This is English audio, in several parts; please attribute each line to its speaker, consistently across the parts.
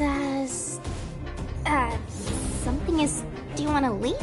Speaker 1: as something is. Do you want to leave?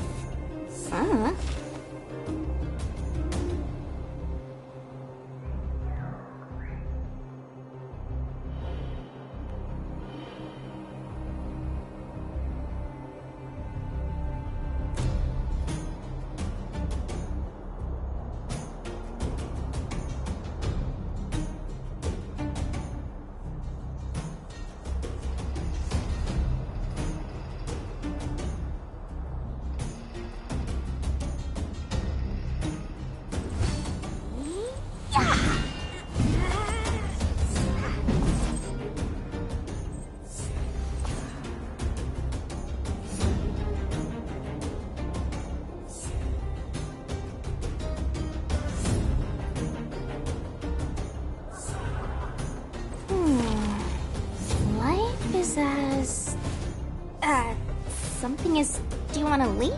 Speaker 1: Life is as something is. Do you want to leave?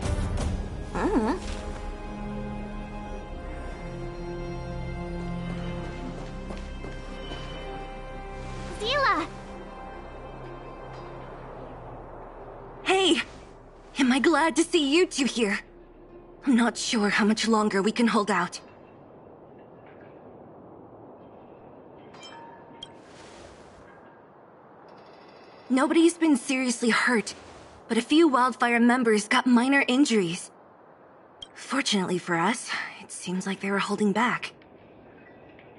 Speaker 1: Zila!
Speaker 2: Hey! Am I glad to see you two here? I'm not sure how much longer we can hold out. Nobody's been seriously hurt, but a few Wildfire members got minor injuries. Fortunately for us, it seems like they were holding back.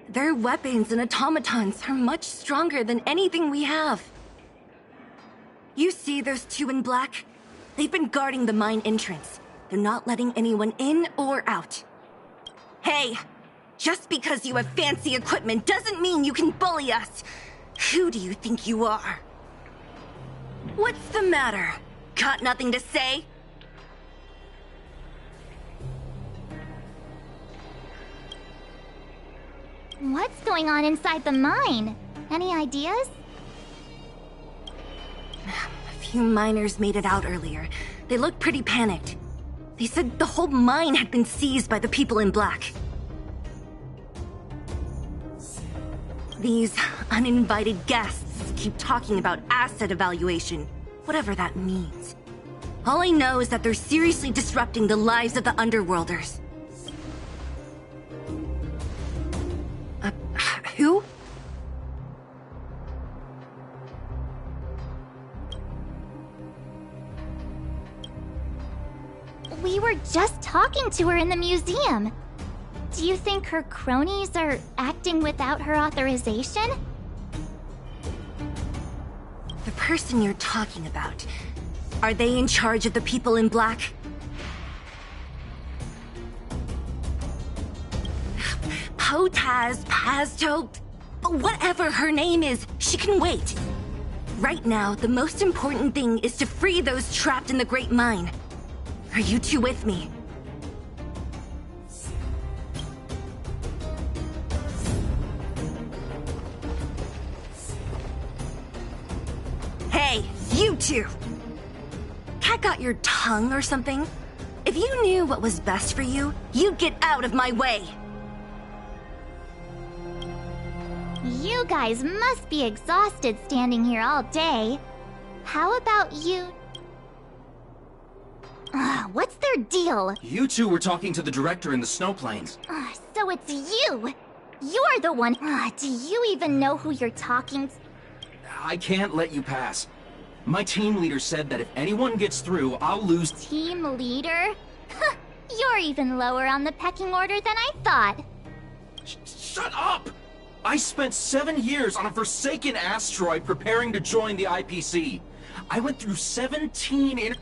Speaker 2: Their weapons and automatons are much stronger than anything we have. You see those two in black? They've been guarding the mine entrance. They're not letting anyone in or out. Hey! Just because you have fancy equipment doesn't mean you can bully us! Who do you think you are? What's the matter? Got nothing to say?
Speaker 1: What's going on inside the mine? Any ideas?
Speaker 2: A few miners made it out earlier. They looked pretty panicked. They said the whole mine had been seized by the people in black. These uninvited guests keep talking about asset evaluation, whatever that means. All I know is that they're seriously disrupting the lives of the Underworlders. Who?
Speaker 1: We were just talking to her in the museum. Do you think her cronies are acting without her authorization?
Speaker 2: The person you're talking about, are they in charge of the people in black? Potaz, Pazto, whatever her name is, she can wait. Right now, the most important thing is to free those trapped in the Great Mine. Are you two with me? Hey, you two! Cat got your tongue or something? If you knew what was best for you, you'd get out of my way!
Speaker 1: You guys must be exhausted standing here all day. How about you... what's their deal?
Speaker 3: You two were talking to the director in the snow plains.
Speaker 1: So it's you! You're the one... do you even know who you're talking to?
Speaker 3: I can't let you pass. My team leader said that if anyone gets through, I'll lose...
Speaker 1: Team leader? You're even lower on the pecking order than I thought.
Speaker 3: Shut up! I spent 7 years on a forsaken asteroid preparing to join the IPC. I went through 17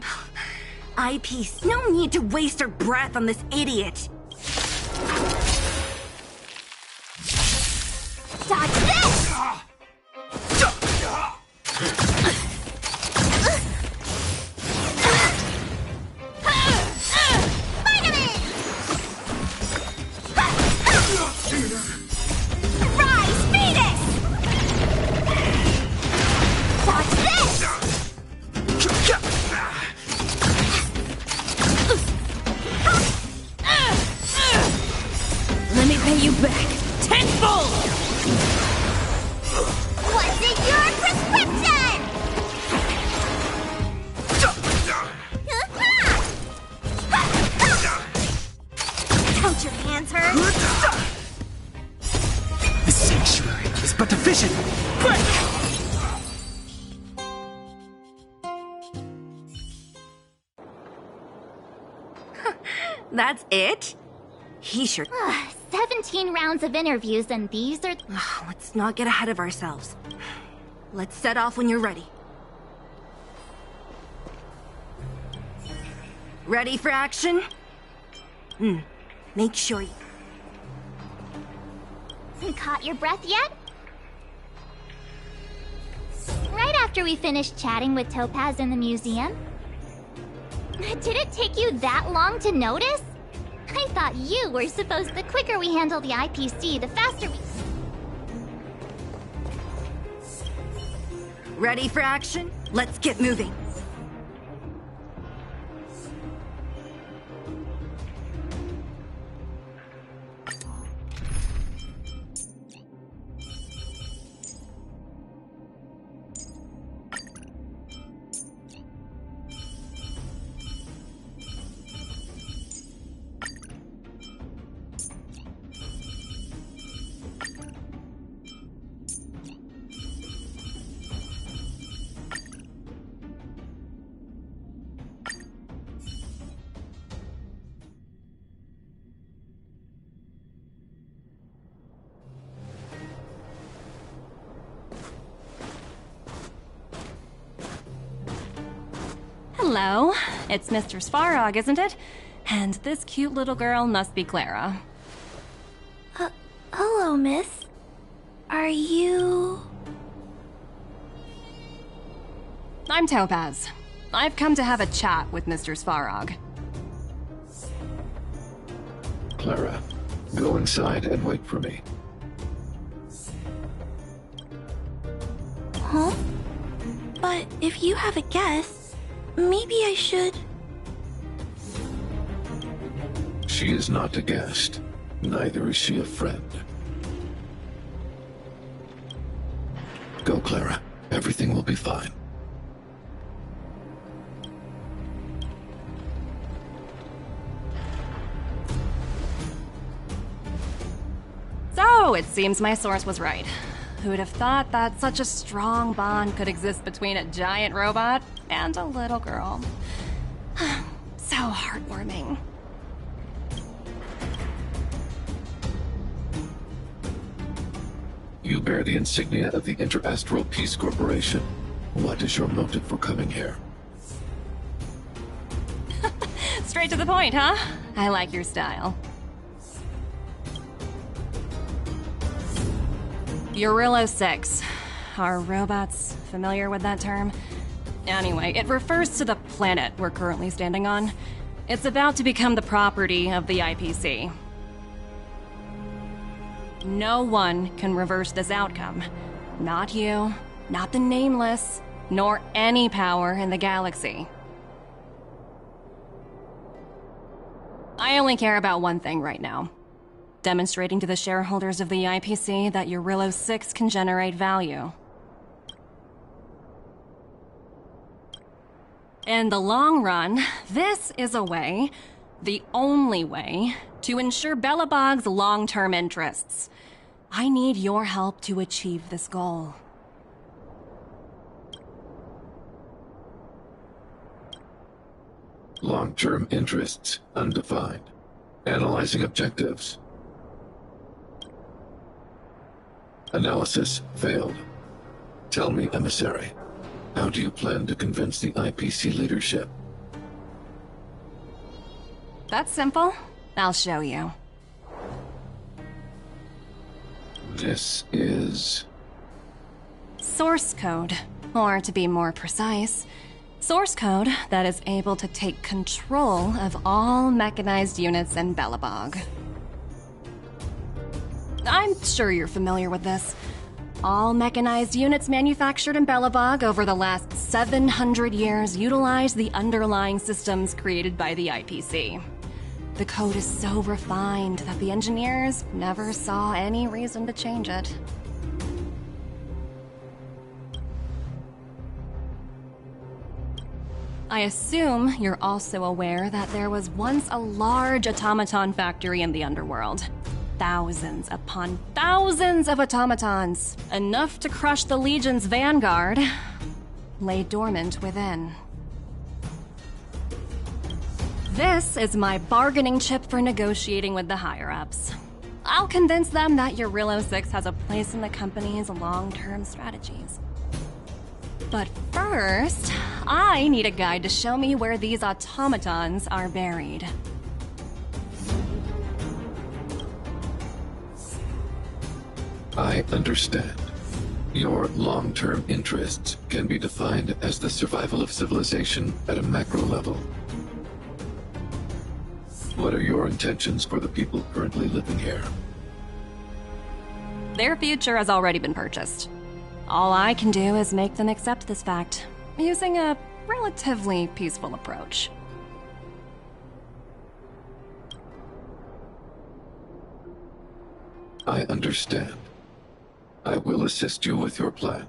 Speaker 2: IPC, no need to waste our breath on this idiot.
Speaker 1: Dodge this!
Speaker 2: Rise, Venus!
Speaker 1: Dodge this!
Speaker 2: That's it? He sure...
Speaker 1: 17 rounds of interviews and these are...
Speaker 2: Let's not get ahead of ourselves. Let's set off when you're ready. Ready for action? Make sure you...
Speaker 1: Caught your breath yet? Right after we finished chatting with Topaz in the museum? Did it take you that long to notice? I thought you were supposed the quicker we handle the IPC, the faster we...
Speaker 2: Ready for action? Let's get moving.
Speaker 4: Hello, it's Mr. Svarog, isn't it? And this cute little girl must be Clara.
Speaker 1: Hello, miss. Are you...
Speaker 4: I'm Topaz. I've come to have a chat with Mr. Svarog.
Speaker 5: Clara, go inside and wait for me.
Speaker 1: Huh? But if you have a guess, maybe I should...
Speaker 5: She is not a guest. Neither is she a friend. Go, Clara. Everything will be fine.
Speaker 4: So, it seems my source was right. Who'd have thought that such a strong bond could exist between a giant robot and a little girl? So heartwarming.
Speaker 5: You bear the insignia of the Interastral Peace Corporation. What is your motive for coming here?
Speaker 4: Straight to the point, huh? I like your style. Eurillo 6. Are robots familiar with that term? Anyway, it refers to the planet we're currently standing on. It's about to become the property of the IPC. No one can reverse this outcome. Not you, not the Nameless, nor any power in the galaxy. I only care about one thing right now. Demonstrating to the shareholders of the IPC that Eurillo 6 can generate value. In the long run, this is a way, the only way, to ensure Belobog's long-term interests. I need your help to achieve this goal.
Speaker 5: Long-term interests, undefined. Analyzing objectives. Analysis failed. Tell me, Emissary, how do you plan to convince the IPC leadership?
Speaker 4: That's simple. I'll show you.
Speaker 5: This is...
Speaker 4: Source code, or to be more precise, source code that is able to take control of all mechanized units in Belobog. I'm sure you're familiar with this. All mechanized units manufactured in Belobog over the last 700 years utilize the underlying systems created by the IPC. The code is so refined that the engineers never saw any reason to change it. I assume you're also aware that there was once a large automaton factory in the underworld. Thousands upon thousands of automatons, enough to crush the Legion's vanguard, lay dormant within. This is my bargaining chip for negotiating with the higher-ups. I'll convince them that Eurilo 6 has a place in the company's long-term strategies. But first, I need a guide to show me where these automatons are buried.
Speaker 5: I understand. Your long-term interests can be defined as the survival of civilization at a macro level. What are your intentions for the people currently living here?
Speaker 4: Their future has already been purchased. All I can do is make them accept this fact, using a relatively peaceful approach.
Speaker 5: I understand. I will assist you with your plan.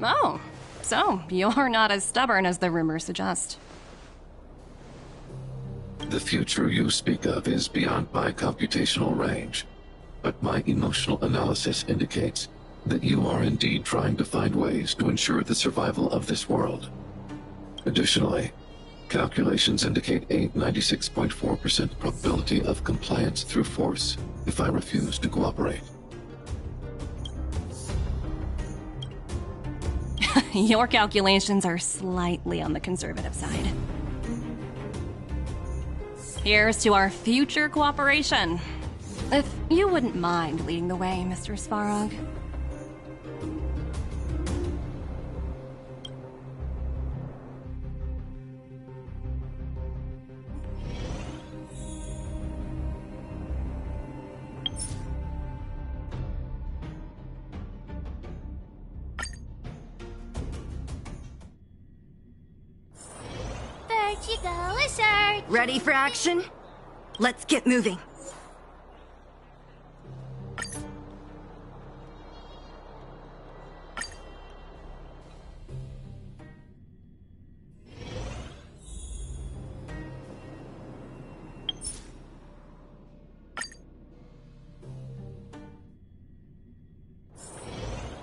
Speaker 4: Oh, so you're not as stubborn as the rumors suggest.
Speaker 5: The future you speak of is beyond my computational range, but my emotional analysis indicates that you are indeed trying to find ways to ensure the survival of this world. Additionally, calculations indicate a 96.4% probability of compliance through force if I refuse to cooperate.
Speaker 4: Your calculations are slightly on the conservative side. Here's to our future cooperation. If you wouldn't mind leading the way, Mr. Svarog.
Speaker 1: There you go, Lizard.
Speaker 2: Ready for action? Let's get moving.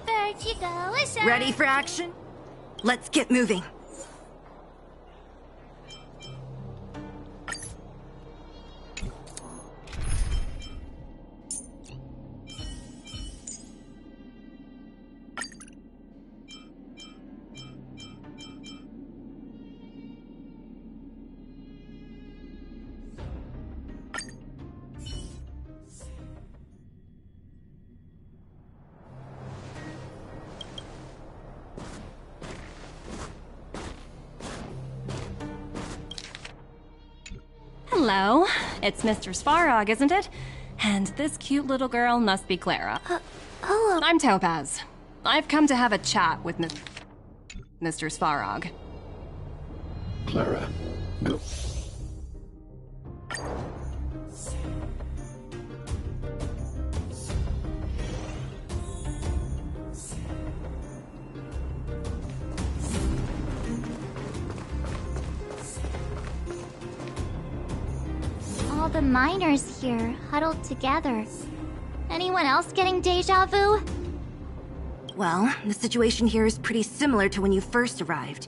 Speaker 1: There you go, Lizard.
Speaker 2: Ready for action? Let's get moving.
Speaker 4: Hello, it's Mr. Svarog, isn't it? And this cute little girl must be Clara.
Speaker 1: Hello.
Speaker 4: I'm Topaz. I've come to have a chat with Mr. Svarog.
Speaker 5: Clara, go.
Speaker 1: All the miners here, huddled together. Anyone else getting deja vu?
Speaker 2: Well, the situation here is pretty similar to when you first arrived.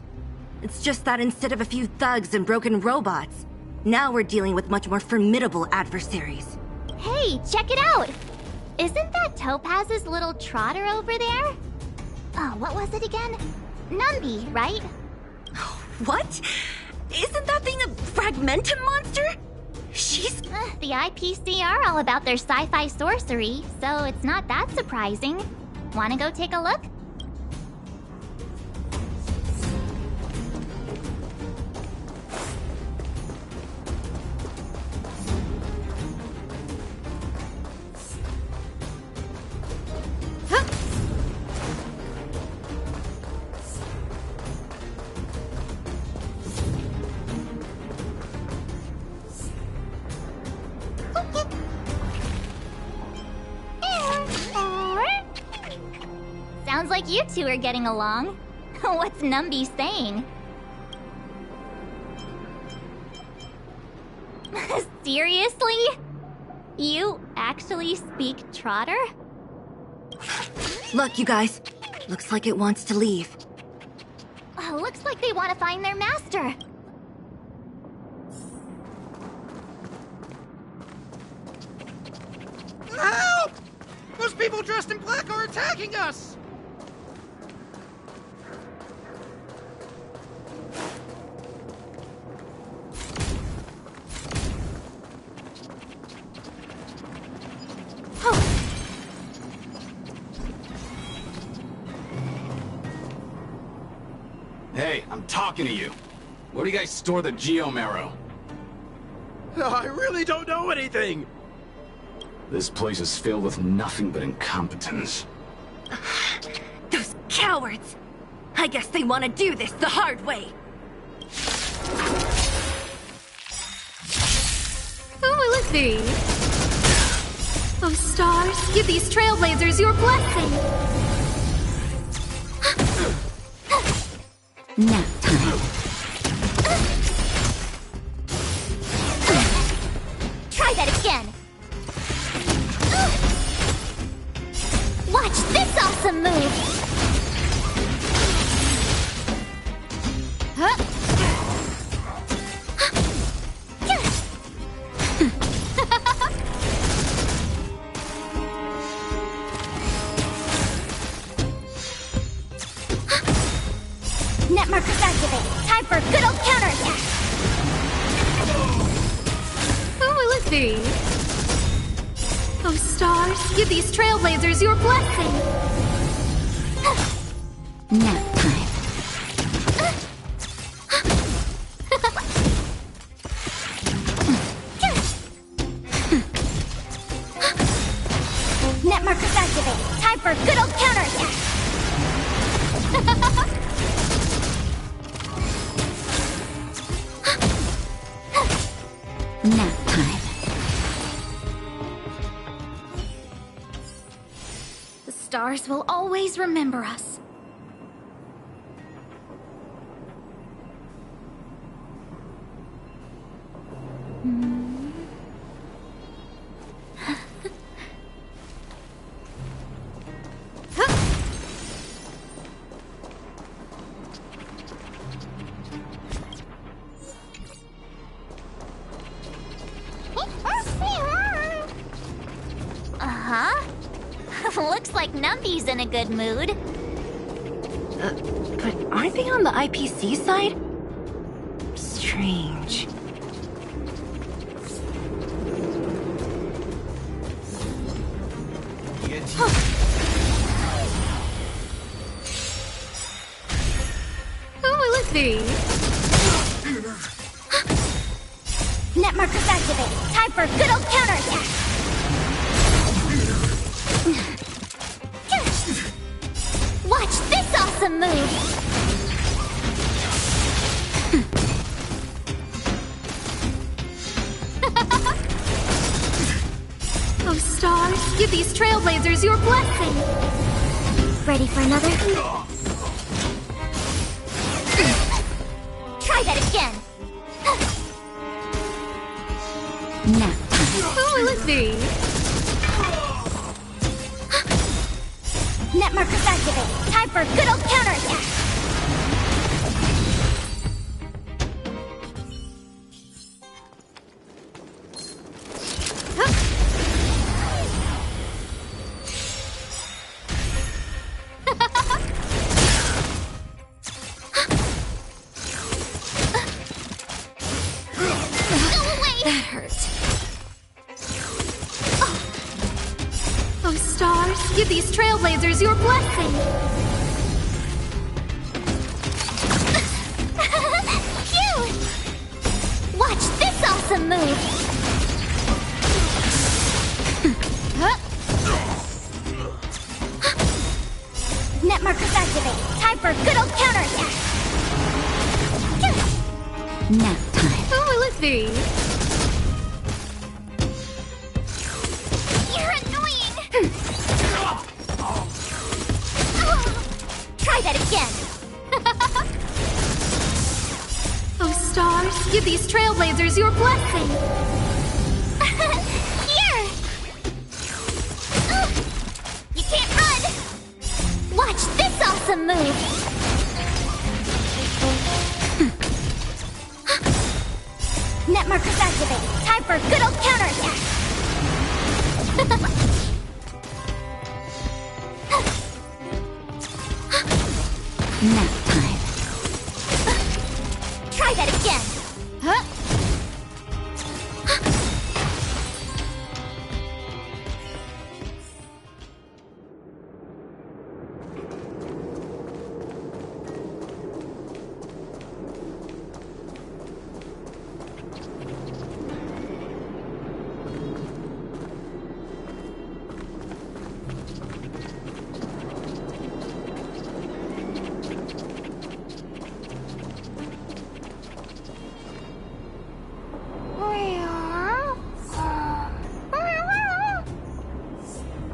Speaker 2: It's just that instead of a few thugs and broken robots, now we're dealing with much more formidable adversaries.
Speaker 1: Hey, check it out! Isn't that Topaz's little trotter over there? Oh, what was it again? Numby, right?
Speaker 2: What? Isn't that thing a fragmentum monster? She's...
Speaker 1: The IPC are all about their sci-fi sorcery, so it's not that surprising. Wanna go take a look? Sounds like you two are getting along. What's Numby saying? Seriously? You actually speak Trotter?
Speaker 2: Look, you guys. Looks like it wants to leave.
Speaker 1: Looks like they want to find their master.
Speaker 6: dressed in black are attacking us!
Speaker 7: Hey, I'm talking to you. Where do you guys store the Geomarrow?
Speaker 6: I really don't know anything!
Speaker 7: This place is filled with nothing but incompetence.
Speaker 2: Those cowards! I guess they want to do this the hard way.
Speaker 4: Who will it be? Oh, stars, give these trailblazers your blessing!
Speaker 1: Nap time. Try that again. Watch this awesome move. Net markers activate. Time for a good old counterattack.
Speaker 4: Who will it be? Oh, stars, give these trailblazers your blessing!
Speaker 1: Nap time. Net markers activate. Time for a good old counterattack. Nap time. The stars will always remember us. Looks like Numpy's in a good mood.
Speaker 2: But aren't they on the IPC side? Strange.
Speaker 4: Who will it be?
Speaker 1: Net markers activate. Time for a good old counterattack. Watch this awesome move!
Speaker 4: Oh, stars, give these trailblazers your blessing!
Speaker 1: Ready for another? Try that again! Nap time.
Speaker 4: Who will it be?
Speaker 1: Net markers activate. Time for a good old counterattack. Go away!
Speaker 4: That hurt. Oh, stars, give these trailblazers your blessing!
Speaker 1: Phew! Watch this awesome move! Net markers activate. Time for a good old counterattack. Nap time.
Speaker 4: Who will it be?
Speaker 1: You're annoying! Try that again.
Speaker 4: Oh, stars, give these trailblazers your blessing!
Speaker 1: Here! You can't run! Watch this awesome move! Net markers activate. Time for a good old counterattack. Nap time. Try that again. Huh?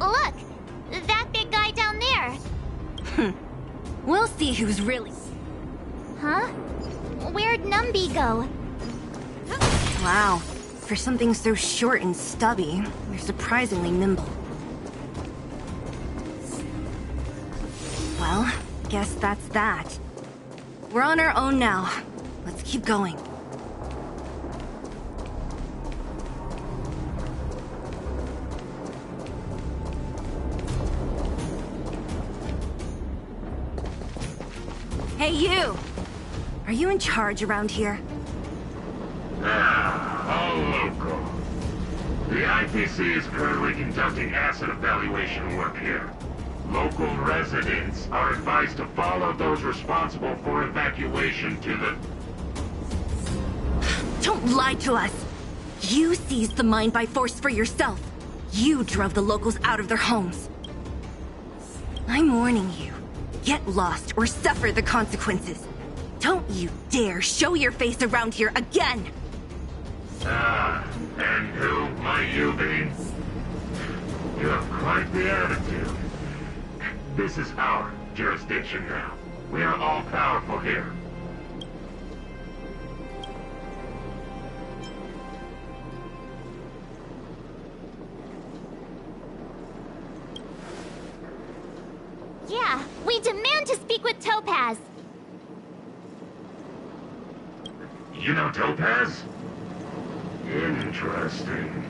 Speaker 1: Look! That big guy down there!
Speaker 2: We'll see who's really...
Speaker 1: Huh? Where'd Numby go?
Speaker 2: Wow. For something so short and stubby, you're surprisingly nimble. Well, guess that's that. We're on our own now. Let's keep going. Hey, you! Are you in charge around here?
Speaker 8: All local. The IPC is currently conducting asset evaluation work here. Local residents are advised to follow those responsible for evacuation to the...
Speaker 2: Don't lie to us! You seized the mine by force for yourself. You drove the locals out of their homes. I'm warning you. Get lost or suffer the consequences. Don't you dare show your face around here again!
Speaker 8: And who might you be? You have quite the attitude. This is our jurisdiction now. We are all powerful here.
Speaker 1: Yeah, we demand to speak with Topaz.
Speaker 8: You know Topaz? Interesting.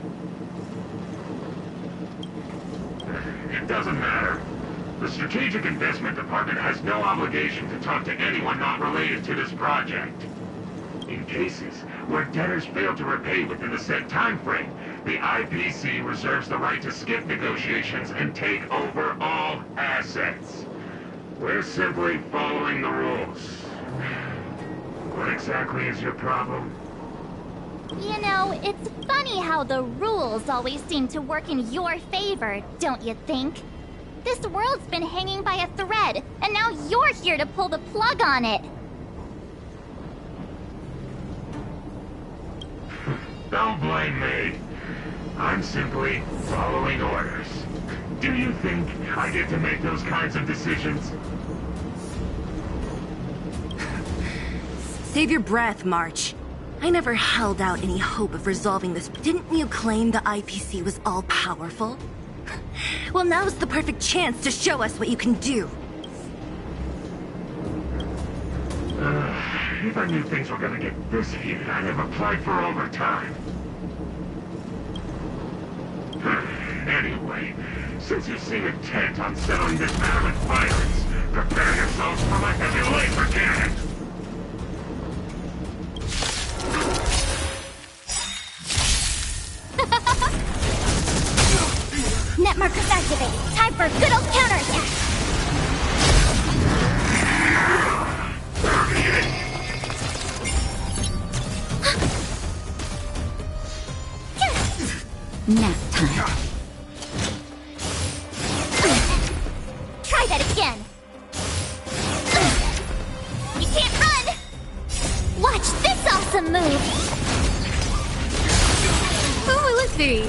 Speaker 8: It doesn't matter. The Strategic Investment Department has no obligation to talk to anyone not related to this project. In cases where debtors fail to repay within the set time frame, the IPC reserves the right to skip negotiations and take over all assets. We're simply following the rules. What exactly is your problem?
Speaker 1: You know, it's funny how the rules always seem to work in your favor, don't you think? This world's been hanging by a thread, and now you're here to pull the plug on it.
Speaker 8: Don't blame me. I'm simply following orders. Do you think I get to make those kinds of decisions?
Speaker 2: Save your breath, March. I never held out any hope of resolving this. Didn't you claim the IPC was all-powerful? Well, now's the perfect chance to show us what you can do.
Speaker 8: If I knew things were gonna get this heated, I'd have applied for overtime. Anyway, since you seem intent on settling this matter with violence, prepare yourselves for my heavy laser cannon!
Speaker 1: Net markers activated. Time for a good old counterattack. Nap time. Try that again. You can't run. Watch this awesome move.
Speaker 4: Who will it be?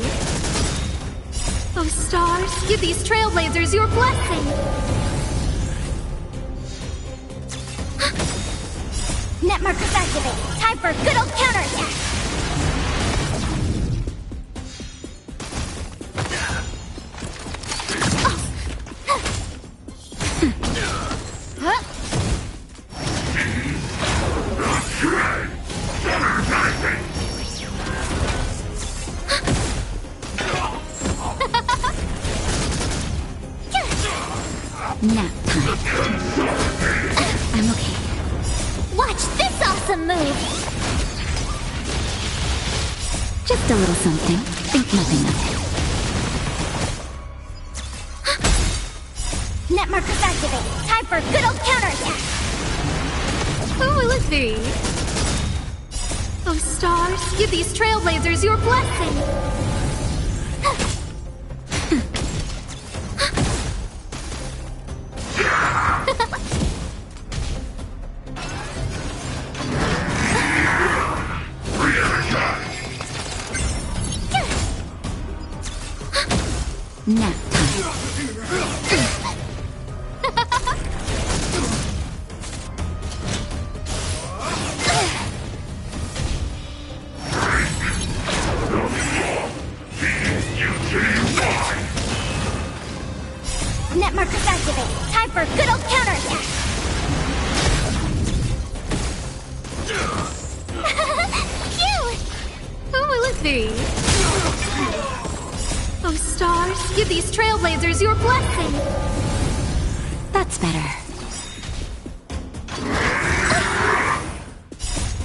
Speaker 4: Oh, stars, give these trailblazers your blessing!
Speaker 1: Net markers activated. Time for a good old counterattack. Nap time.
Speaker 9: Just a little something. Think nothing of it.
Speaker 1: Net markers activate. Time for good old counterattack.
Speaker 4: Who will it be? Oh, stars, give these trailblazers your blessing.
Speaker 9: Nap time.
Speaker 1: Net markers activate. Time for good old counterattack. Cute!
Speaker 4: Who will it be? Oh, stars, give these trailblazers your blessing.
Speaker 9: That's better.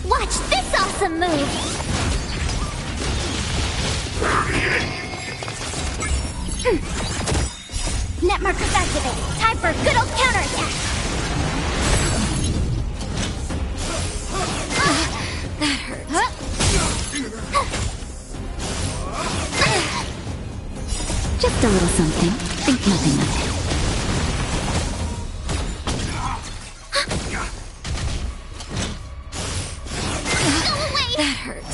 Speaker 1: Watch this awesome move. Net markers activate. Time for good old counterattack.
Speaker 4: That hurt.
Speaker 9: Just a little something. Think nothing of it.
Speaker 1: Go away.
Speaker 4: That hurt.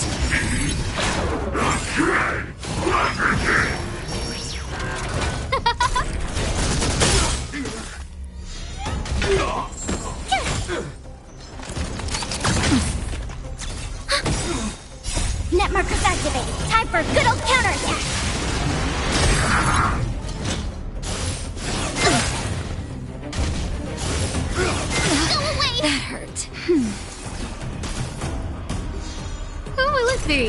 Speaker 1: Net markers activate. Time for good old counterattack. Go away.
Speaker 4: That hurt. Who will it be?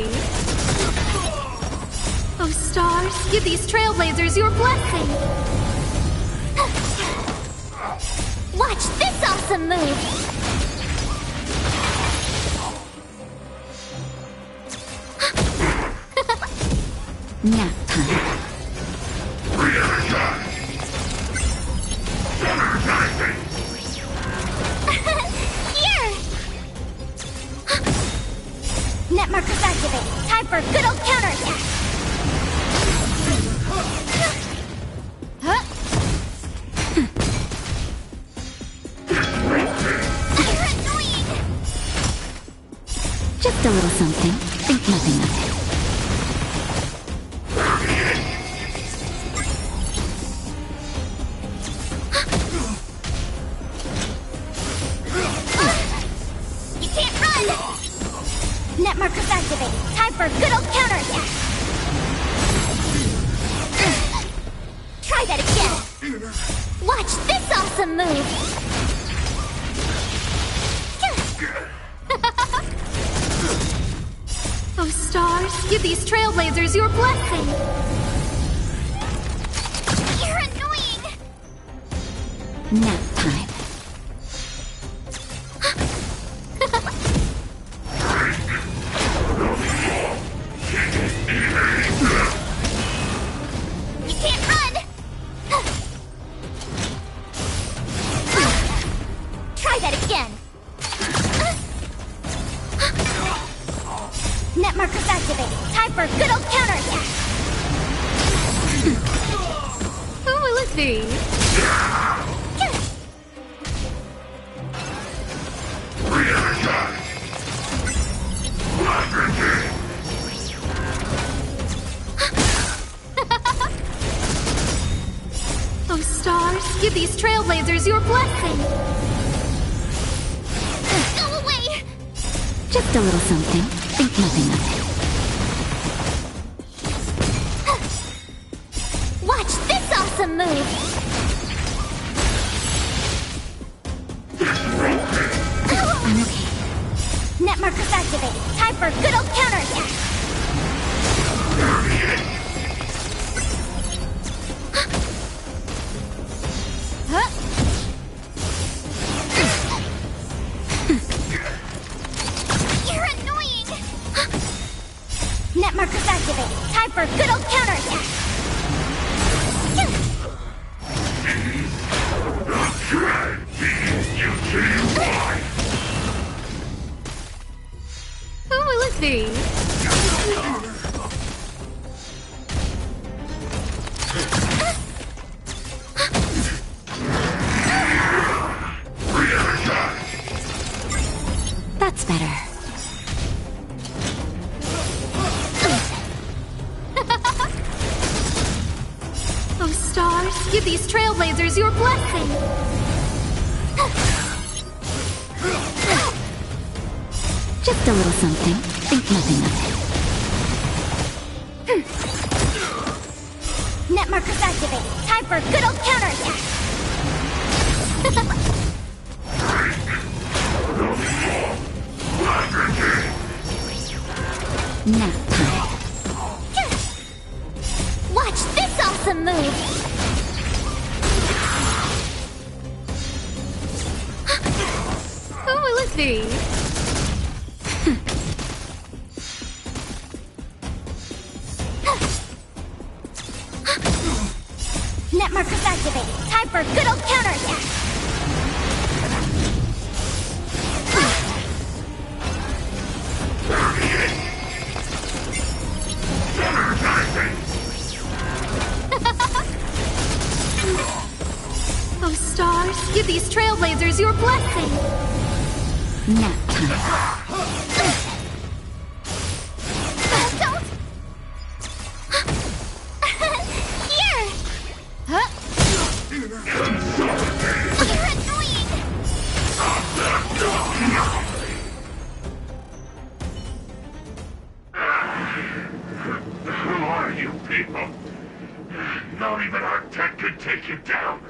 Speaker 4: Oh, stars, give these trailblazers your blessing.
Speaker 1: Watch this awesome move.
Speaker 9: Nap time.
Speaker 1: Here. Net markers activate. Time for good old counterattack. You're annoying.
Speaker 9: Just a little something. Think nothing of it.
Speaker 1: You can't run. Net markers activate. Time for good old counterattack. Try that again. Watch this awesome move.
Speaker 4: Oh, stars, give these trailblazers your blessing.
Speaker 1: You're annoying.
Speaker 9: Nap time.
Speaker 1: You can't run. Try that again. Net markers activate. Time for good old counterattack.
Speaker 4: Who will it be? Oh, stars, give these trailblazers your blessing.
Speaker 1: Go away.
Speaker 9: Just a little something. Think nothing of it.
Speaker 1: Watch this awesome move.
Speaker 9: I'm okay.
Speaker 1: Net markers activate. Time for good old counterattack. You're annoying. Net markers activate. Time for a good old counterattack.
Speaker 4: Who will it be?
Speaker 9: That's better.
Speaker 4: Oh, stars, give these trailblazers your blessing.
Speaker 9: Just a little something. Think nothing of it.
Speaker 1: Net markers activate. Time for a good old counterattack.
Speaker 9: Nap time.
Speaker 1: Watch this awesome move.
Speaker 4: Who will it be?
Speaker 1: Net markers activate. Time for a good old counterattack.
Speaker 4: Oh, stars, give these trailblazers your blessing.
Speaker 9: Nap time.
Speaker 1: Don't. Here. Huh? You're annoying.
Speaker 8: Who are you people? Not even our tech could take you down.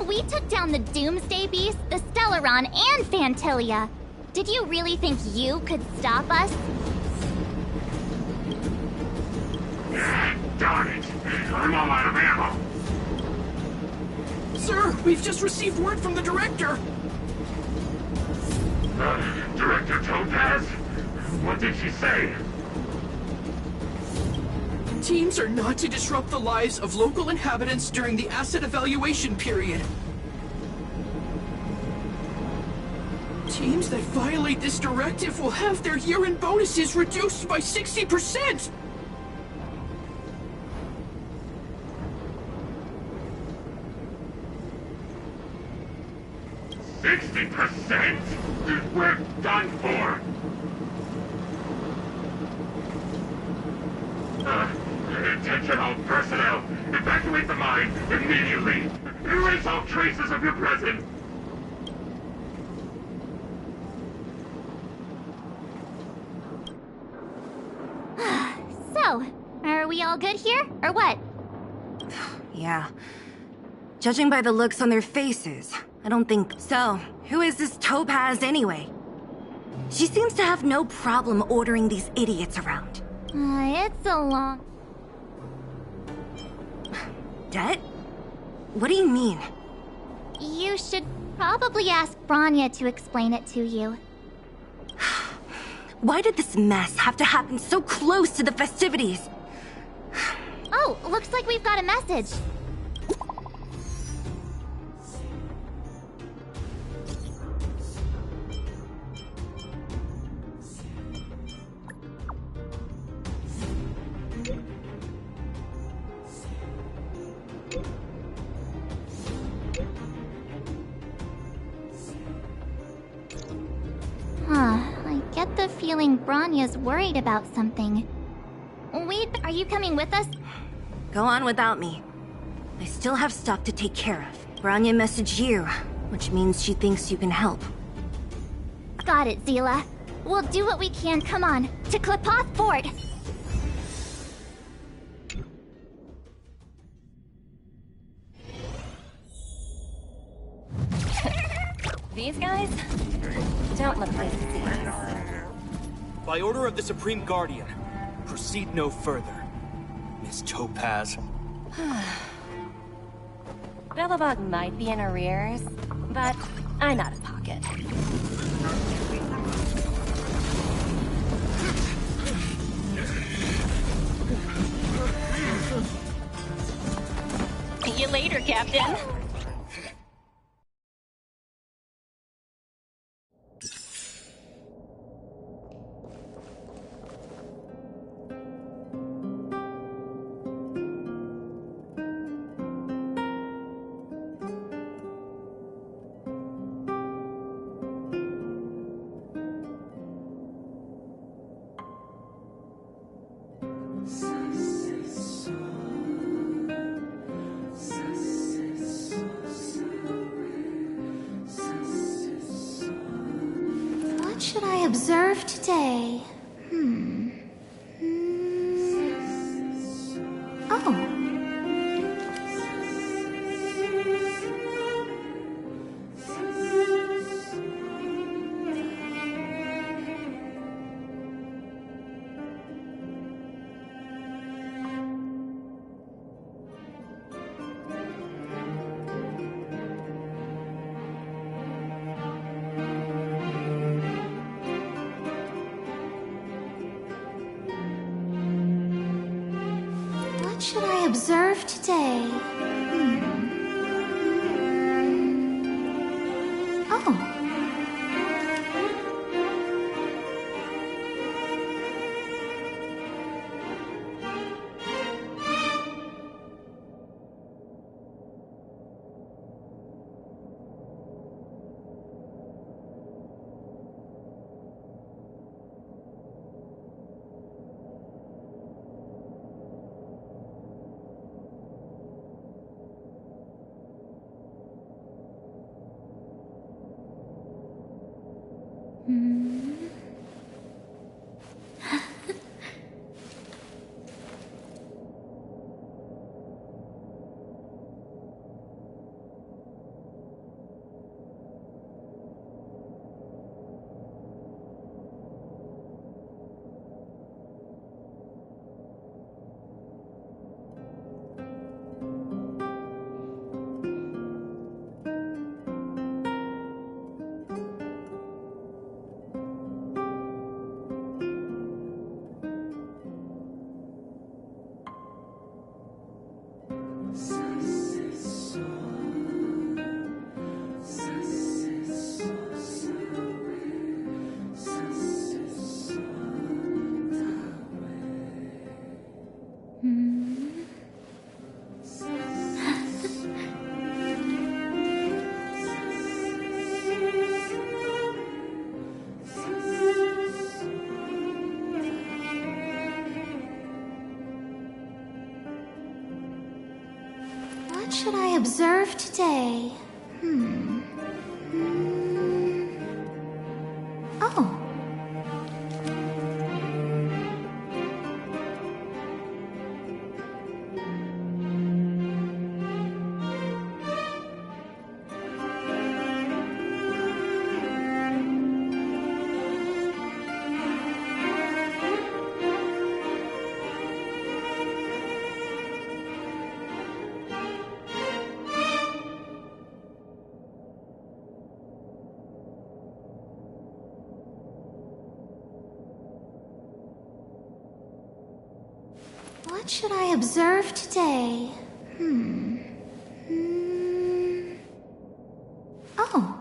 Speaker 1: We took down the Doomsday Beast, the Stellaron, and Fantilia. Did you really think you could stop us?
Speaker 8: Darn it! I'm all out of ammo!
Speaker 3: Sir, we've just received word from the director.
Speaker 8: Director Topaz? What did she say?
Speaker 3: Teams are not to disrupt the lives of local inhabitants during the asset evaluation period. Teams that violate this directive will have their year-end bonuses reduced by 60%!
Speaker 8: We're done for! Attention all personnel! Evacuate the mine immediately! Erase all traces of your presence!
Speaker 1: So, are we all good here, or what?
Speaker 2: Yeah. Judging by the looks on their faces, I don't think so. Who is this Topaz anyway? She seems to have no problem ordering these idiots around.
Speaker 1: It's a long...
Speaker 2: Det? What do you mean?
Speaker 1: You should probably ask Branya to explain it to you.
Speaker 2: Why did this mess have to happen so close to the festivities?
Speaker 1: Oh, looks like we've got a message. feeling Branya's worried about something. Wait, are you coming with us?
Speaker 2: Go on without me. I still have stuff to take care of. Branya messaged you, which means she thinks you can help.
Speaker 1: Got it, Zila. We'll do what we can. Come on, to Klipoth Fort.
Speaker 4: These guys don't look like disease.
Speaker 10: By order of the Supreme Guardian, proceed no further. Miss Topaz.
Speaker 4: Belobog might be in arrears, but I'm out of pocket. See you later, Captain.
Speaker 1: What should I observe today? Oh. What should I observe today? Oh. What should I observe today? Oh. What should I observe today? Oh.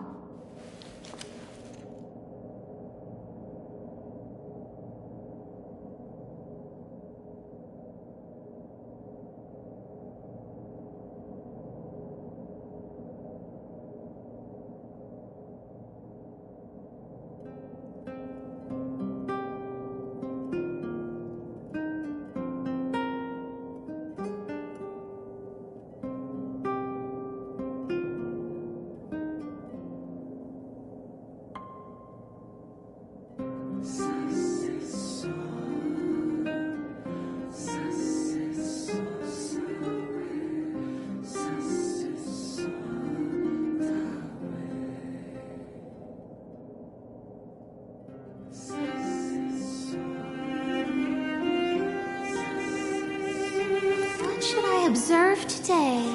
Speaker 1: observe today?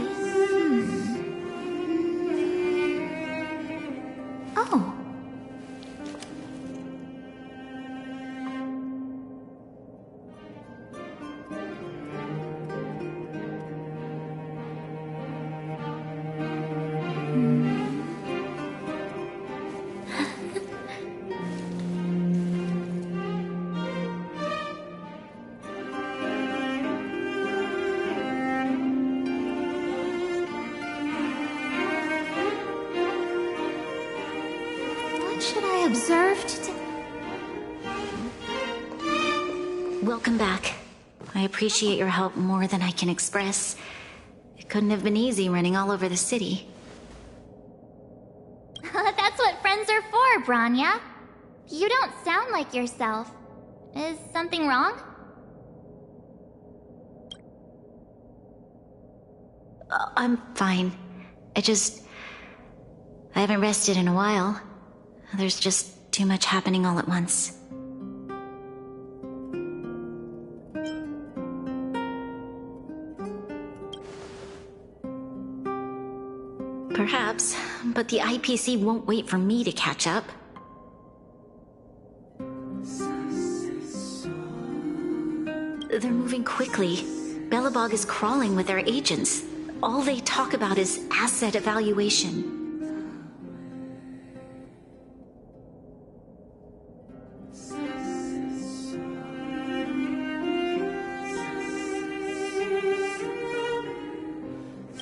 Speaker 1: Oh. Should I observe today?
Speaker 9: Welcome back. I appreciate your help more than I can express. It couldn't have been easy running all over the city.
Speaker 1: That's what friends are for, Branya. You don't sound like yourself. Is something wrong?
Speaker 9: I'm fine. I haven't rested in a while. There's just too much happening all at once. Perhaps, but the IPC won't wait for me to catch up. They're moving quickly. Belobog is crawling with their agents. All they talk about is asset evaluation.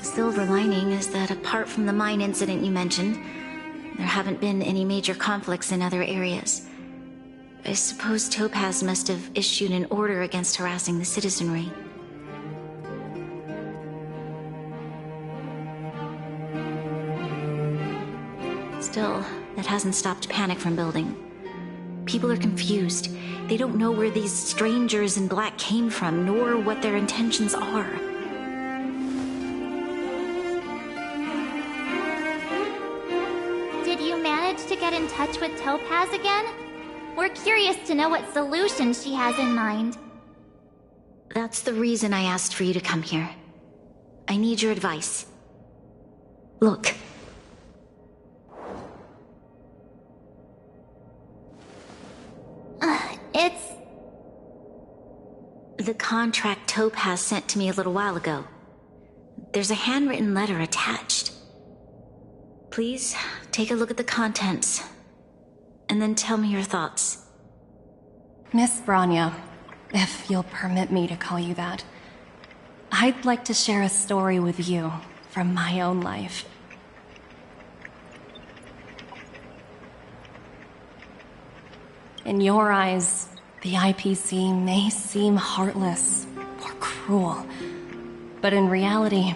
Speaker 9: Silver lining is that apart from the mine incident you mentioned, there haven't been any major conflicts in other areas. I suppose Topaz must have issued an order against harassing the citizenry. Still, that hasn't stopped panic from building. People are confused. They don't know where these strangers in black came from, nor what their intentions are.
Speaker 1: To get in touch with Topaz again? We're curious to know what solution she has in mind.
Speaker 9: That's the reason I asked for you to come here. I need your advice. Look.
Speaker 1: It's...
Speaker 9: The contract Topaz sent to me a little while ago. There's a handwritten letter attached. Please, take a look at the contents, and then tell me your thoughts.
Speaker 4: Miss Branya, if you'll permit me to call you that, I'd like to share a story with you from my own life. In your eyes, the IPC may seem heartless or cruel, but in reality,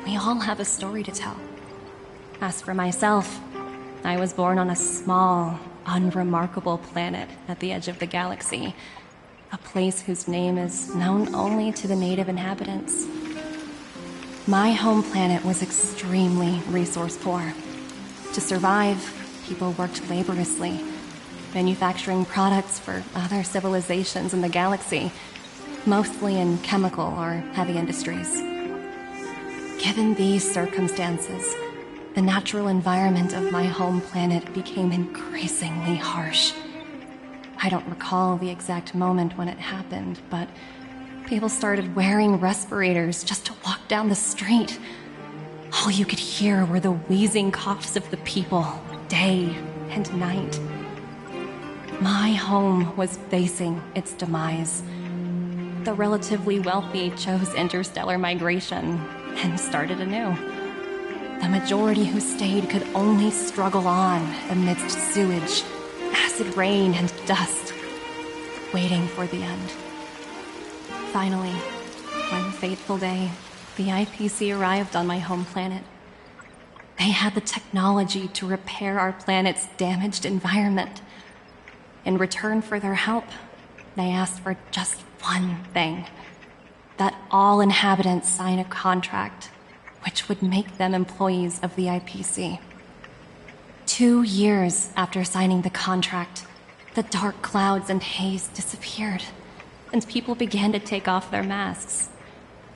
Speaker 4: we all have a story to tell. As for myself, I was born on a small, unremarkable planet at the edge of the galaxy, a place whose name is known only to the native inhabitants. My home planet was extremely resource poor. To survive, people worked laboriously, manufacturing products for other civilizations in the galaxy, mostly in chemical or heavy industries. Given these circumstances, the natural environment of my home planet became increasingly harsh. I don't recall the exact moment when it happened, but people started wearing respirators just to walk down the street. All you could hear were the wheezing coughs of the people, day and night. My home was facing its demise. The relatively wealthy chose interstellar migration and started anew. The majority who stayed could only struggle on amidst sewage, acid rain, and dust, waiting for the end. Finally, one fateful day, the IPC arrived on my home planet. They had the technology to repair our planet's damaged environment. In return for their help, they asked for just one thing: that all inhabitants sign a contract which would make them employees of the IPC. 2 years after signing the contract, the dark clouds and haze disappeared, and people began to take off their masks.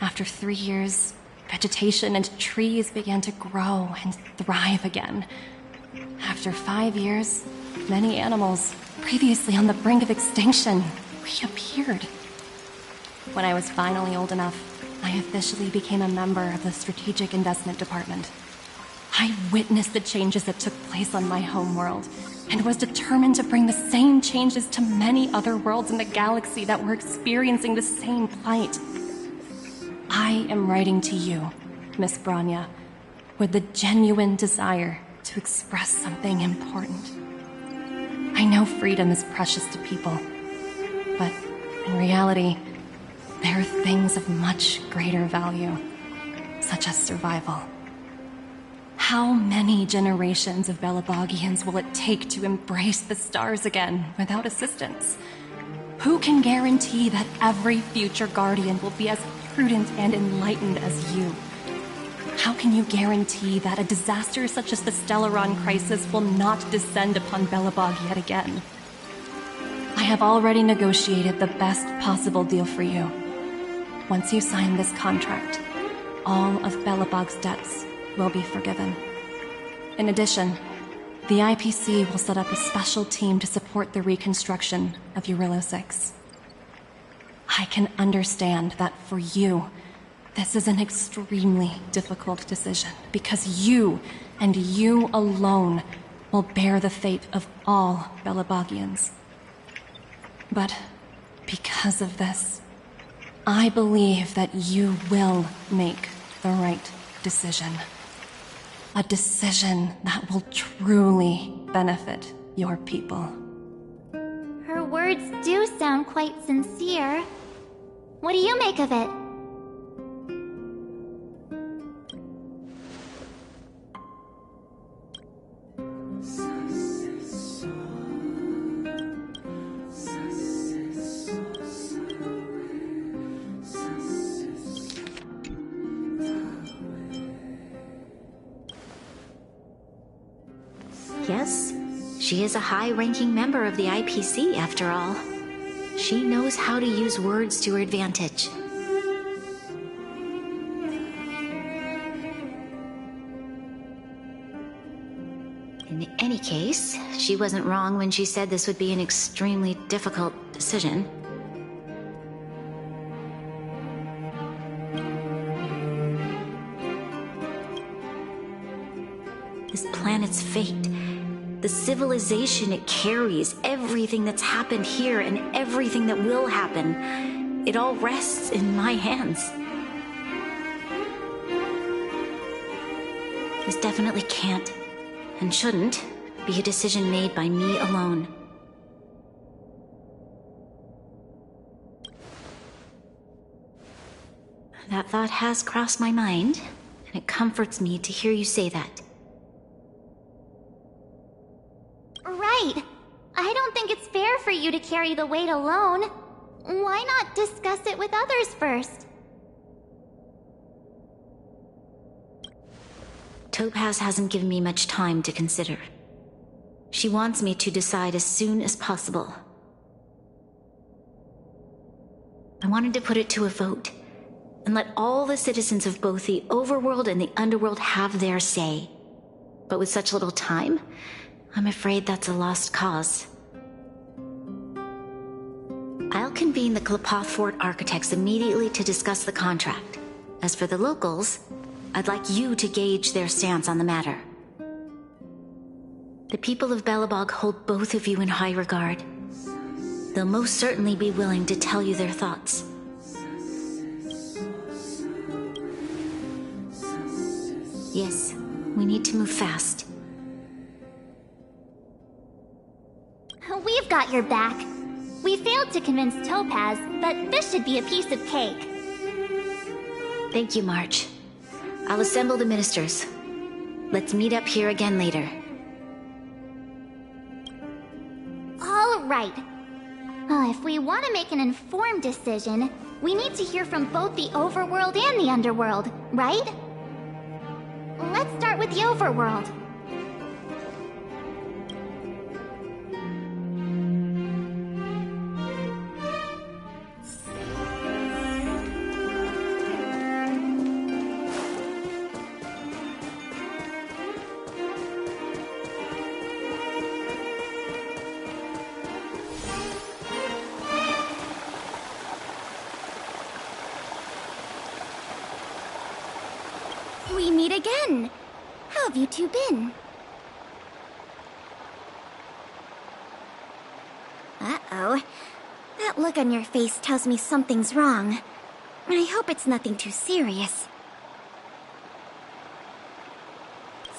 Speaker 4: After 3 years, vegetation and trees began to grow and thrive again. After 5 years, many animals, previously on the brink of extinction, reappeared. When I was finally old enough, I officially became a member of the Strategic Investment Department. I witnessed the changes that took place on my homeworld, and was determined to bring the same changes to many other worlds in the galaxy that were experiencing the same plight. I am writing to you, Miss Branya, with the genuine desire to express something important. I know freedom is precious to people, but in reality, there are things of much greater value, such as survival. How many generations of Belabogians will it take to embrace the stars again without assistance? Who can guarantee that every future Guardian will be as prudent and enlightened as you? How can you guarantee that a disaster such as the Stellaron crisis will not descend upon Belobog yet again? I have already negotiated the best possible deal for you. Once you sign this contract, all of Belobog's debts will be forgiven. In addition, the IPC will set up a special team to support the reconstruction of Eurilla 6. I can understand that for you, this is an extremely difficult decision, because you, and you alone, will bear the fate of all Belabogians. But because of this, I believe that you will make the right decision. A decision that will truly benefit your people.
Speaker 1: Her words do sound quite sincere. What do you make of it?
Speaker 9: Yes, she is a high-ranking member of the IPC, after all. She knows how to use words to her advantage. In any case, she wasn't wrong when she said this would be an extremely difficult decision. This planet's fate, the civilization it carries, everything that's happened here and everything that will happen, it all rests in my hands. This definitely can't, and shouldn't, be a decision made by me alone. That thought has crossed my mind, and it comforts me to hear you say that.
Speaker 1: Right. I don't think it's fair for you to carry the weight alone. Why not discuss it with others first?
Speaker 9: Topaz hasn't given me much time to consider. She wants me to decide as soon as possible. I wanted to put it to a vote, and let all the citizens of both the overworld and the underworld have their say. But with such little time, I'm afraid that's a lost cause. I'll convene the Klapoth Fort architects immediately to discuss the contract. As for the locals, I'd like you to gauge their stance on the matter. The people of Belobog hold both of you in high regard. They'll most certainly be willing to tell you their thoughts. Yes, we need to move fast.
Speaker 1: We've got your back. We failed to convince Topaz, but this should be a piece of cake.
Speaker 9: Thank you, March. I'll assemble the ministers. Let's meet up here again later.
Speaker 1: All right. If we want to make an informed decision, we need to hear from both the overworld and the underworld, right? Let's start with the overworld.
Speaker 11: again. How have you two been? Uh-oh. That look on your face tells me something's wrong. I hope it's nothing too serious.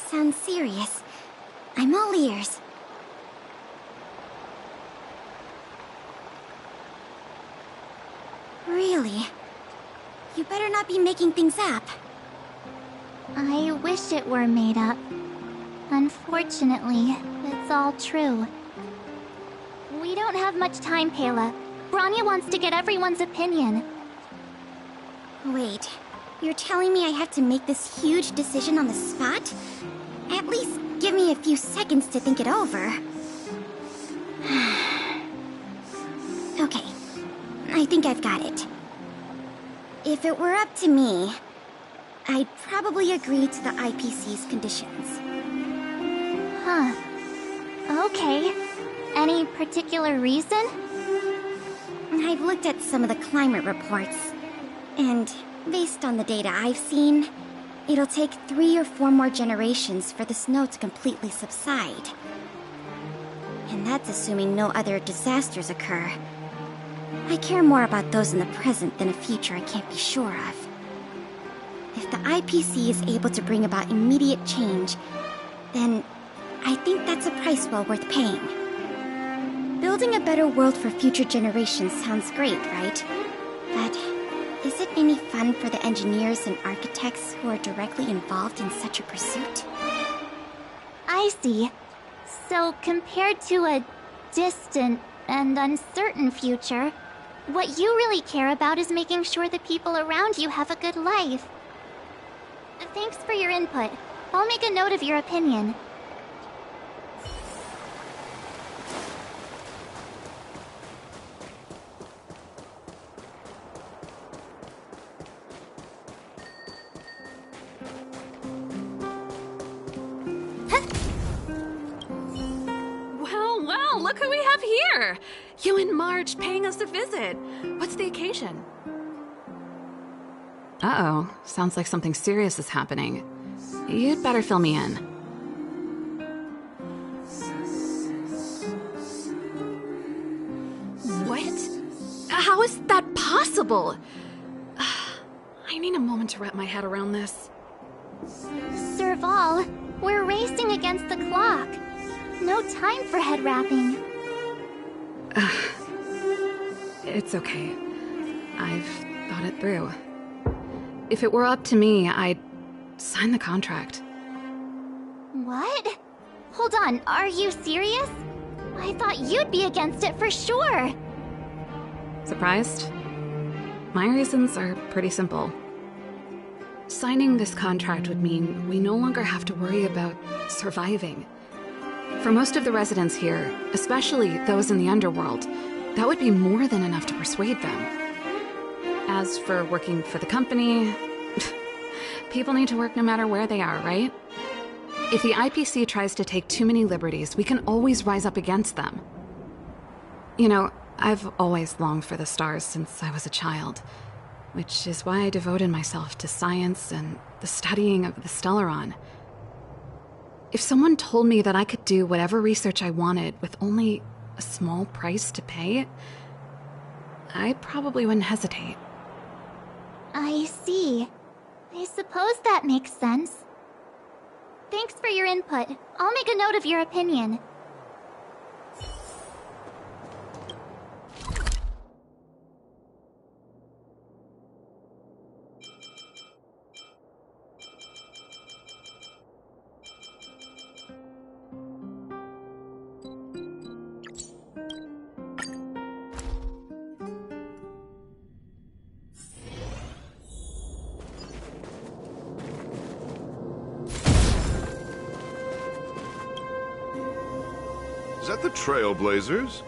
Speaker 11: Sounds serious. I'm all ears. Really? You better not be making things up.
Speaker 1: I wish it were made up. Unfortunately, it's all true. We don't have much time, Kayla. Branya wants to get everyone's opinion.
Speaker 11: Wait, you're telling me I have to make this huge decision on the spot? At least give me a few seconds to think it over. Okay, I think I've got it. If it were up to me, I'd probably agree to the IPC's conditions.
Speaker 1: Huh. Okay. Any particular reason?
Speaker 11: I've looked at some of the climate reports, and based on the data I've seen, it'll take 3 or 4 more generations for the snow to completely subside. And that's assuming no other disasters occur. I care more about those in the present than a future I can't be sure of. If the IPC is able to bring about immediate change, then I think that's a price well worth paying. Building a better world for future generations sounds great, right? But is it any fun for the engineers and architects who are directly involved in such a pursuit?
Speaker 1: I see. So compared to a distant and uncertain future, what you really care about is making sure the people around you have a good life. Thanks for your input. I'll make a note of your opinion.
Speaker 4: Well, look who we have here! You and Marge paying us a visit. What's the occasion? Uh-oh. Sounds like something serious is happening. You'd better fill me in. What? How is that possible? I need a moment to wrap my head around this.
Speaker 1: Serval, we're racing against the clock. No time for head wrapping.
Speaker 4: It's okay. I've thought it through. If it were up to me, I'd sign the contract.
Speaker 1: What? Hold on, are you serious? I thought you'd be against it for sure.
Speaker 4: Surprised? My reasons are pretty simple. Signing this contract would mean we no longer have to worry about surviving. For most of the residents here, especially those in the underworld, that would be more than enough to persuade them. As for working for the company, people need to work no matter where they are, right? If the IPC tries to take too many liberties, we can always rise up against them. You know, I've always longed for the stars since I was a child, which is why I devoted myself to science and the studying of the Stellaron. If someone told me that I could do whatever research I wanted with only a small price to pay, I probably wouldn't hesitate.
Speaker 1: I see. I suppose that makes sense. Thanks for your input. I'll make a note of your opinion.
Speaker 12: Is that the Trailblazers?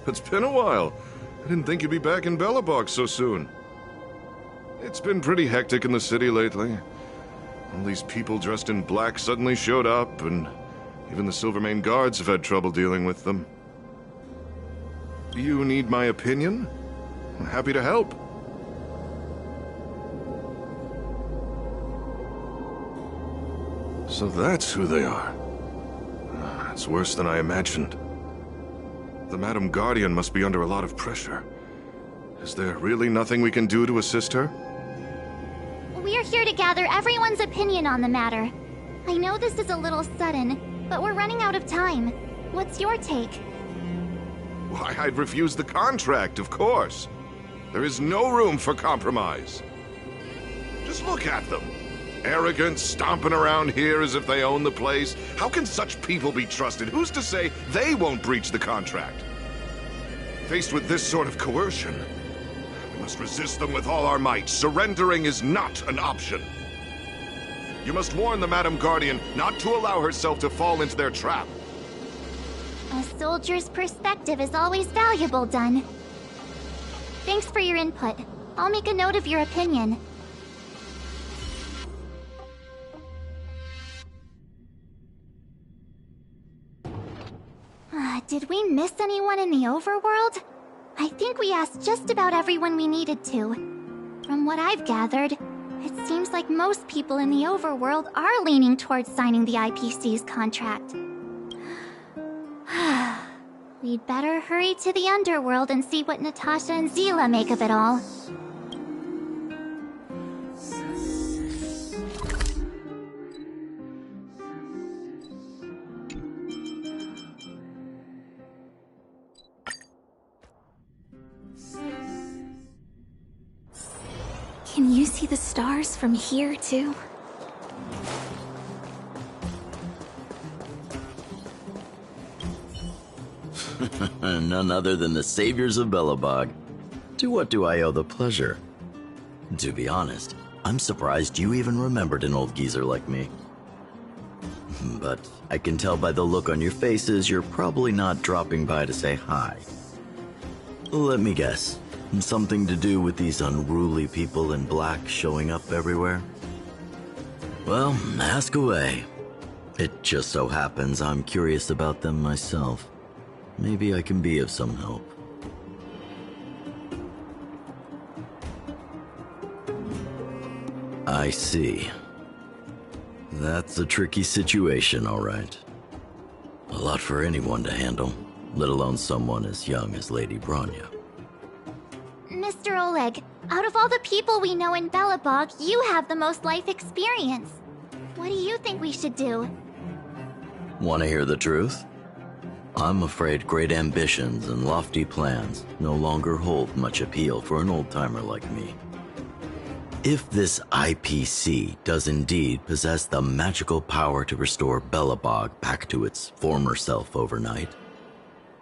Speaker 12: It's been a while. I didn't think you'd be back in Belobog so soon. It's been pretty hectic in the city lately. All these people dressed in black suddenly showed up, and even the Silvermane guards have had trouble dealing with them. Do you need my opinion? I'm happy to help. So that's who they are. It's worse than I imagined. The Madam Guardian must be under a lot of pressure. Is there really nothing we can do to assist her?
Speaker 1: We're here to gather everyone's opinion on the matter. I know this is a little sudden, but we're running out of time. What's your take?
Speaker 12: Why, I'd refuse the contract, of course. There is no room for compromise. Just look at them. Arrogant, stomping around here as if they own the place. How can such people be trusted? Who's to say they won't breach the contract? Faced with this sort of coercion, we must resist them with all our might. Surrendering is not an option. You must warn the Madam Guardian not to allow herself to fall into their trap.
Speaker 1: A soldier's perspective is always valuable, Dun. Thanks for your input. I'll make a note of your opinion. Did we miss anyone in the overworld? I think we asked just about everyone we needed to. From what I've gathered, it seems like most people in the overworld are leaning towards signing the IPC's contract. We'd better hurry to the underworld and see what Natasha and Zila make of it all.
Speaker 13: Can you see the stars from here, too?
Speaker 14: None other than the saviors of Belobog. To what do I owe the pleasure? To be honest, I'm surprised you even remembered an old geezer like me. But I can tell by the look on your faces you're probably not dropping by to say hi. Let me guess. Something to do with these unruly people in black showing up everywhere? Well, ask away. It just so happens I'm curious about them myself. Maybe I can be of some help. I see. That's a tricky situation, all right. A lot for anyone to handle, let alone someone as young as Lady Bronya.
Speaker 1: Mr. Oleg, out of all the people we know in Belobog, you have the most life experience. What do you think we should do?
Speaker 14: Want to hear the truth? I'm afraid great ambitions and lofty plans no longer hold much appeal for an old-timer like me. If this IPC does indeed possess the magical power to restore Belobog back to its former self overnight,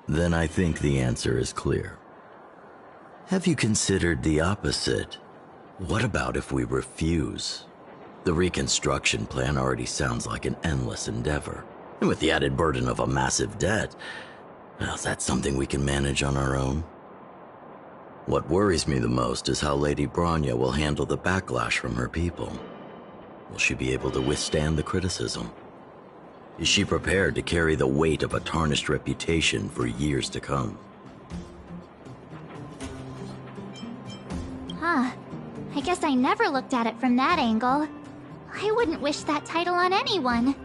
Speaker 14: then I think the answer is clear. Have you considered the opposite? What about if we refuse? The reconstruction plan already sounds like an endless endeavor. And with the added burden of a massive debt, well, is that something we can manage on our own? What worries me the most is how Lady Bronya will handle the backlash from her people. Will she be able to withstand the criticism? Is she prepared to carry the weight of a tarnished reputation for years to come?
Speaker 1: Huh. I guess I never looked at it from that angle. I wouldn't wish that title on anyone.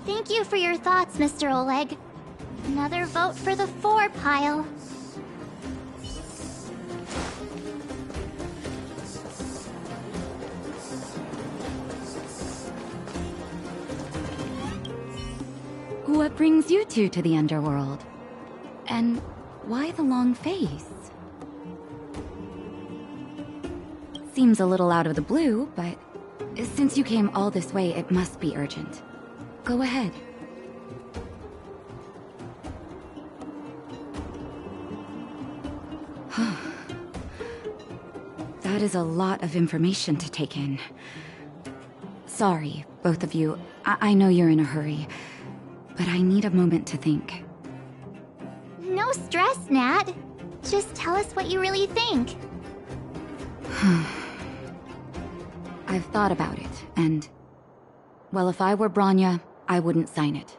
Speaker 1: Thank you for your thoughts, Mr. Oleg. Another vote for the 4 pile.
Speaker 15: What brings you two to the underworld? And why the long face? Seems a little out of the blue, but since you came all this way, it must be urgent. Go ahead. That is a lot of information to take in. Sorry, both of you. I know you're in a hurry, but I need a moment to think.
Speaker 1: No stress, Nat. Just tell us what you really think.
Speaker 15: I've thought about it, and... well, if I were Bronya, I wouldn't sign it.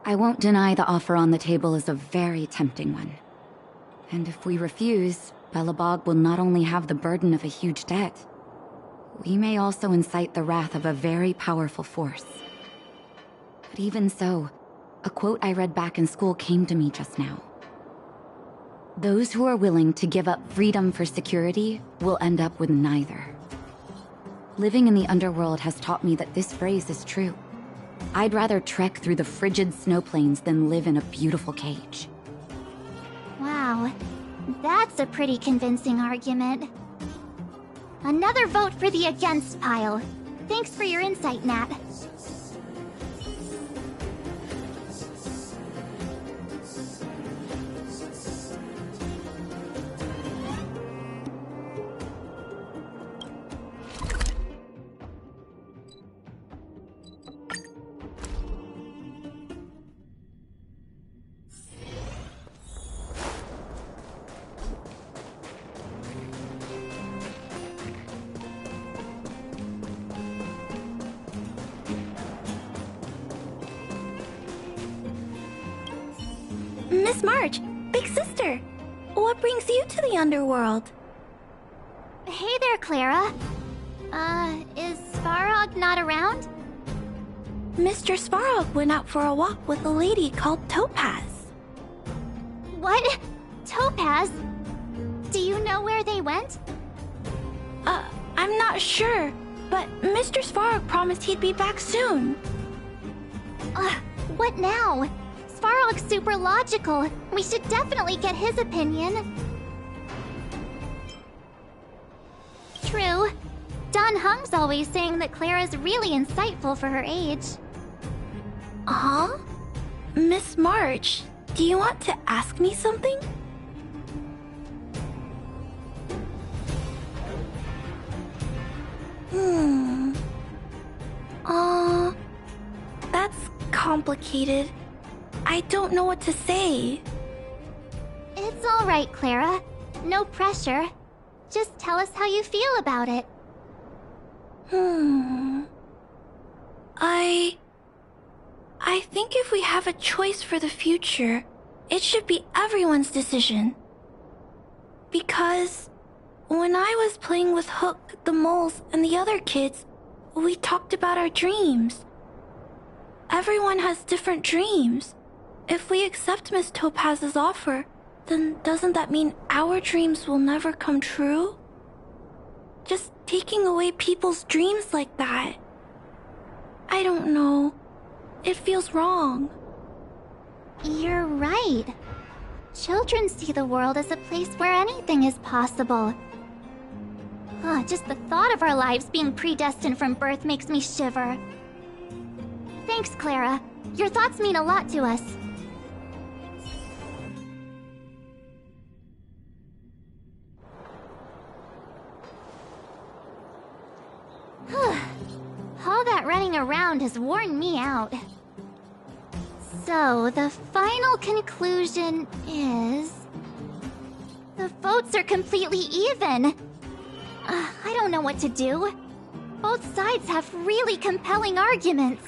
Speaker 15: I won't deny the offer on the table is a very tempting one. And if we refuse, Belobog will not only have the burden of a huge debt, we may also incite the wrath of a very powerful force. But even so, a quote I read back in school came to me just now. Those who are willing to give up freedom for security will end up with neither. Living in the underworld has taught me that this phrase is true. I'd rather trek through the frigid snow plains than live in a beautiful cage.
Speaker 1: Wow, that's a pretty convincing argument. Another vote for the against pile. Thanks for your insight, Nat.
Speaker 11: Miss March, big sister, what brings you to the underworld?
Speaker 1: Hey there, Clara. Is Svarog not around?
Speaker 11: Mr. Svarog went out for a walk with a lady called Topaz.
Speaker 1: What? Topaz? Do you know where they went?
Speaker 11: I'm not sure, but Mr. Svarog promised he'd be back soon.
Speaker 1: What now? Svarog's super logical. We should definitely get his opinion. True. Don Hung's always saying that Clara's really insightful for her age.
Speaker 11: Huh? Miss March, do you want to ask me something? That's complicated. I don't know what to say.
Speaker 1: It's all right, Clara. No pressure. Just tell us how you feel about it.
Speaker 11: I think if we have a choice for the future, it should be everyone's decision. Because when I was playing with Hook, the moles, and the other kids, we talked about our dreams. Everyone has different dreams. If we accept Miss Topaz's offer, then doesn't that mean our dreams will never come true? Just taking away people's dreams like that. I don't know. It feels wrong.
Speaker 1: You're right. Children see the world as a place where anything is possible. Just the thought of our lives being predestined from birth makes me shiver. Thanks, Clara. Your thoughts mean a lot to us. All that running around has worn me out. So, the final conclusion is... the votes are completely even. I don't know what to do. Both sides have really compelling arguments.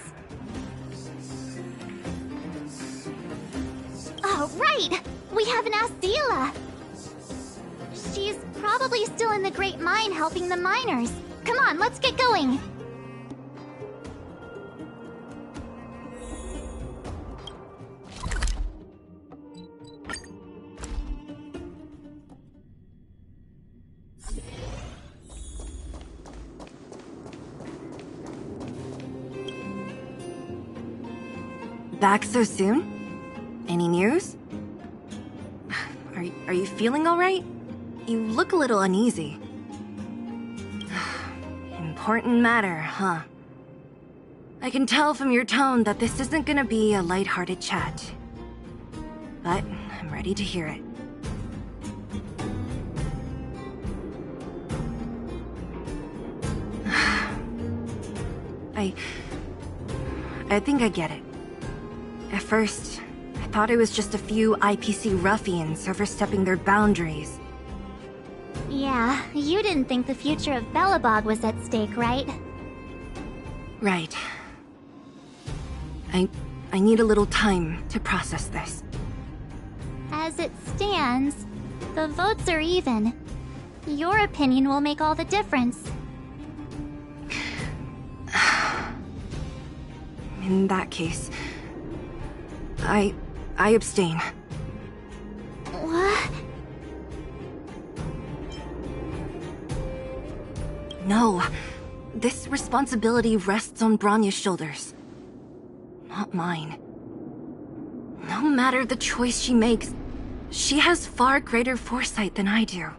Speaker 1: Oh, right! We haven't asked Dila. She's probably still in the Great Mine helping the miners. Come on, let's get going!
Speaker 2: Back so soon? Any news? Are you feeling all right? You look a little uneasy. Important matter, huh? I can tell from your tone that this isn't gonna be a lighthearted chat. But I'm ready to hear it. I think I get it. At first, I thought it was just a few IPC ruffians overstepping their boundaries.
Speaker 1: Yeah, you didn't think the future of Belobog was at stake, right?
Speaker 2: Right. I need a little time to process this.
Speaker 1: As it stands, the votes are even. Your opinion will make all the difference.
Speaker 2: In that case, I abstain.
Speaker 1: What?
Speaker 2: No. This responsibility rests on Bronya's shoulders. Not mine. No matter the choice she makes, she has far greater foresight than I do.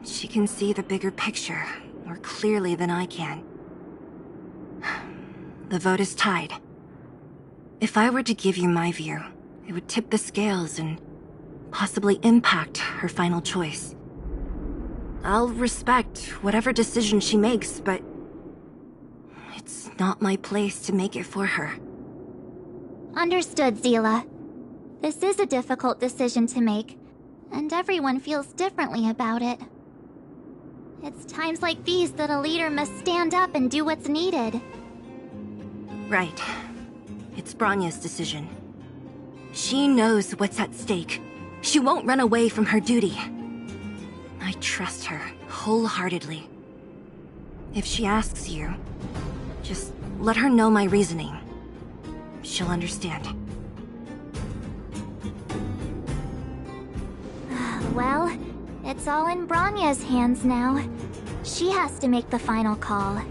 Speaker 2: She can see the bigger picture more clearly than I can. The vote is tied. If I were to give you my view, it would tip the scales and possibly impact her final choice. I'll respect whatever decision she makes, but it's not my place to make it for her.
Speaker 1: Understood, Zila. This is a difficult decision to make, and everyone feels differently about it. It's times like these that a leader must stand up and do what's needed.
Speaker 2: Right. It's Bronya's decision. She knows what's at stake. She won't run away from her duty. I trust her wholeheartedly. If she asks you, just let her know my reasoning. She'll understand.
Speaker 1: Well, it's all in Bronya's hands now. She has to make the final call.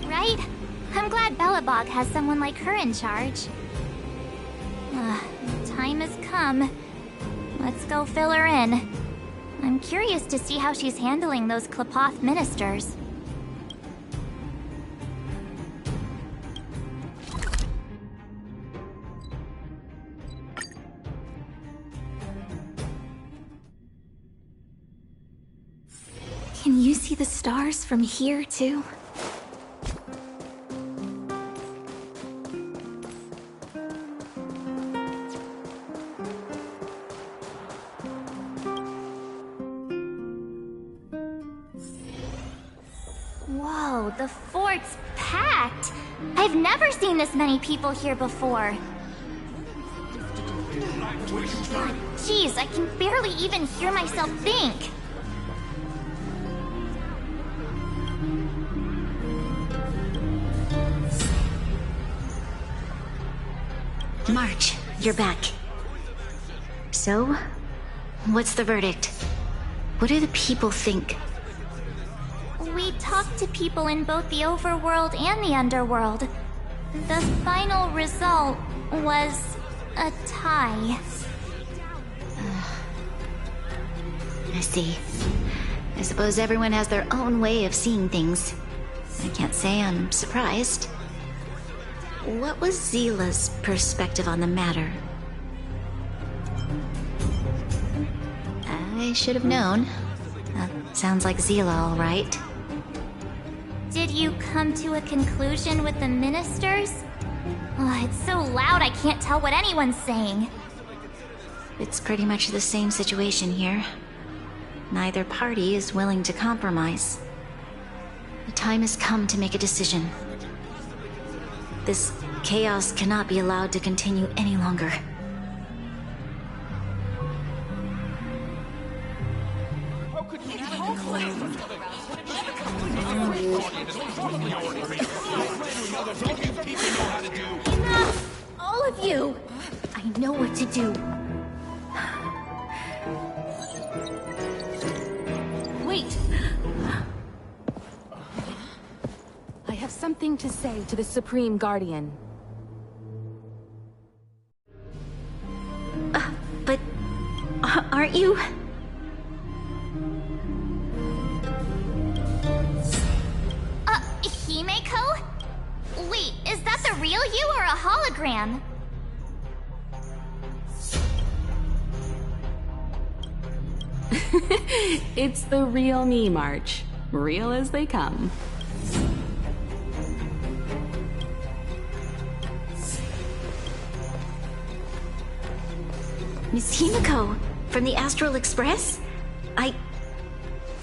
Speaker 1: Right? I'm glad Belobog has someone like her in charge. Time has come. Let's go fill her in. I'm curious to see how she's handling those Klapoth ministers.
Speaker 13: Can you see the stars from here, too?
Speaker 1: Whoa, the fort's packed! I've never seen this many people here before. Jeez, I can barely even hear myself think.
Speaker 9: March, you're back. So, what's the verdict? What do the people think?
Speaker 1: We talked to people in both the overworld and the underworld. The final result was a tie.
Speaker 9: I see. I suppose everyone has their own way of seeing things. I can't say I'm surprised. What was Zila's perspective on the matter? I should have known. That sounds like Zila, all right.
Speaker 1: Did you come to a conclusion with the ministers? It's so loud I can't tell what anyone's saying.
Speaker 9: It's pretty much the same situation here. Neither party is willing to compromise. The time has come to make a decision. This chaos cannot be allowed to continue any longer.
Speaker 1: Enough! All of you! I know what to do.
Speaker 16: Wait! I have something to say to the Supreme Guardian.
Speaker 9: But... aren't you...
Speaker 1: Himeko? Wait, is that the real you or a hologram?
Speaker 16: It's the real me, March. Real as they come.
Speaker 9: Miss Himeko, from the Astral Express?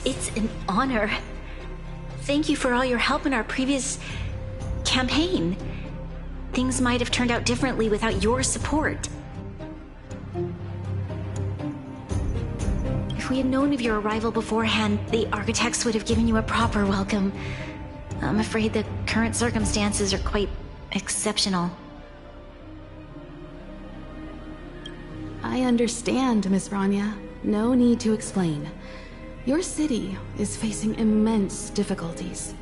Speaker 9: It's an honor. Thank you for all your help in our previous campaign. Things might have turned out differently without your support. If we had known of your arrival beforehand, the architects would have given you a proper welcome. I'm afraid the current circumstances are quite exceptional.
Speaker 16: I understand, Miss Rania. No need to explain. Your city is facing immense difficulties.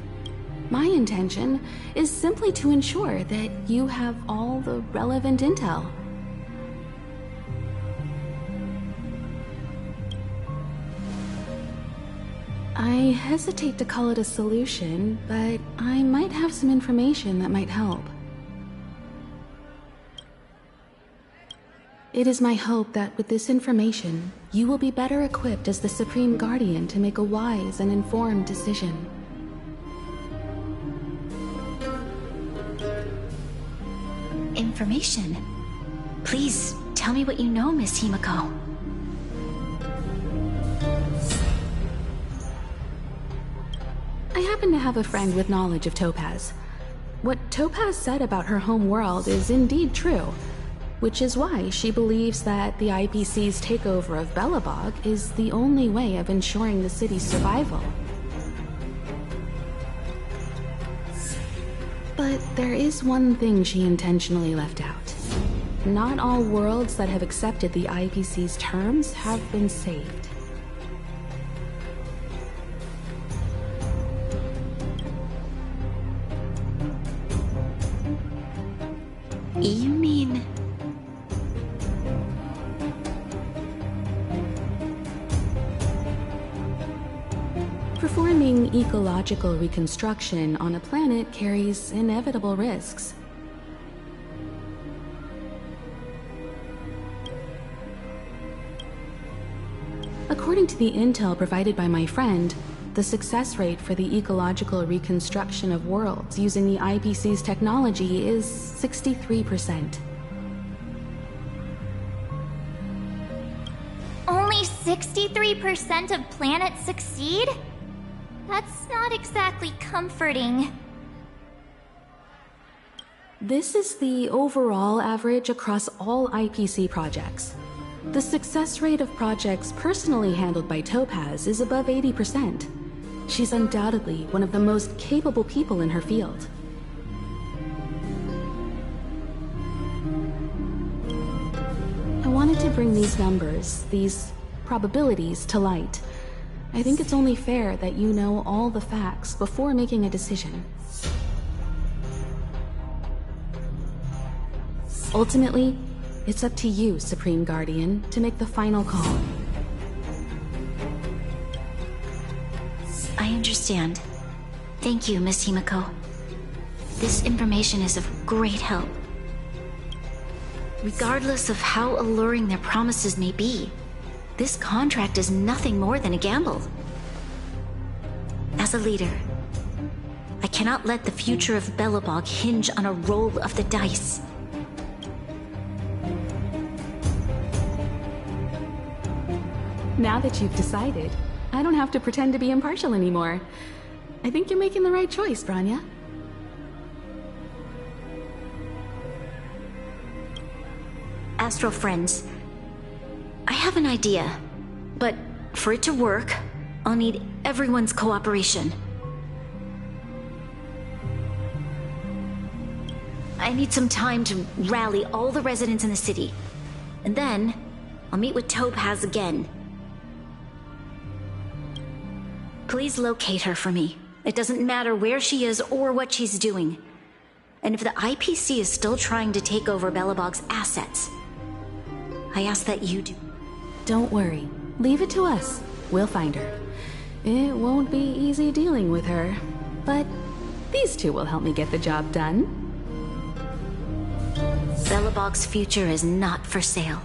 Speaker 16: My intention is simply to ensure that you have all the relevant intel. I hesitate to call it a solution, but I might have some information that might help. It is my hope that with this information, you will be better equipped as the Supreme Guardian to make a wise and informed decision.
Speaker 9: Information? Please, tell me what you know, Miss Himiko.
Speaker 16: I happen to have a friend with knowledge of Topaz. What Topaz said about her home world is indeed true, which is why she believes that the IPC's takeover of Belobog is the only way of ensuring the city's survival. But there is one thing she intentionally left out. Not all worlds that have accepted the IPC's terms have been saved.
Speaker 9: You mean...
Speaker 16: Performing ecological reconstruction on a planet carries inevitable risks. According to the intel provided by my friend, the success rate for the ecological reconstruction of worlds using the IPC's technology is 63%.
Speaker 1: Only 63% of planets succeed? That's not exactly comforting.
Speaker 16: This is the overall average across all IPC projects. The success rate of projects personally handled by Topaz is above 80%. She's undoubtedly one of the most capable people in her field. I wanted to bring these numbers, these probabilities, to light. I think it's only fair that you know all the facts before making a decision. Ultimately, it's up to you, Supreme Guardian, to make the final call.
Speaker 9: I understand. Thank you, Miss Himiko. This information is of great help. Regardless of how alluring their promises may be, this contract is nothing more than a gamble. As a leader, I cannot let the future of Belobog hinge on a roll of the dice.
Speaker 16: Now that you've decided, I don't have to pretend to be impartial anymore. I think you're making the right choice, Branya.
Speaker 9: Astral friends, I have an idea, but for it to work, I'll need everyone's cooperation. I need some time to rally all the residents in the city, and then I'll meet with Topaz again. Please locate her for me. It doesn't matter where she is or what she's doing. And if the IPC is still trying to take over Belobog's assets, I ask that you do.
Speaker 16: Don't worry. Leave it to us. We'll find her. It won't be easy dealing with her, but these two will help me get the job done.
Speaker 9: Belobog's future is not for sale.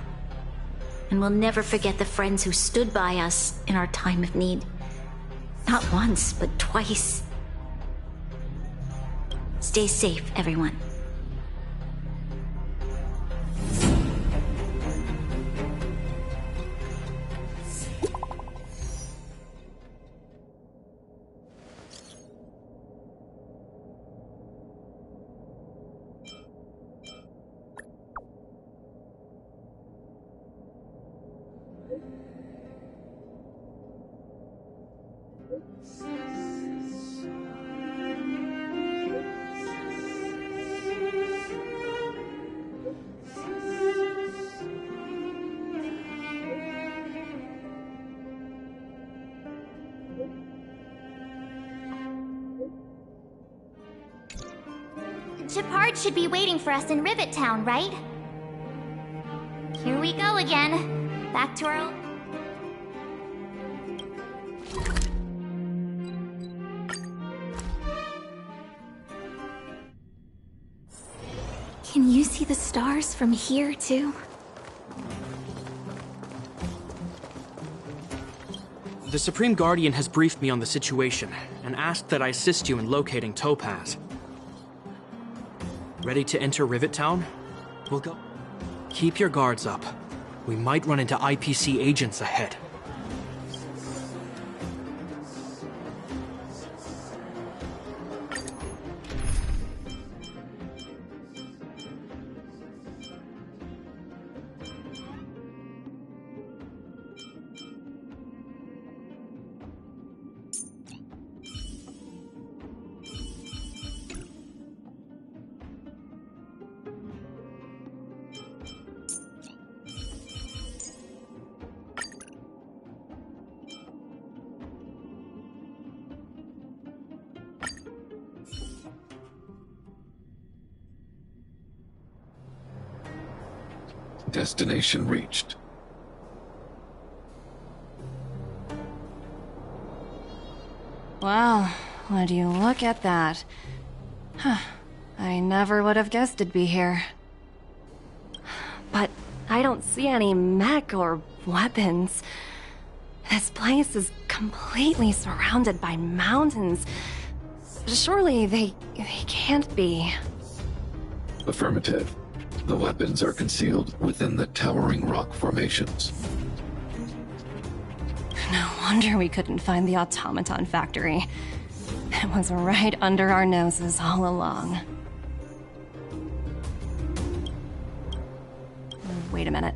Speaker 9: And we'll never forget the friends who stood by us in our time of need. Not once, but twice. Stay safe, everyone.
Speaker 1: Shepard should be waiting for us in Rivet Town, right? Here we go again. Back to our...
Speaker 13: Can you see the stars from here, too?
Speaker 10: The Supreme Guardian has briefed me on the situation, and asked that I assist you in locating Topaz. Ready to enter Rivet Town? We'll go. Keep your guards up. We might run into IPC agents ahead.
Speaker 5: Destination reached.
Speaker 4: Wow, would you look at that? Huh. I never would have guessed it'd be here. But I don't see any mech or weapons. This place is completely surrounded by mountains. Surely they can't be.
Speaker 5: Affirmative. The weapons are concealed within the towering rock formations.
Speaker 4: No wonder we couldn't find the automaton factory. It was right under our noses all along. Wait a minute.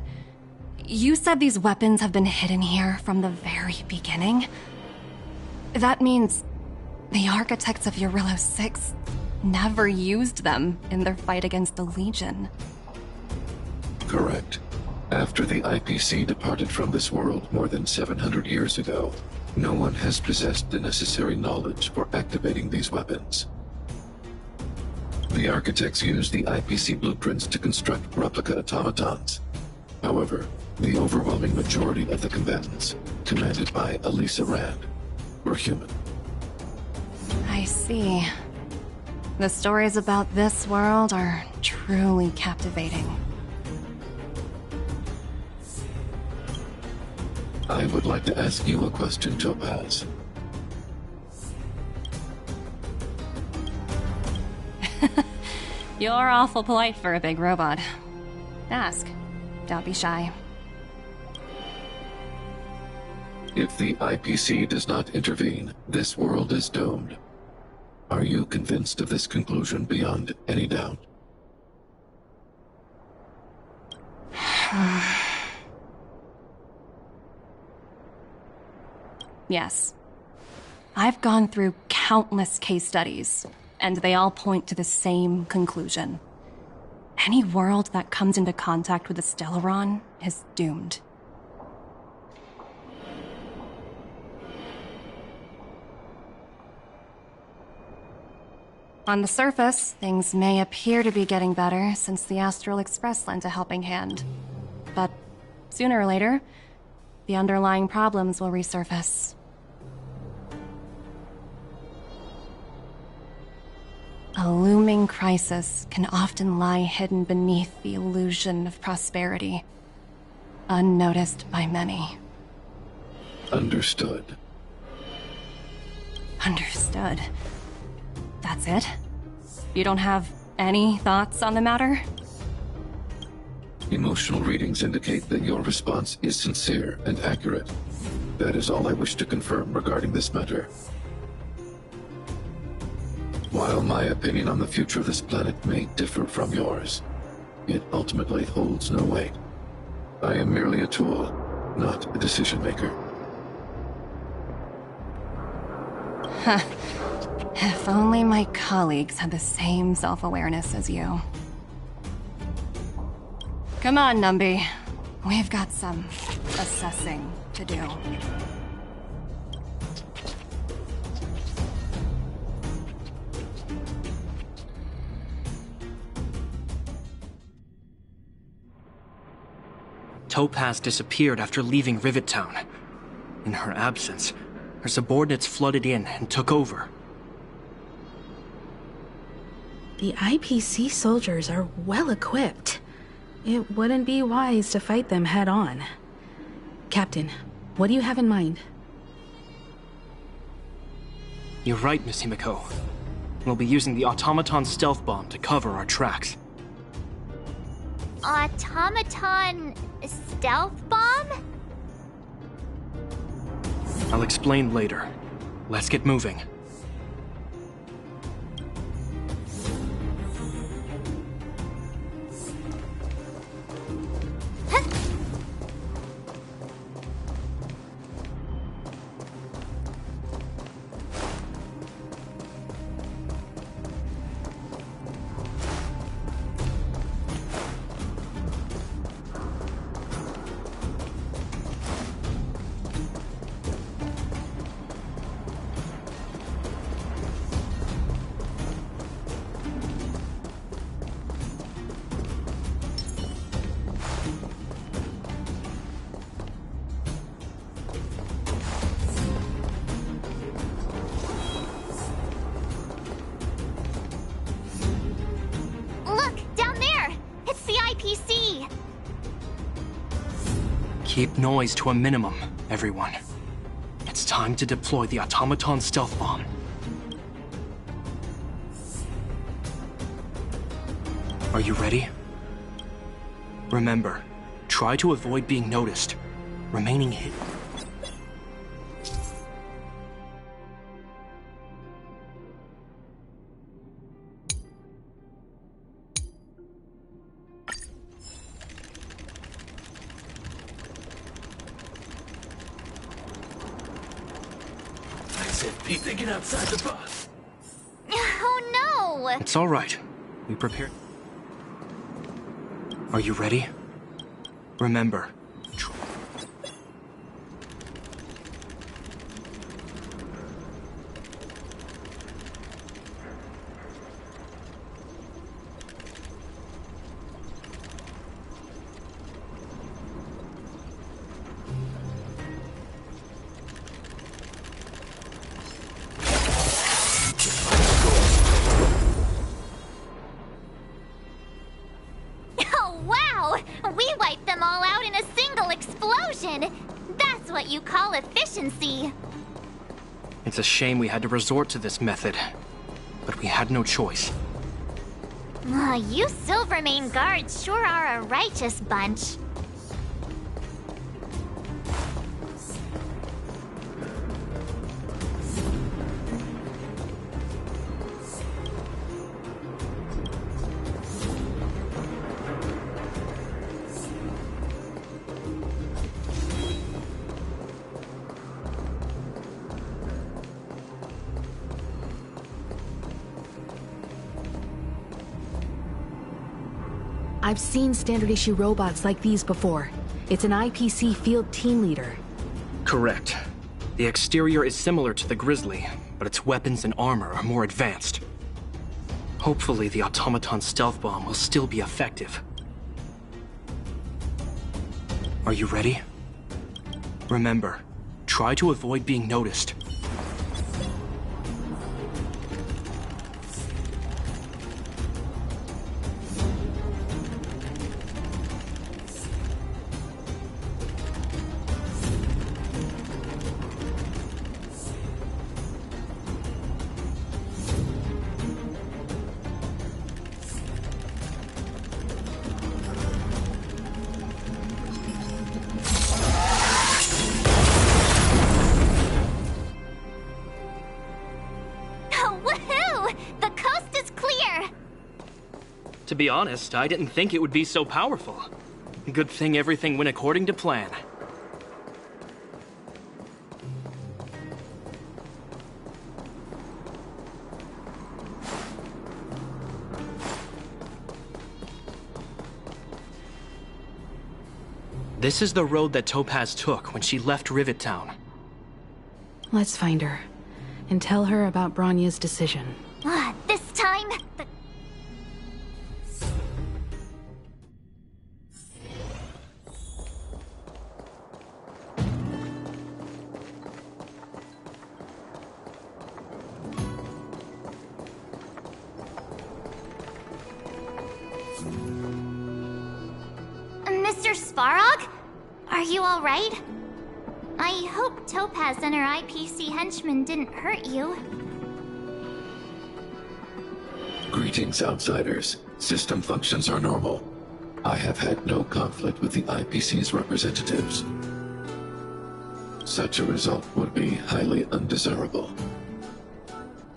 Speaker 4: You said these weapons have been hidden here from the very beginning? That means the architects of Eurillo 6 never used them in their fight against the Legion.
Speaker 5: Correct. After the IPC departed from this world more than 700 years ago, no one has possessed the necessary knowledge for activating these weapons. The architects used the IPC blueprints to construct replica automatons. However, the overwhelming majority of the combatants, commanded by Elisa Rand, were human.
Speaker 4: I see. The stories about this world are truly captivating.
Speaker 5: I would like to ask you a question, Topaz.
Speaker 4: You're awful polite for a big robot. Ask. Don't be shy.
Speaker 5: If the IPC does not intervene, this world is doomed. Are you convinced of this conclusion beyond any doubt?
Speaker 4: Yes. I've gone through countless case studies, and they all point to the same conclusion. Any world that comes into contact with the Stellaron is doomed. On the surface, things may appear to be getting better since the Astral Express lent a helping hand. But sooner or later, the underlying problems will resurface. A looming crisis can often lie hidden beneath the illusion of prosperity, unnoticed by many.
Speaker 5: Understood.
Speaker 4: Understood. That's it? You don't have any thoughts on the matter?
Speaker 5: Emotional readings indicate that your response is sincere and accurate. That is all I wish to confirm regarding this matter. While my opinion on the future of this planet may differ from yours, it ultimately holds no weight. I am merely a tool, not a decision maker.
Speaker 4: Huh. If only my colleagues had the same self-awareness as you. Come on, Numby. We've got some assessing to do.
Speaker 10: Topaz disappeared after leaving Rivet Town. In her absence, her subordinates flooded in and took over.
Speaker 16: The IPC soldiers are well equipped. It wouldn't be wise to fight them head on. Captain, what do you have in mind?
Speaker 10: You're right, Miss Himiko. We'll be using the automaton stealth bomb to cover our tracks.
Speaker 1: Automaton stealth bomb?
Speaker 10: I'll explain later. Let's get moving. Keep noise to a minimum, everyone. It's time to deploy the automaton stealth bomb. Are you ready? Remember, try to avoid being noticed, remaining hidden.
Speaker 3: Be thinking outside the box.
Speaker 1: Oh no!
Speaker 10: It's all right. We prepared. Are you ready? Remember. It's a shame we had to resort to this method, but we had no choice.
Speaker 1: You Silvermane guards sure are a righteous bunch.
Speaker 16: I've seen standard issue robots like these before. It's an IPC field team leader.
Speaker 10: Correct. The exterior is similar to the Grizzly, but its weapons and armor are more advanced. Hopefully the automaton stealth bomb will still be effective. Are you ready? Remember, try to avoid being noticed. To be honest, I didn't think it would be so powerful. Good thing everything went according to plan. This is the road that Topaz took when she left Rivet Town.
Speaker 16: Let's find her, and tell her about Bronya's decision.
Speaker 1: This time, Svarog? Are you alright? I hope Topaz and her IPC henchmen didn't hurt you.
Speaker 5: Greetings, outsiders. System functions are normal. I have had no conflict with the IPC's representatives. Such a result would be highly undesirable.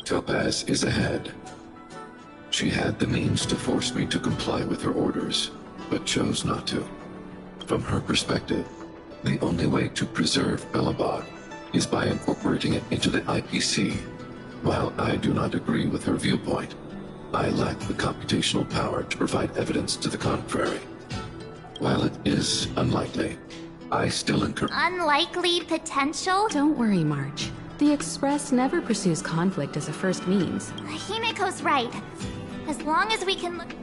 Speaker 5: Topaz is ahead. She had the means to force me to comply with her orders, but chose not to. From her perspective, the only way to preserve Belobog is by incorporating it into the IPC. While I do not agree with her viewpoint, I lack the computational power to provide evidence to the contrary. While it is unlikely, I still encourage—
Speaker 1: Unlikely potential?
Speaker 16: Don't worry, March. The Express never pursues conflict as a first means.
Speaker 1: Himiko's right. As long as we can look—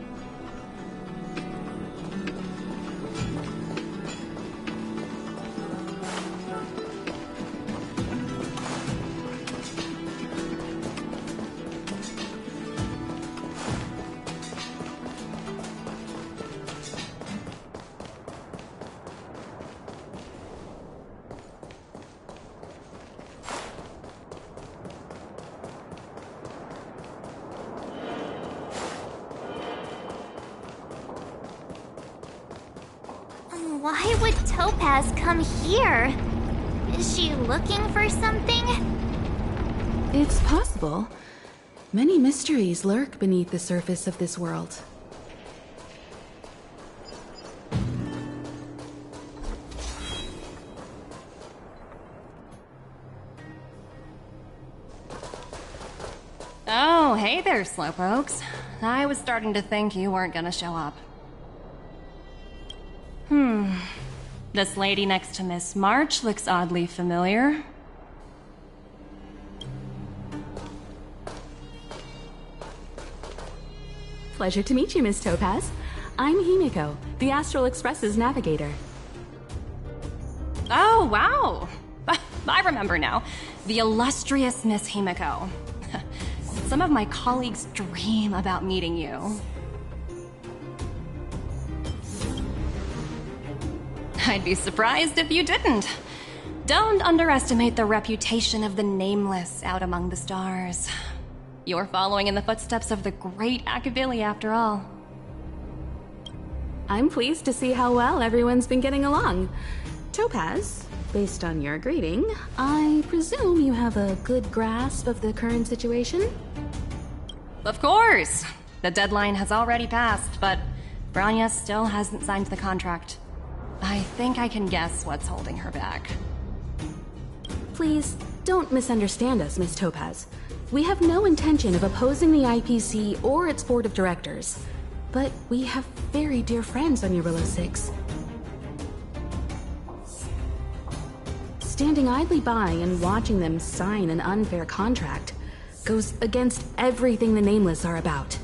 Speaker 1: Why would Topaz come here? Is she looking for something?
Speaker 16: It's possible. Many mysteries lurk beneath the surface of this world.
Speaker 4: Oh, hey there, Slowpokes. I was starting to think you weren't gonna show up. This lady next to Miss March looks oddly familiar.
Speaker 16: Pleasure to meet you, Miss Topaz. I'm Himiko, the Astral Express's navigator.
Speaker 4: Oh, wow! I remember now. The illustrious Miss Himiko. Some of my colleagues dream about meeting you. I'd be surprised if you didn't. Don't underestimate the reputation of the Nameless out among the stars. You're following in the footsteps of the great Akavili, after all.
Speaker 16: I'm pleased to see how well everyone's been getting along. Topaz, based on your greeting, I presume you have a good grasp of the current situation?
Speaker 4: Of course! The deadline has already passed, but Branya still hasn't signed the contract. I think I can guess what's holding her back.
Speaker 16: Please, don't misunderstand us, Miss Topaz. We have no intention of opposing the IPC or its board of directors. But we have very dear friends on Eurilla 6. Standing idly by and watching them sign an unfair contract goes against everything the Nameless are about.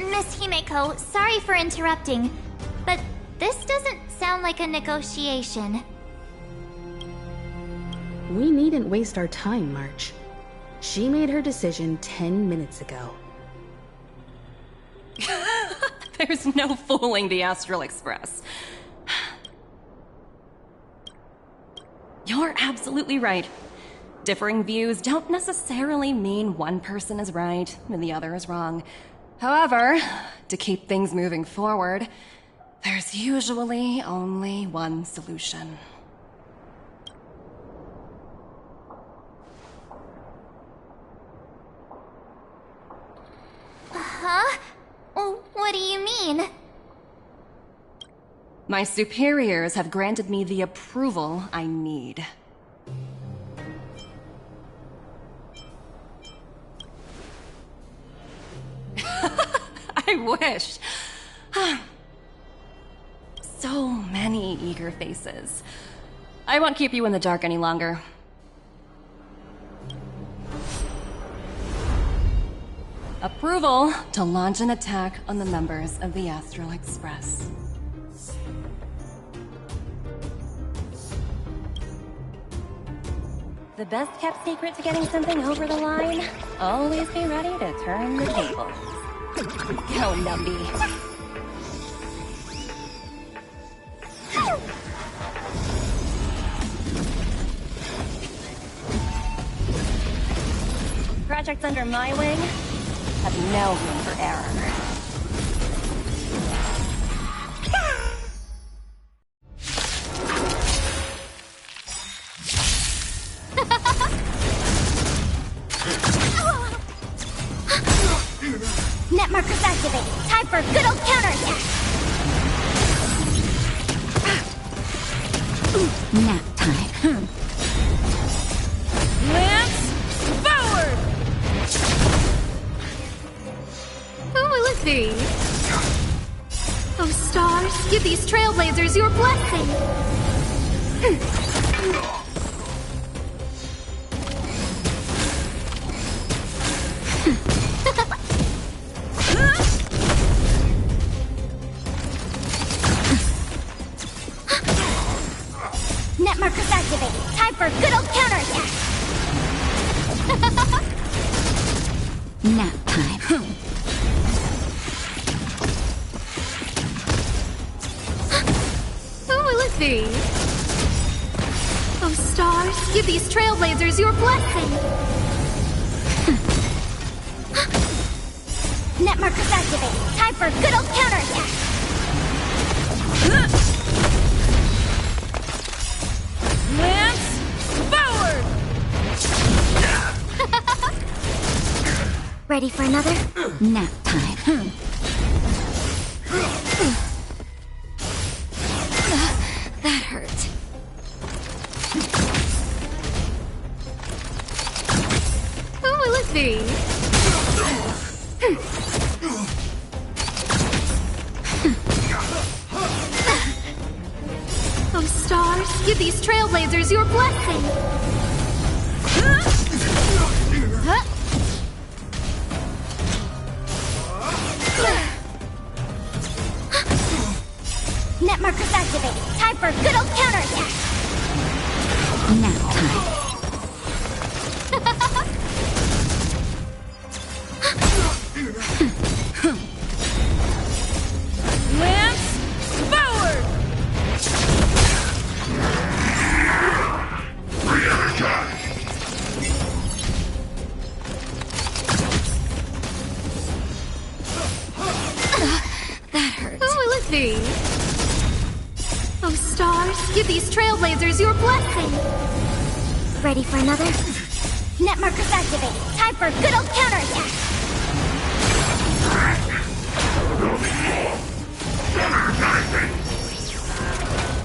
Speaker 1: Miss Himeko, sorry for interrupting, but this doesn't sound like a negotiation.
Speaker 16: We needn't waste our time, March. She made her decision 10 minutes ago.
Speaker 4: There's no fooling the Astral Express. You're absolutely right. Differing views don't necessarily mean one person is right and the other is wrong. However, to keep things moving forward, there's usually only one solution.
Speaker 1: Huh? What do you mean?
Speaker 4: My superiors have granted me the approval I need. I wish. So many eager faces. I won't keep you in the dark any longer. Approval to launch an attack on the members of the Astral Express. The best kept secret to getting something over the line? Always be ready to turn the tables. Go, Numby.
Speaker 2: projects under my wing have no room for error.
Speaker 11: Net markers activated. Time for a good old counterattack.
Speaker 15: Nap time.
Speaker 13: Lance, forward! Who will it be? Oh, stars, give these trailblazers your blessing.
Speaker 11: Net markers activated. Time for a good old counterattack.
Speaker 15: Nap time.
Speaker 13: Who will it be? Oh, stars, give these trailblazers your blessing.
Speaker 11: Net markers activated. Time for a good old counterattack.
Speaker 13: Lance, forward!
Speaker 11: Ready for another?
Speaker 15: Nap time.
Speaker 11: That hurt.
Speaker 13: Who will it be? Oh, stars, give these trailblazers your blessing.
Speaker 11: Net markers activated. Time for a good old counterattack.
Speaker 15: Nap time.
Speaker 13: Lance, forward!
Speaker 11: That hurt.
Speaker 13: Who will it be? Oh, stars, give these trailblazers your blessing.
Speaker 11: Ready for another? Net markers activated. Time for a good old counterattack.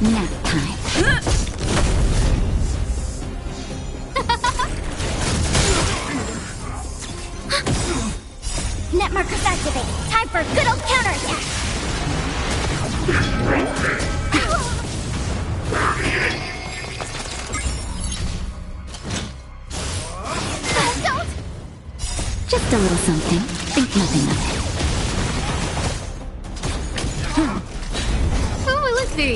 Speaker 15: Nap time.
Speaker 11: Net markers activated. Time for a good old counterattack. Don't!
Speaker 15: Just a little something. Think nothing of it.
Speaker 13: Who will it be?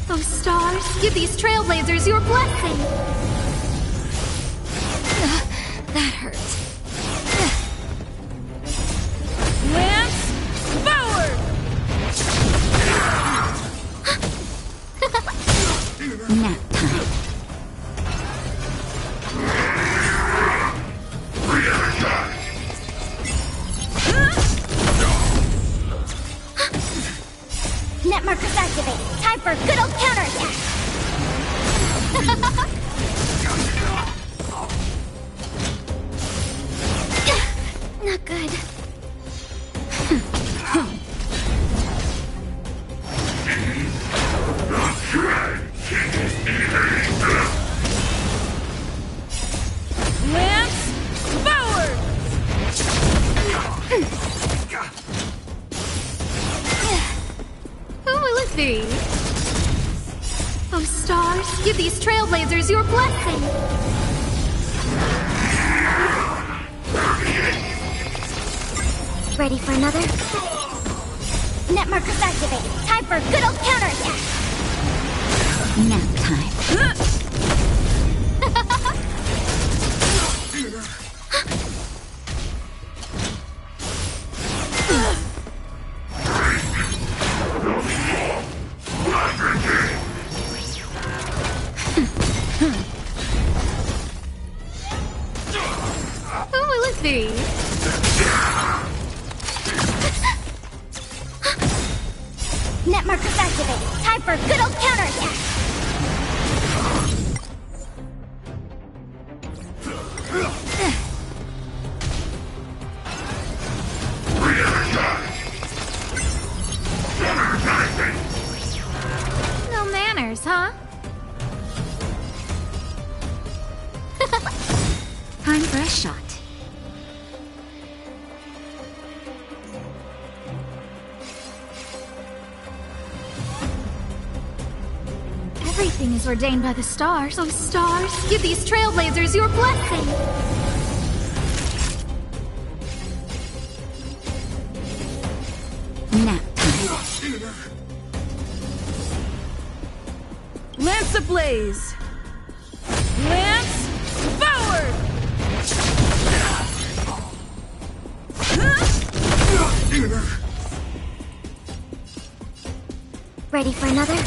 Speaker 13: Oh, stars, give these trailblazers your blessing.
Speaker 11: That hurt.
Speaker 13: Lance, forward!
Speaker 15: Nap time.
Speaker 11: Net markers activated. Time for a good old counterattack. Not good.
Speaker 13: Lance, forward! Who will it be? Oh, stars, give these trailblazers your blessing.
Speaker 11: Ready for another? Net markers activated. Time for a good old counterattack.
Speaker 15: Nap time.
Speaker 13: Who will it be?
Speaker 11: Net markers activated. Time for a good old counterattack.
Speaker 13: No manners, huh?
Speaker 9: Time for a shot.
Speaker 13: Everything is ordained by the stars. Oh, stars, give these trailblazers your blessing!
Speaker 15: Nap time.
Speaker 17: Lance ablaze! Lance forward!
Speaker 11: Ready for another?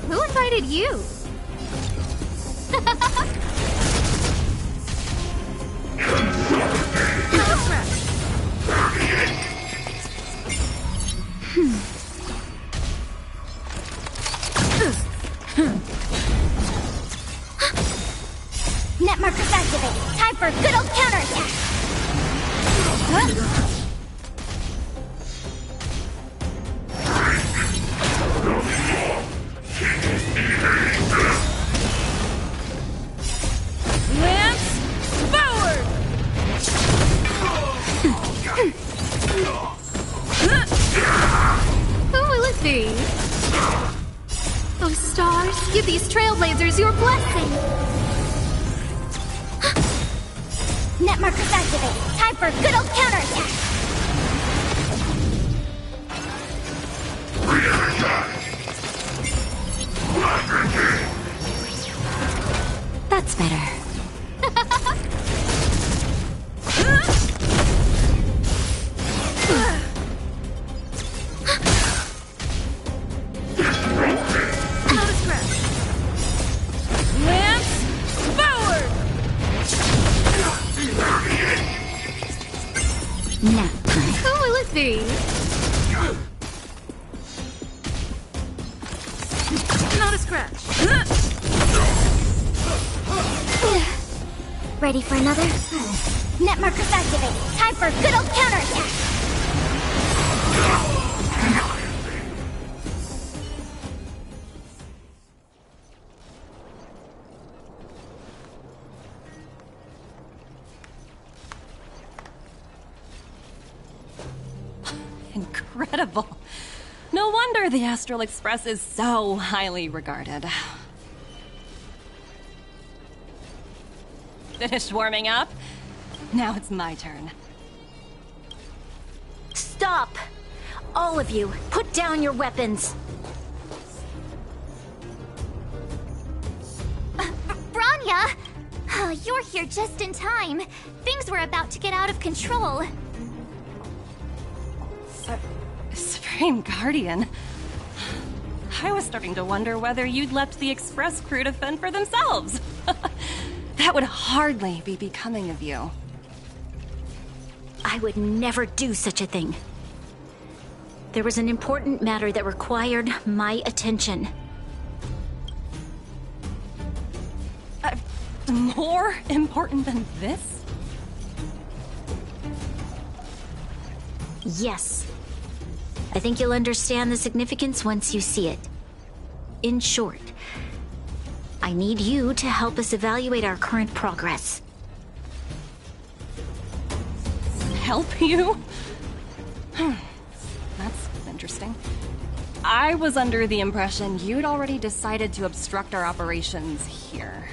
Speaker 13: Who invited you?
Speaker 11: Net markers activated. Time for a good old counterattack.
Speaker 17: Lance forward!
Speaker 13: Who will it be? Oh, stars, give these trailblazers your blessing!
Speaker 11: Net markers activated. Time for a good old counterattack.
Speaker 15: That's better.
Speaker 17: Lance forward!
Speaker 15: Nap time.
Speaker 13: Who will it be?
Speaker 17: Not a scratch.
Speaker 11: Ready for another? Net markers activated. Time for a good old counterattack.
Speaker 4: Incredible. No wonder the Astral Express is so highly regarded. Finished warming up? Now it's my turn.
Speaker 9: Stop! All of you, put down your weapons.
Speaker 1: Branya! Oh, you're here just in time. Things were about to get out of control.
Speaker 4: Supreme Guardian. I was starting to wonder whether you'd left the Express crew to fend for themselves. That would hardly be becoming of you.
Speaker 9: I would never do such a thing. There was an important matter that required my attention.
Speaker 4: More important than this?
Speaker 9: Yes. I think you'll understand the significance once you see it. In short, I need you to help us evaluate our current progress.
Speaker 4: Help you? That's interesting. I was under the impression you'd already decided to obstruct our operations here.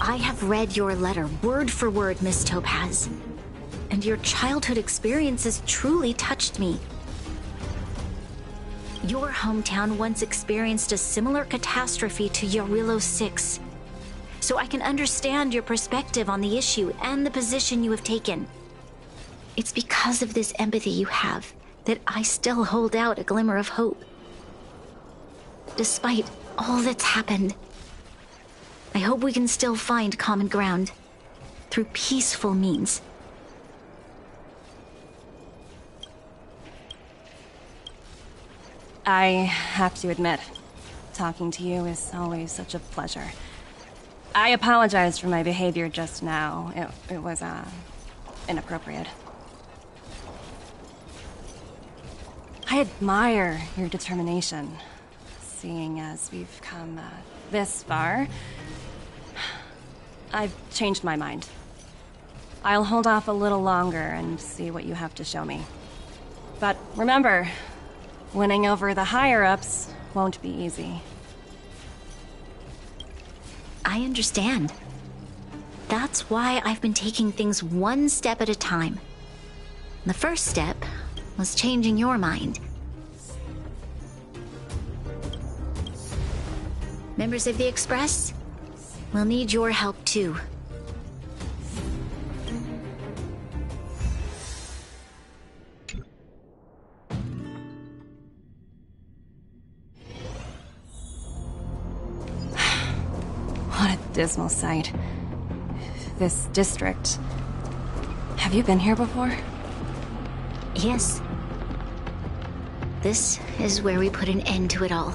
Speaker 9: I have read your letter word for word, Miss Topaz. And your childhood experiences truly touched me. Your hometown once experienced a similar catastrophe to Yarillo 6. So I can understand your perspective on the issue and the position you have taken. It's because of this empathy you have that I still hold out a glimmer of hope. Despite all that's happened, I hope we can still find common ground through peaceful means.
Speaker 4: I have to admit, talking to you is always such a pleasure. I apologize for my behavior just now. It was, inappropriate. I admire your determination, seeing as we've come, this far. I've changed my mind. I'll hold off a little longer and see what you have to show me. But remember, winning over the higher-ups won't be easy.
Speaker 9: I understand. That's why I've been taking things one step at a time. The first step was changing your mind. Members of the Express, we'll need your help too.
Speaker 4: What a dismal sight. This district. Have you been here before?
Speaker 9: Yes. This is where we put an end to it all.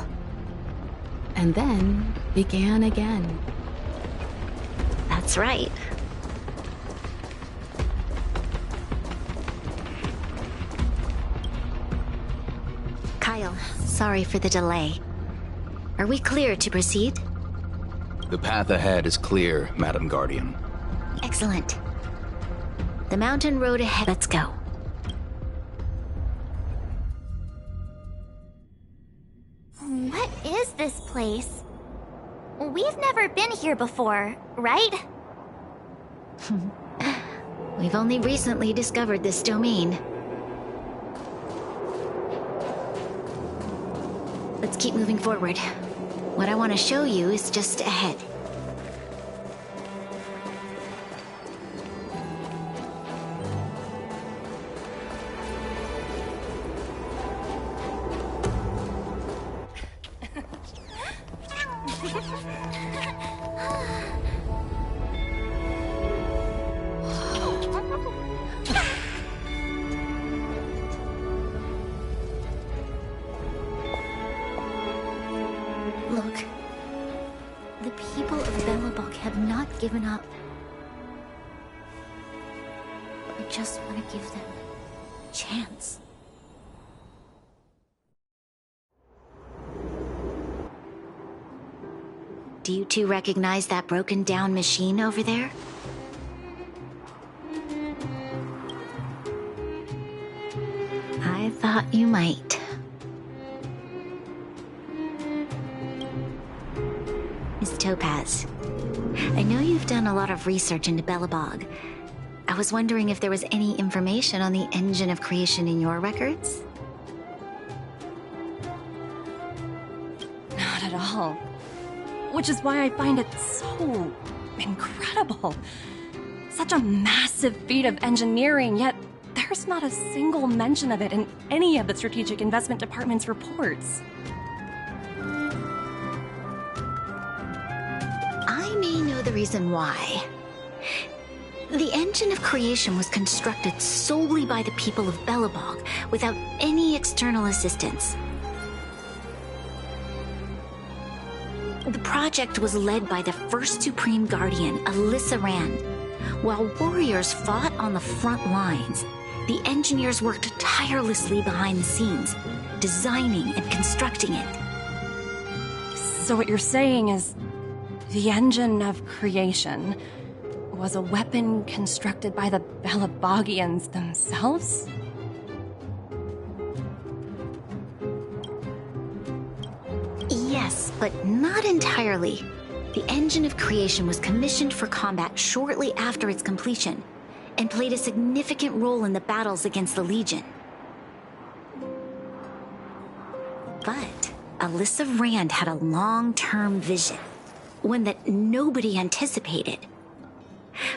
Speaker 16: And then began again.
Speaker 9: That's right. Kyle, sorry for the delay. Are we clear to proceed?
Speaker 7: The path ahead is clear, Madam Guardian.
Speaker 9: Excellent. The mountain road ahead. Let's go.
Speaker 1: What is this place? We've never been here before, right?
Speaker 9: We've only recently discovered this domain. Let's keep moving forward. What I want to show you is just ahead. Look, the people of Belobog have not given up. I just want to give them a chance. Do you two recognize that broken down machine over there? I thought you might. Miss Topaz, I know you've done a lot of research into Belobog. I was wondering if there was any information on the engine of creation in your records?
Speaker 4: Not at all. Which is why I find it so incredible. Such a massive feat of engineering, yet there's not a single mention of it in any of the Strategic Investment Department's reports.
Speaker 9: I may know the reason why. The engine of creation was constructed solely by the people of Belobog, without any external assistance. The project was led by the first Supreme Guardian, Alyssa Rand. While warriors fought on the front lines, the engineers worked tirelessly behind the scenes, designing and constructing it.
Speaker 4: So what you're saying is, the engine of creation was a weapon constructed by the Belabogians themselves?
Speaker 9: Yes, but not entirely. The engine of creation was commissioned for combat shortly after its completion, and played a significant role in the battles against the Legion. But Alyssa Rand had a long-term vision, one that nobody anticipated.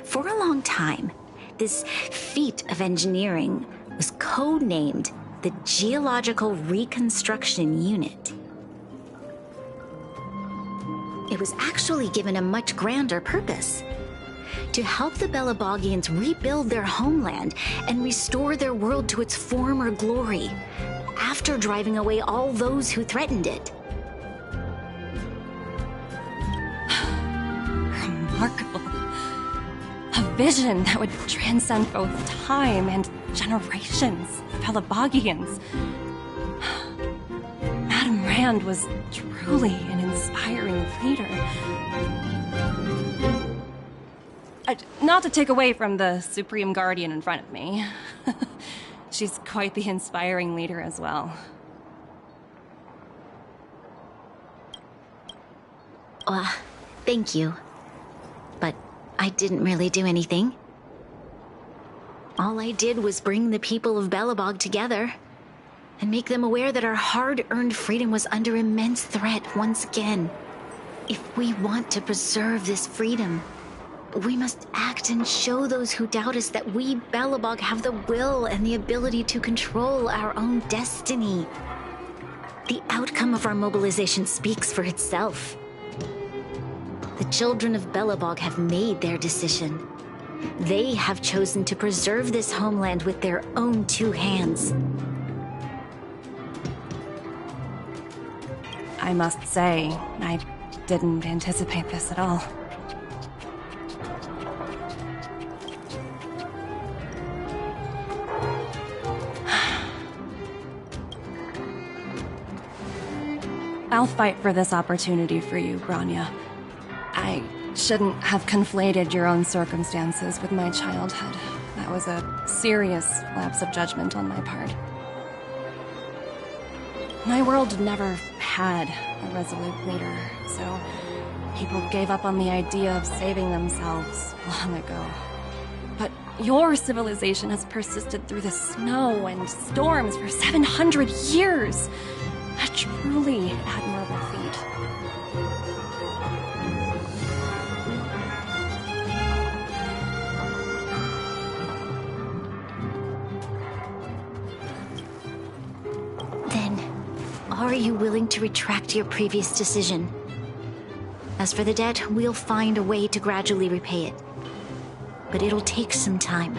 Speaker 9: For a long time, this feat of engineering was codenamed the Geological Reconstruction Unit. It was actually given a much grander purpose: to help the Belabogians rebuild their homeland and restore their world to its former glory, after driving away all those who threatened it.
Speaker 4: Remarkable. A vision that would transcend both time and generations of Belabogians. Madame Rand was truly an inspiring leader. Not to take away from the Supreme Guardian in front of me. She's quite the inspiring leader as well.
Speaker 9: Thank you. But I didn't really do anything. All I did was bring the people of Belobog together and make them aware that our hard-earned freedom was under immense threat once again. If we want to preserve this freedom, we must act and show those who doubt us that we, Belobog, have the will and the ability to control our own destiny. The outcome of our mobilization speaks for itself. The children of Belobog have made their decision. They have chosen to preserve this homeland with their own two hands.
Speaker 4: I must say, I didn't anticipate this at all. I'll fight for this opportunity for you, Grania. I shouldn't have conflated your own circumstances with my childhood. That was a serious lapse of judgment on my part. My world never had a resolute leader, so people gave up on the idea of saving themselves long ago. But your civilization has persisted through the snow and storms for 700 years. A truly admirable feat.
Speaker 9: Then, are you willing to retract your previous decision? As for the debt, we'll find a way to gradually repay it. But it'll take some time.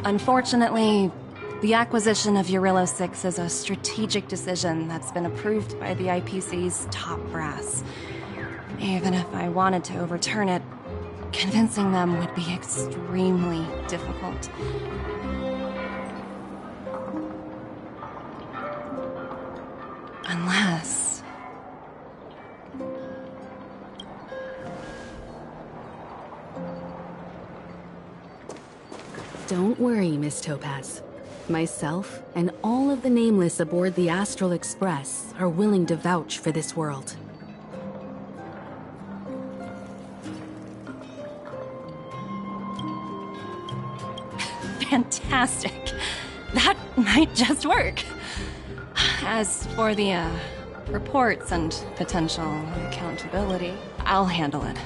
Speaker 4: Unfortunately, the acquisition of Urilo 6 is a strategic decision that's been approved by the IPC's top brass. Even if I wanted to overturn it, convincing them would be extremely difficult. Unless...
Speaker 16: Don't worry, Miss Topaz. Myself and all of the Nameless aboard the Astral Express are willing to vouch for this world.
Speaker 4: Fantastic. That might just work. As for the, reports and potential accountability, I'll handle it.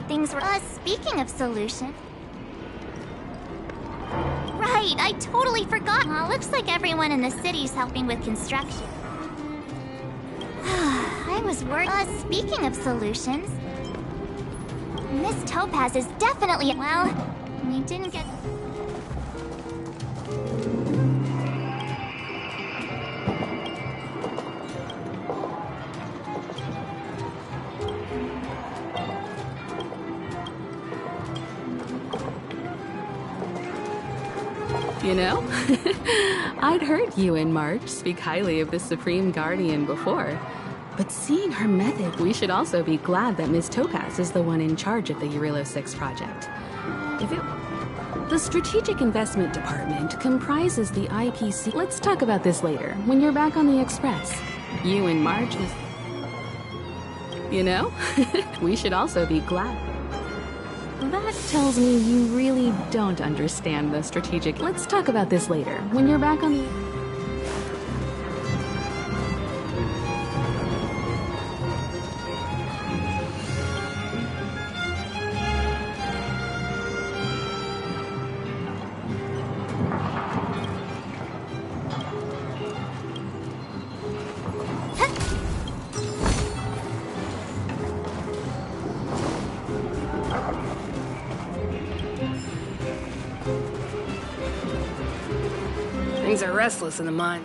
Speaker 1: Things were... speaking of solution... Right, I totally forgot. Looks like everyone in the city's helping with construction. I was worried... speaking of solutions... Miss Topaz is definitely... Well, we didn't get...
Speaker 16: You know, I'd heard you and March speak highly of the Supreme Guardian before, but seeing her method, we should also be glad that Ms. Topaz is the one in charge of the Urilo 6 project. The Strategic Investment Department comprises the IPC. Let's talk about this later, when you're back on the Express. You and March was... You know, we should also be glad. That tells me you really don't understand the strategic... Let's talk about this later, when you're back on the...
Speaker 18: Things are restless in the mine.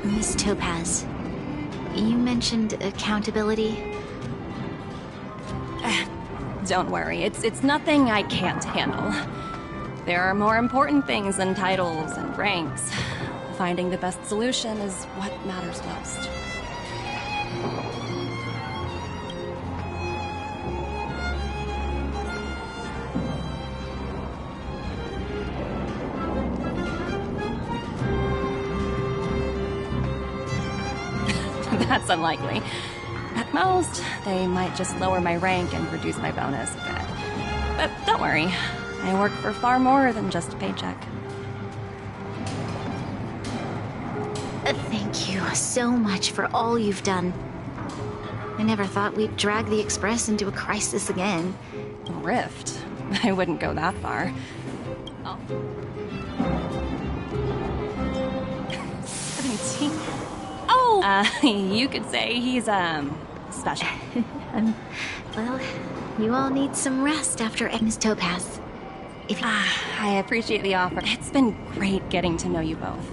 Speaker 9: Miss Topaz, you mentioned accountability.
Speaker 4: Don't worry, it's nothing I can't handle. There are more important things than titles and ranks. Finding the best solution is what matters most. That's unlikely. At most, they might just lower my rank and reduce my bonus a bit. But don't worry, I work for far more than just a paycheck.
Speaker 9: Thank you so much for all you've done. I never thought we'd drag the Express into a crisis again.
Speaker 4: Rift? I wouldn't go that far. Oh. 17? Oh! You could say he's, special.
Speaker 9: Well, you all need some rest after Miss Topaz. If you...
Speaker 4: I appreciate the offer. It's been great getting to know you both.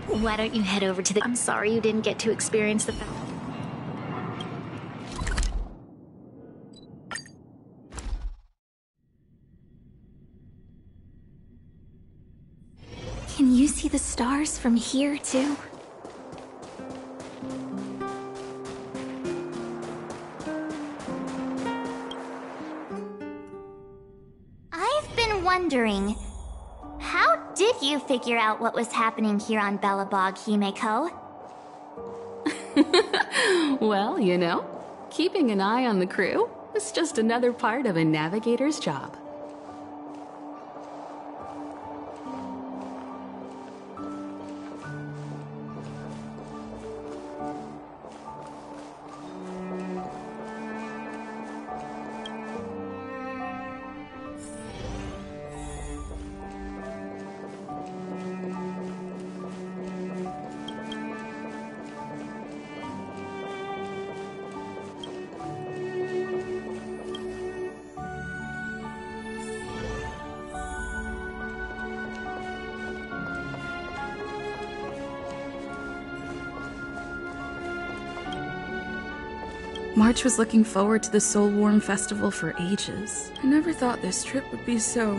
Speaker 9: Why don't you head over to the... I'm sorry you didn't get to experience the... Can you see the stars from here, too?
Speaker 1: I've been wondering, how Did you figure out what was happening here on Belobog, Himeko?
Speaker 16: Well, you know, keeping an eye on the crew is just another part of a navigator's job.
Speaker 17: March was looking forward to the Soul Warm Festival for ages. I never thought this trip would be so...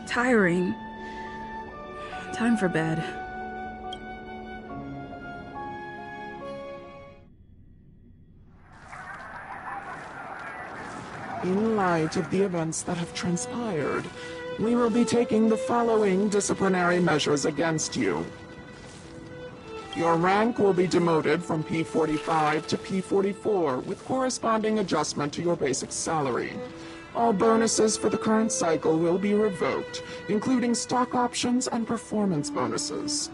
Speaker 17: tiring. Time for bed.
Speaker 18: In light of the events that have transpired, we will be taking the following disciplinary measures against you. Your rank will be demoted from P45 to P44 with corresponding adjustment to your basic salary. All bonuses for the current cycle will be revoked, including stock options and performance bonuses.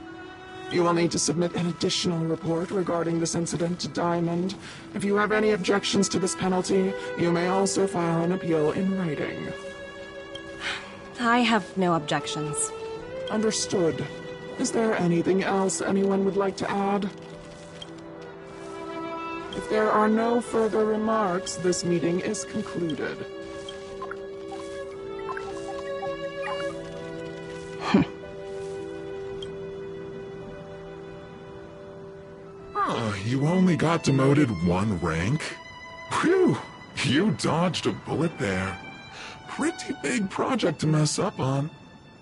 Speaker 18: You will need to submit an additional report regarding this incident to Diamond. If you have any objections to this penalty, you may also file an appeal in writing.
Speaker 4: I have no objections.
Speaker 18: Understood. Is there anything else anyone would like to add? If there are no further remarks, this meeting is concluded.
Speaker 19: You only got demoted one rank? Phew, you dodged a bullet there. Pretty big project to mess up on.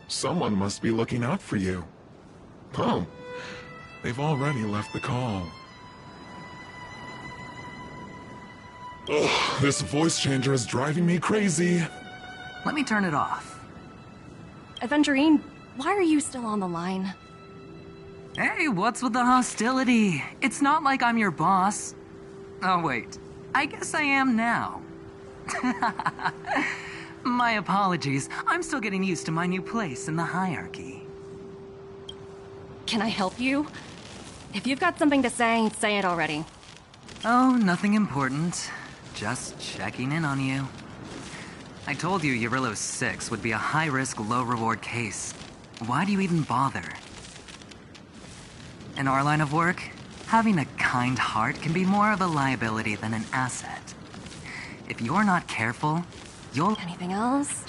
Speaker 19: Someone must be looking out for you. Oh, they've already left the call. Ugh, this voice changer is driving me crazy.
Speaker 20: Let me turn it off.
Speaker 4: Aventurine, why are you still on the line?
Speaker 20: Hey, what's with the hostility? It's not like I'm your boss. Oh, wait. I guess I am now. My apologies. I'm still getting used to my new place in the hierarchy.
Speaker 4: Can I help you? If you've got something to say it already.
Speaker 20: Oh, nothing important. Just checking in on you. I told you Eurillo 6 would be a high-risk, low-reward case. Why do you even bother? In our line of work, having a kind heart can be more of a liability than an asset. If you're not careful, you'll...
Speaker 4: Anything else?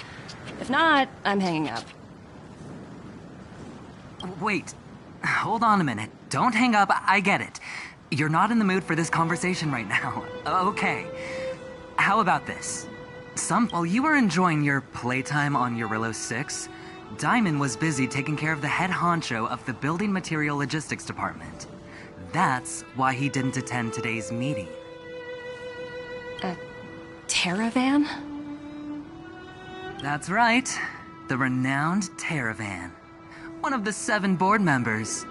Speaker 4: If not, I'm hanging up.
Speaker 20: Wait. Hold on a minute. Don't hang up. I get it. You're not in the mood for this conversation right now. Okay. How about this? While you were enjoying your playtime on Eurillo 6, Diamond was busy taking care of the head honcho of the Building Material Logistics Department. That's why he didn't attend today's meeting.
Speaker 4: A Terravan?
Speaker 20: That's right. The renowned Terravan. One of the 7 board members.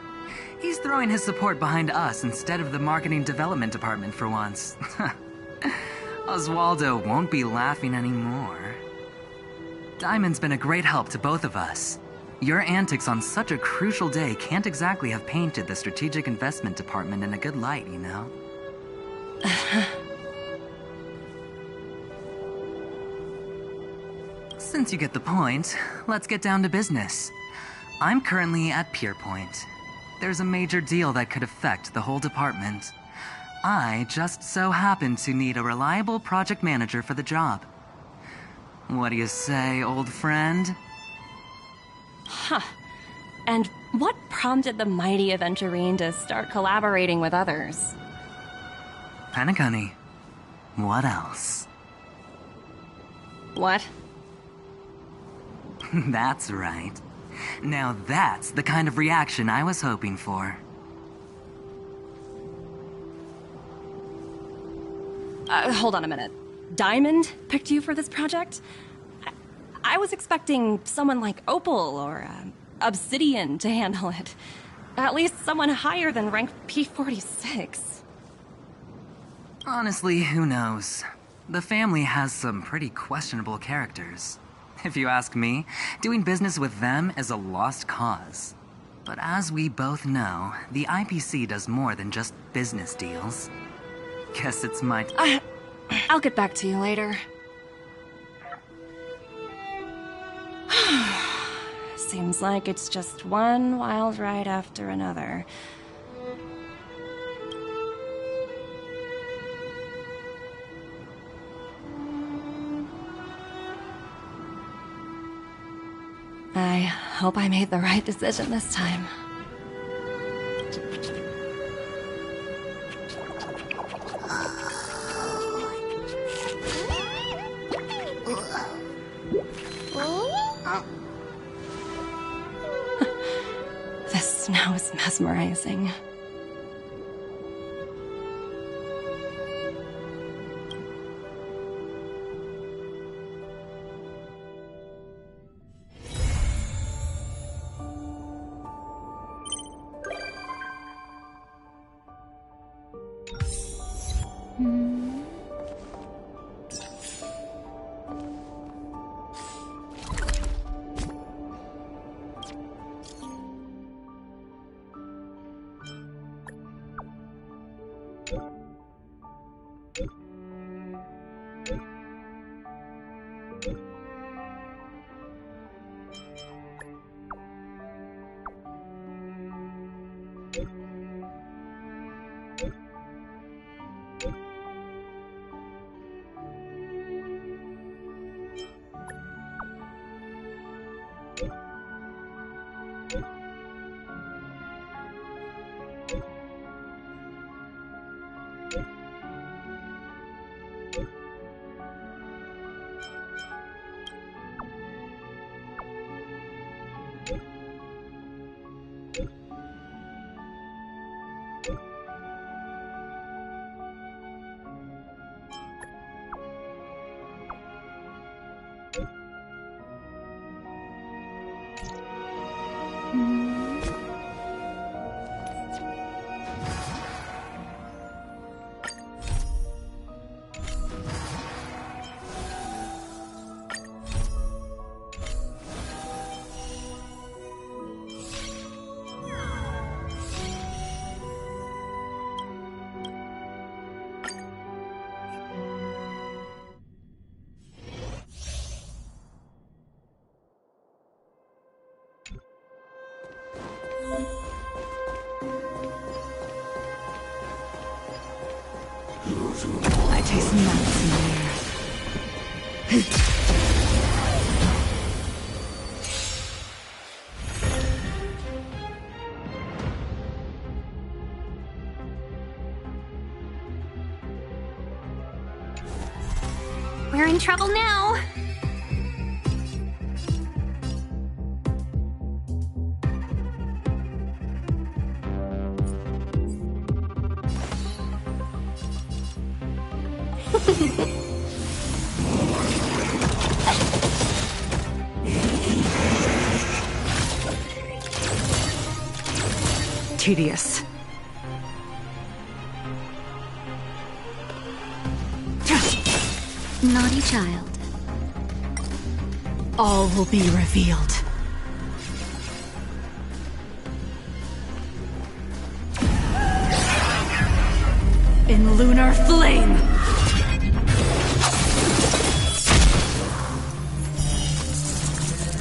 Speaker 20: He's throwing his support behind us instead of the Marketing Development Department for once. Oswaldo won't be laughing anymore. Diamond's been a great help to both of us. Your antics on such a crucial day can't exactly have painted the Strategic Investment Department in a good light, you know? Since you get the point, let's get down to business. I'm currently at Pierpoint. There's a major deal that could affect the whole department. I just so happen to need a reliable project manager for the job. What do you say, old friend?
Speaker 4: Huh. And what prompted the mighty Aventurine to start collaborating with others?
Speaker 20: Panicunny. What else?
Speaker 4: What?
Speaker 20: That's right. Now that's the kind of reaction I was hoping for. Hold
Speaker 4: on a minute. Diamond picked you for this project? I was expecting someone like Opal or Obsidian to handle it. At least someone higher than rank P46.
Speaker 20: Honestly, who knows? The family has some pretty questionable characters. If you ask me, doing business with them is a lost cause. But as we both know, the IPC does more than just business deals. Guess it's my...
Speaker 4: I'll get back to you later. Seems like it's just one wild ride after another. I hope I made the right decision this time. The snow is mesmerizing. I taste nuts in the air.
Speaker 13: We're in trouble now.
Speaker 15: Tedious.
Speaker 13: Naughty child.
Speaker 15: All will be revealed. In lunar flame!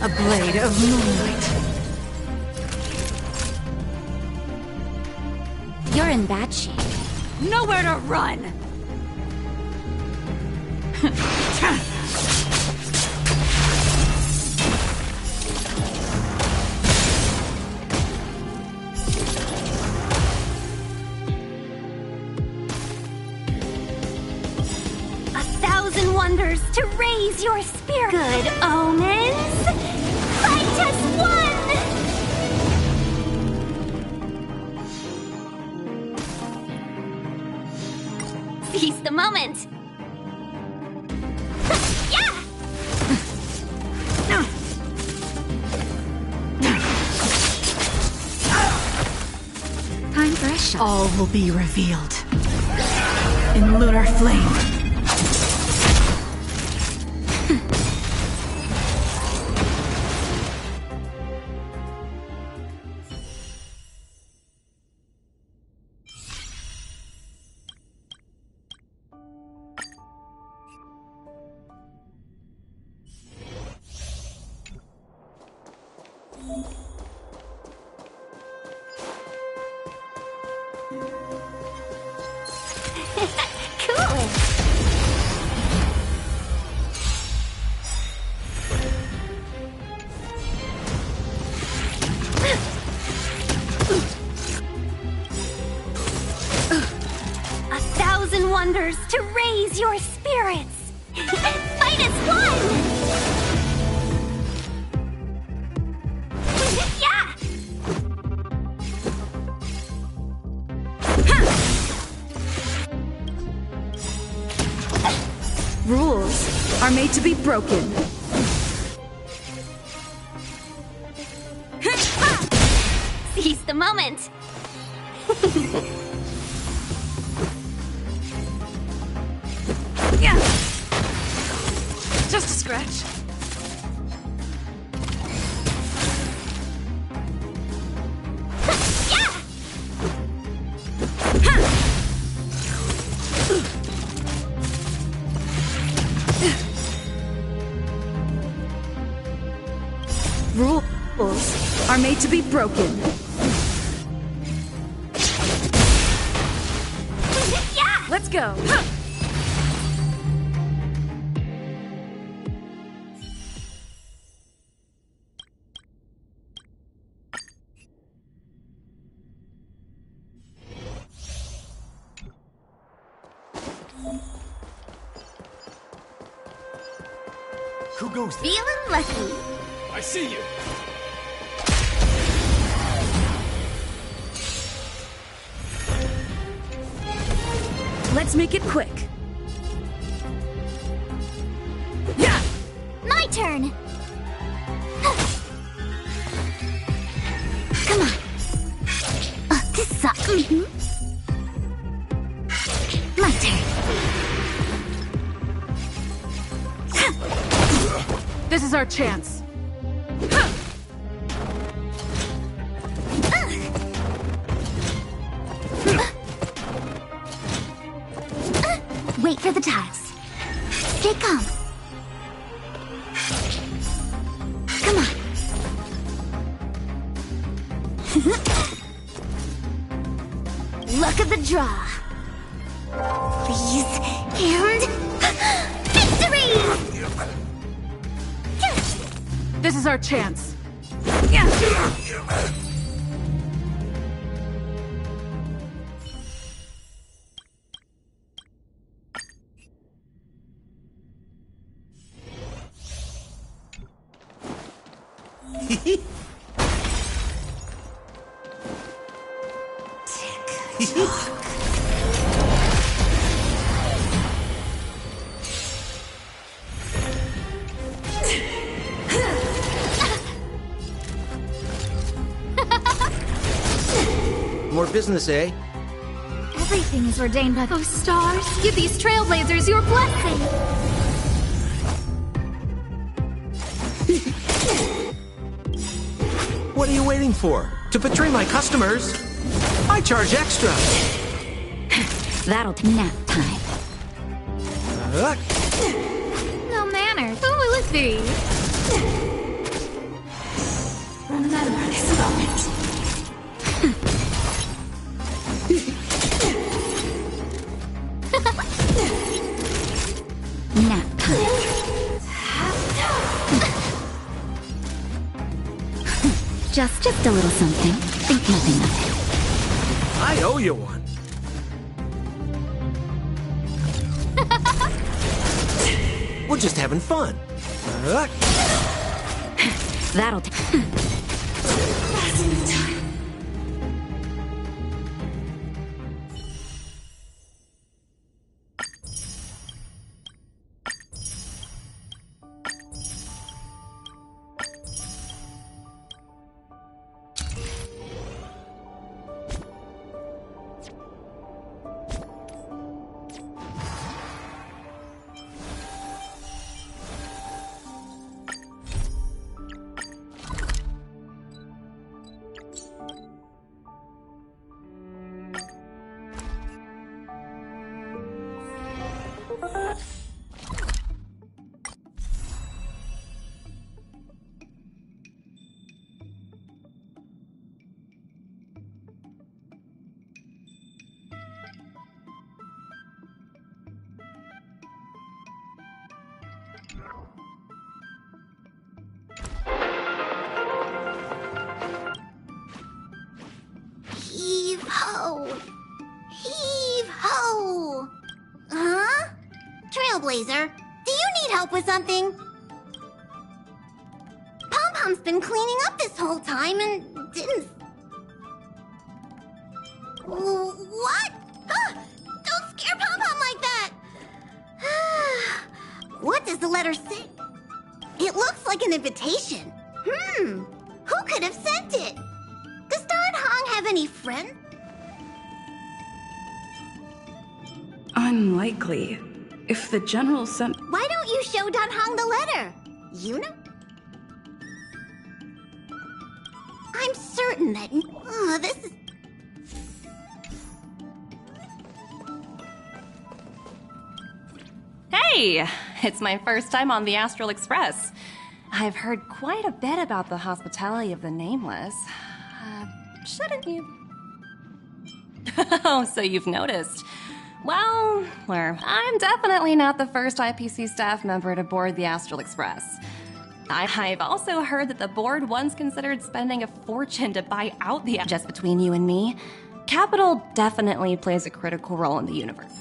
Speaker 15: A blade of moonlight.
Speaker 13: You're in bad shape.
Speaker 15: Nowhere to run!
Speaker 13: Wonders to raise your spirit. Good omens. Fight as one. Seize the moment. Yeah.
Speaker 17: All will be revealed in lunar flame.
Speaker 1: Cool! 1,000 wonders to raise your spirits! Fight as one! Yeah!
Speaker 17: Rules are made to be broken.
Speaker 1: Seize the moment!
Speaker 17: Yeah. Just a scratch. Rules are made to be broken.
Speaker 1: Yeah!
Speaker 17: Let's go.
Speaker 6: Who goes there?
Speaker 1: Feeling lucky.
Speaker 6: I see you.
Speaker 17: Let's make it quick. Yeah!
Speaker 1: My turn! Come on. This sucks. My turn.
Speaker 17: This is our chance.
Speaker 1: Wait for the tiles. Stay calm. Come on. Luck of the draw. Please, and victory!
Speaker 17: This is our chance. Yeah.
Speaker 6: More business, eh?
Speaker 1: Everything is ordained by those stars. Give these trailblazers your blessing.
Speaker 6: What are you waiting for? To betray my customers? I charge extra.
Speaker 15: That'll be nap time.
Speaker 1: No manners. Who will it be?
Speaker 17: Remember this moment.
Speaker 15: Nap time. Just a little something. Think nothing of it.
Speaker 6: I owe you one. We're just having fun.
Speaker 15: That'll
Speaker 21: Trailblazer. Do you need help with something? Pom-Pom's been cleaning up this whole time and didn't... What? Don't scare Pom-Pom like that! What does the letter say? It looks like an invitation. Who could have sent it? Does Don Hong have any friends?
Speaker 17: Unlikely. If the general sent...
Speaker 21: Why don't you show Don Hong the letter? You know? I'm certain that... this is...
Speaker 4: Hey! It's my first time on the Astral Express. I've heard quite a bit about the hospitality of the Nameless. Shouldn't you? Oh, so you've noticed. Well, I'm definitely not the first IPC staff member to board the Astral Express. I've also heard that the board once considered spending a fortune to buy out the... Just between you and me, capital definitely plays a critical role in the universe.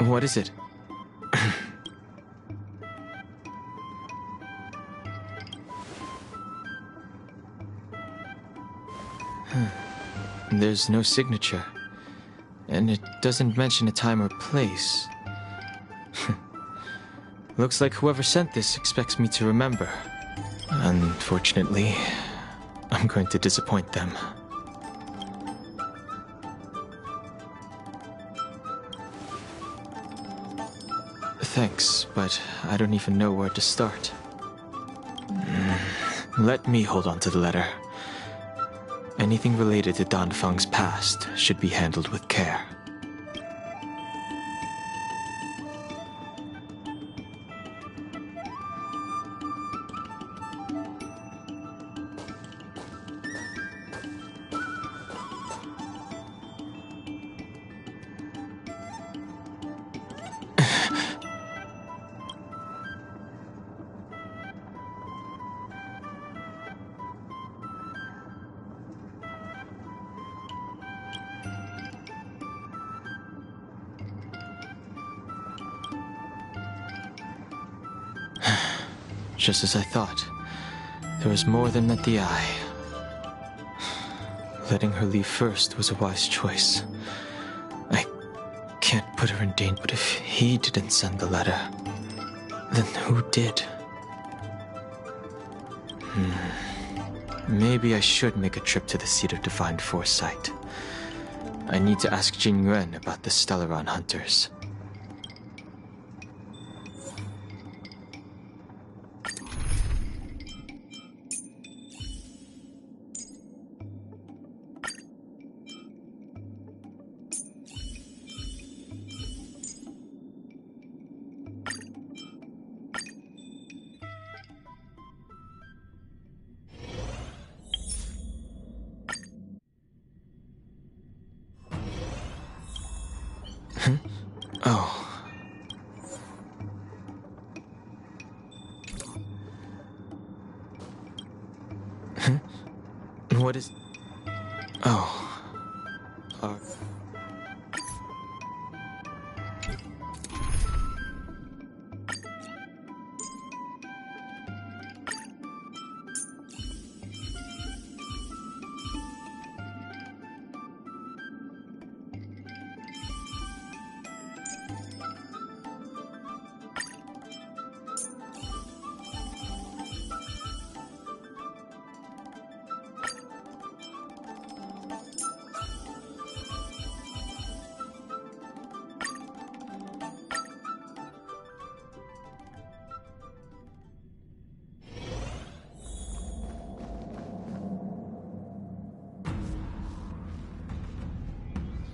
Speaker 10: What is it? There's no signature, and it doesn't mention a time or place. Looks like whoever sent this expects me to remember. Unfortunately, I'm going to disappoint them. Thanks, but I don't even know where to start. Let me hold on to the letter. Anything related to Dan Feng's past should be handled with care. Just as I thought. There was more than met the eye. Letting her leave first was a wise choice. I can't put her in danger, but if he didn't send the letter, then who did? Maybe I should make a trip to the seat of divine foresight. I need to ask Jing Yuan about the Stellaron hunters. Oh. What is... Oh.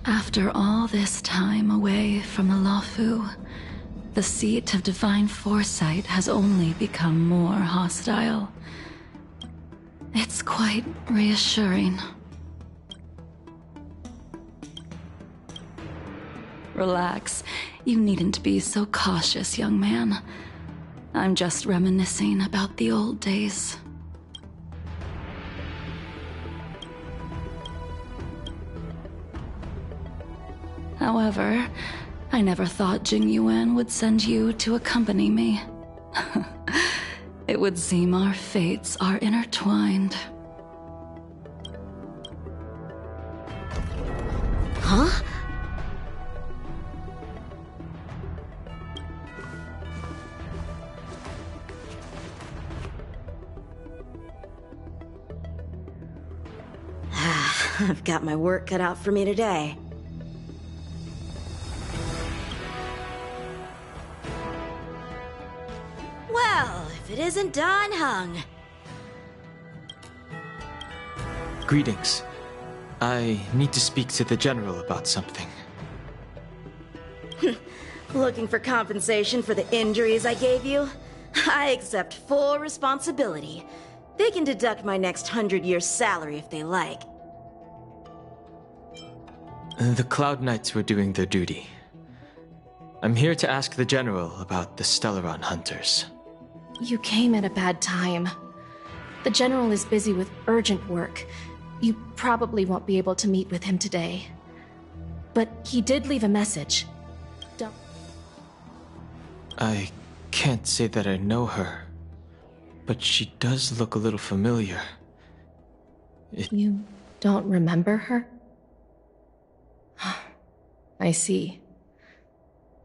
Speaker 22: After all this time away from the Luofu, the seat of divine foresight has only become more hostile. It's quite reassuring. Relax. You needn't be so cautious, young man. I'm just reminiscing about the old days. However, I never thought Jing Yuan would send you to accompany me. It would seem our fates are intertwined.
Speaker 21: Huh?
Speaker 8: I've got my work cut out for me today. Well, if it isn't Don Hung.
Speaker 12: Greetings. I need to speak to the General about something.
Speaker 8: Looking for compensation for the injuries I gave you? I accept full responsibility. They can deduct my next 100 years' salary if they like.
Speaker 12: The Cloud Knights were doing their duty. I'm here to ask the General about the Stellaron Hunters.
Speaker 4: You came at a bad time. The General is busy with urgent work. You probably won't be able to meet with him today. But he did leave a message. Don't...
Speaker 12: I can't say that I know her, but she does look a little familiar.
Speaker 4: You don't remember her? I see.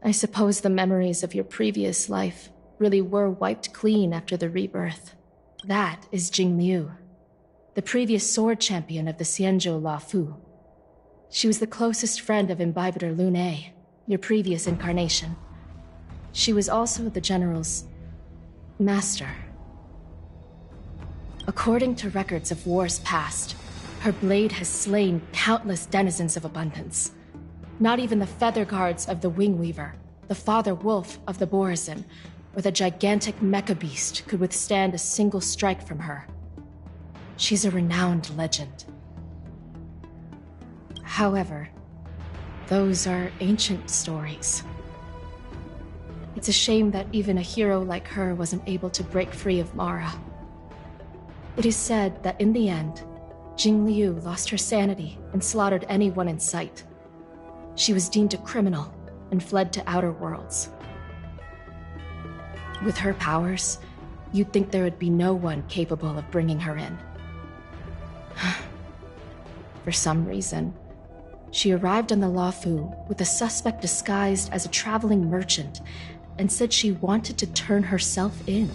Speaker 4: I suppose the memories of your previous life really were wiped clean after the rebirth. That is Jing Liu, the previous sword champion of the Xianzhou Luofu. She was the closest friend of Imbibitor Lune, your previous incarnation. She was also the General's master. According to records of wars past, her blade has slain countless denizens of abundance. Not even the feather guards of the Wing Weaver, the father wolf of the Borazon, or the gigantic mecha beast could withstand a single strike from her. She's a renowned legend. However, those are ancient stories. It's a shame that even a hero like her wasn't able to break free of Mara. It is said that in the end, Jing Liu lost her sanity and slaughtered anyone in sight. She was deemed a criminal and fled to outer worlds. With her powers, you'd think there would be no one capable of bringing her in. For some reason, she arrived on the Luofu with a suspect disguised as a traveling merchant and said she wanted to turn herself in.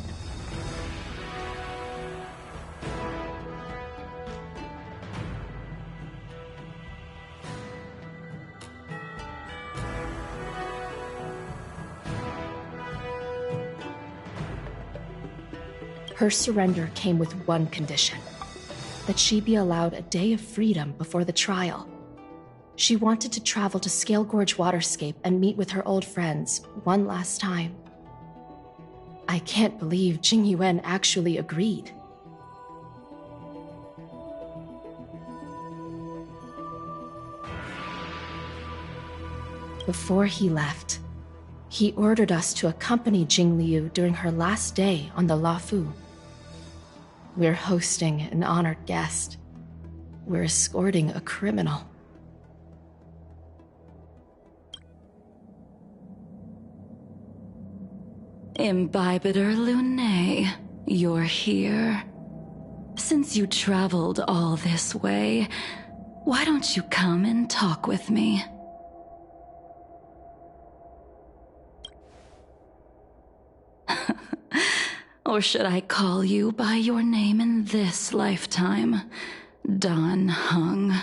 Speaker 4: Her surrender came with one condition: that she be allowed a day of freedom before the trial. She wanted to travel to Scale Gorge Waterscape and meet with her old friends one last time. I can't believe Jing Yuan actually agreed. Before he left, he ordered us to accompany Jing Liu during her last day on the Luofu. We're hosting an honored guest. We're escorting a criminal.
Speaker 22: Imbibitor Lune, you're here. Since you traveled all this way, why don't you come and talk with me? Or should I call you by your name in this lifetime? Don Hung.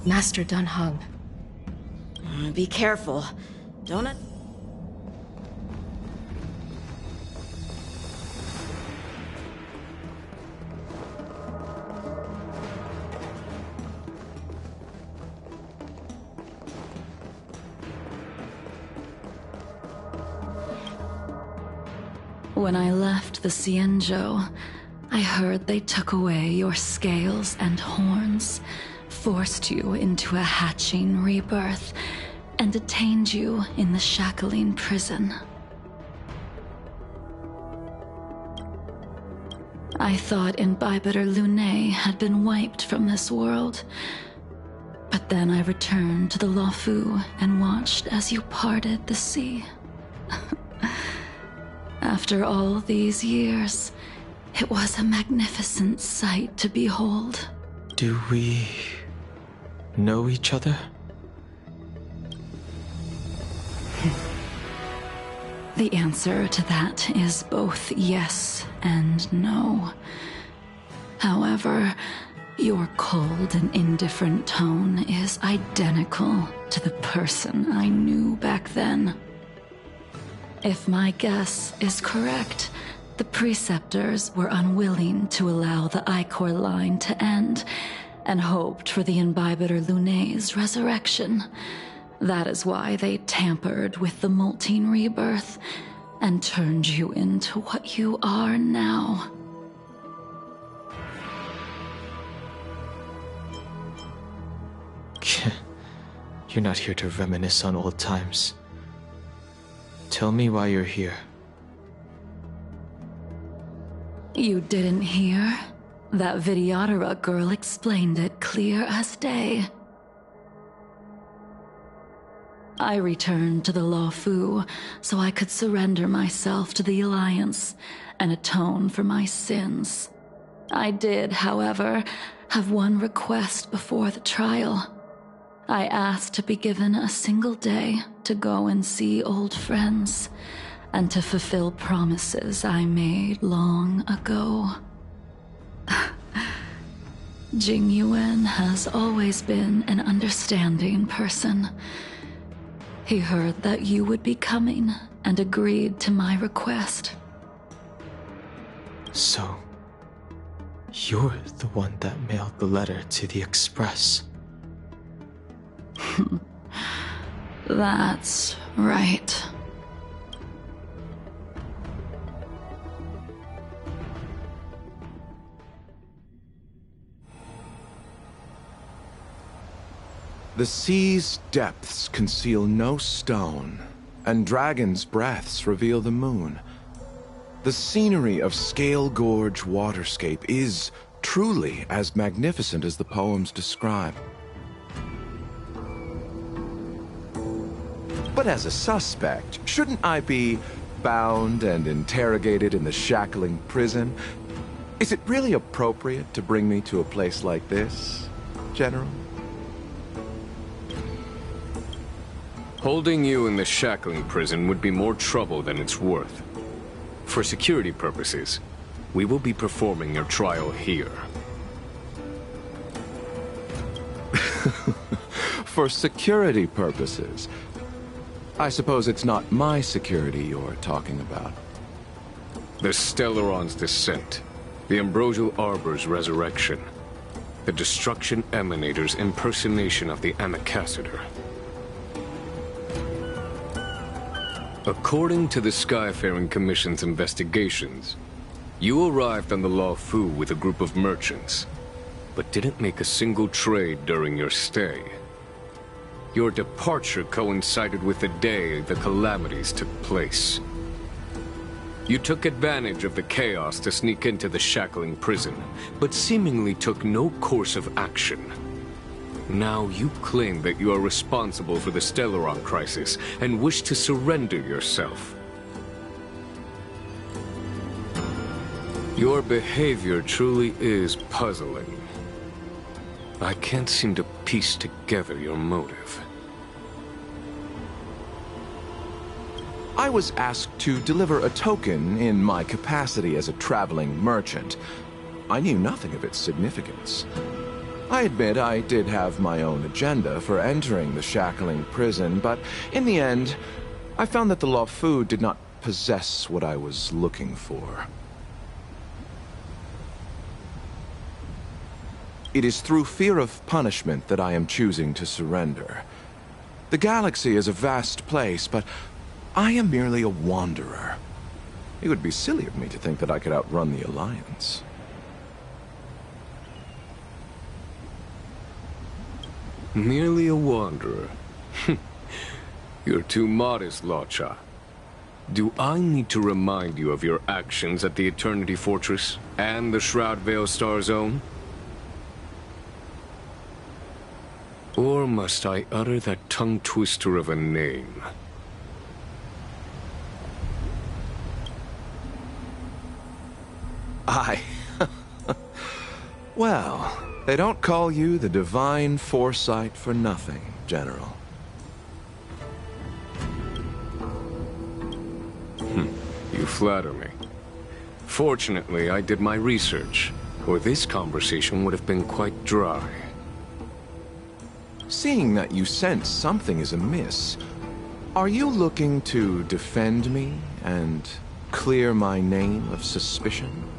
Speaker 4: Master Don Hung.
Speaker 8: Be careful. Don't it?
Speaker 22: When I left the Cienjo, I heard they took away your scales and horns, forced you into a hatching rebirth, and detained you in the shackling prison. I thought Imbibitor Lunae had been wiped from this world, but then I returned to the Luofu and watched as you parted the sea. After all these years, it was a magnificent sight to behold.
Speaker 12: Do we know each other?
Speaker 22: The answer to that is both yes and no. However, your cold and indifferent tone is identical to the person I knew back then. If my guess is correct, the preceptors were unwilling to allow the Ichor line to end and hoped for the Imbibitor Lunae's resurrection. That is why they tampered with the molting rebirth and turned you into what you are now.
Speaker 12: You're not here to reminisce on old times. Tell me why you're here.
Speaker 22: You didn't hear? That Vidyadhara girl explained it clear as day. I returned to the Luofu so I could surrender myself to the Alliance and atone for my sins. I did, however, have one request before the trial. I asked to be given a single day to go and see old friends and to fulfill promises I made long ago. Jing Yuan has always been an understanding person. He heard that you would be coming and agreed to my request.
Speaker 12: So, you're the one that mailed the letter to the Express.
Speaker 22: That's right.
Speaker 3: The sea's depths conceal no stone, and dragons' breaths reveal the moon. The scenery of Scale Gorge waterscape is truly as magnificent as the poems describe. But as a suspect, shouldn't I be bound and interrogated in the shackling prison? Is it really appropriate to bring me to a place like this, General?
Speaker 14: Holding you in the shackling prison would be more trouble than it's worth. For security purposes, we will be performing your trial here.
Speaker 3: For security purposes? I suppose it's not my security you're talking about.
Speaker 14: The Stellaron's descent, the Ambrosial Arbor's resurrection, the Destruction Emanator's impersonation of the Amicassador. According to the Skyfaring Commission's investigations, you arrived on the Luofu with a group of merchants, but didn't make a single trade during your stay. Your departure coincided with the day the calamities took place. You took advantage of the chaos to sneak into the shackling prison, but seemingly took no course of action. Now you claim that you are responsible for the Stellaron crisis and wish to surrender yourself. Your behavior truly is puzzling. I can't seem to piece together your motive.
Speaker 3: I was asked to deliver a token in my capacity as a traveling merchant. I knew nothing of its significance. I admit I did have my own agenda for entering the shackling prison, but in the end, I found that the Luofu did not possess what I was looking for. It is through fear of punishment that I am choosing to surrender. The galaxy is a vast place, but I am merely a wanderer. It would be silly of me to think that I could outrun the Alliance.
Speaker 14: Merely a wanderer. You're too modest, Locha. Do I need to remind you of your actions at the Eternity Fortress and the Shroud Veil Star Zone? Or must I utter that tongue twister of a name?
Speaker 3: Well, they don't call you the Divine Foresight for nothing, General.
Speaker 14: You flatter me. Fortunately, I did my research, or this conversation would have been quite dry.
Speaker 3: Seeing that you sense something is amiss, are you looking to defend me and clear my name of suspicion?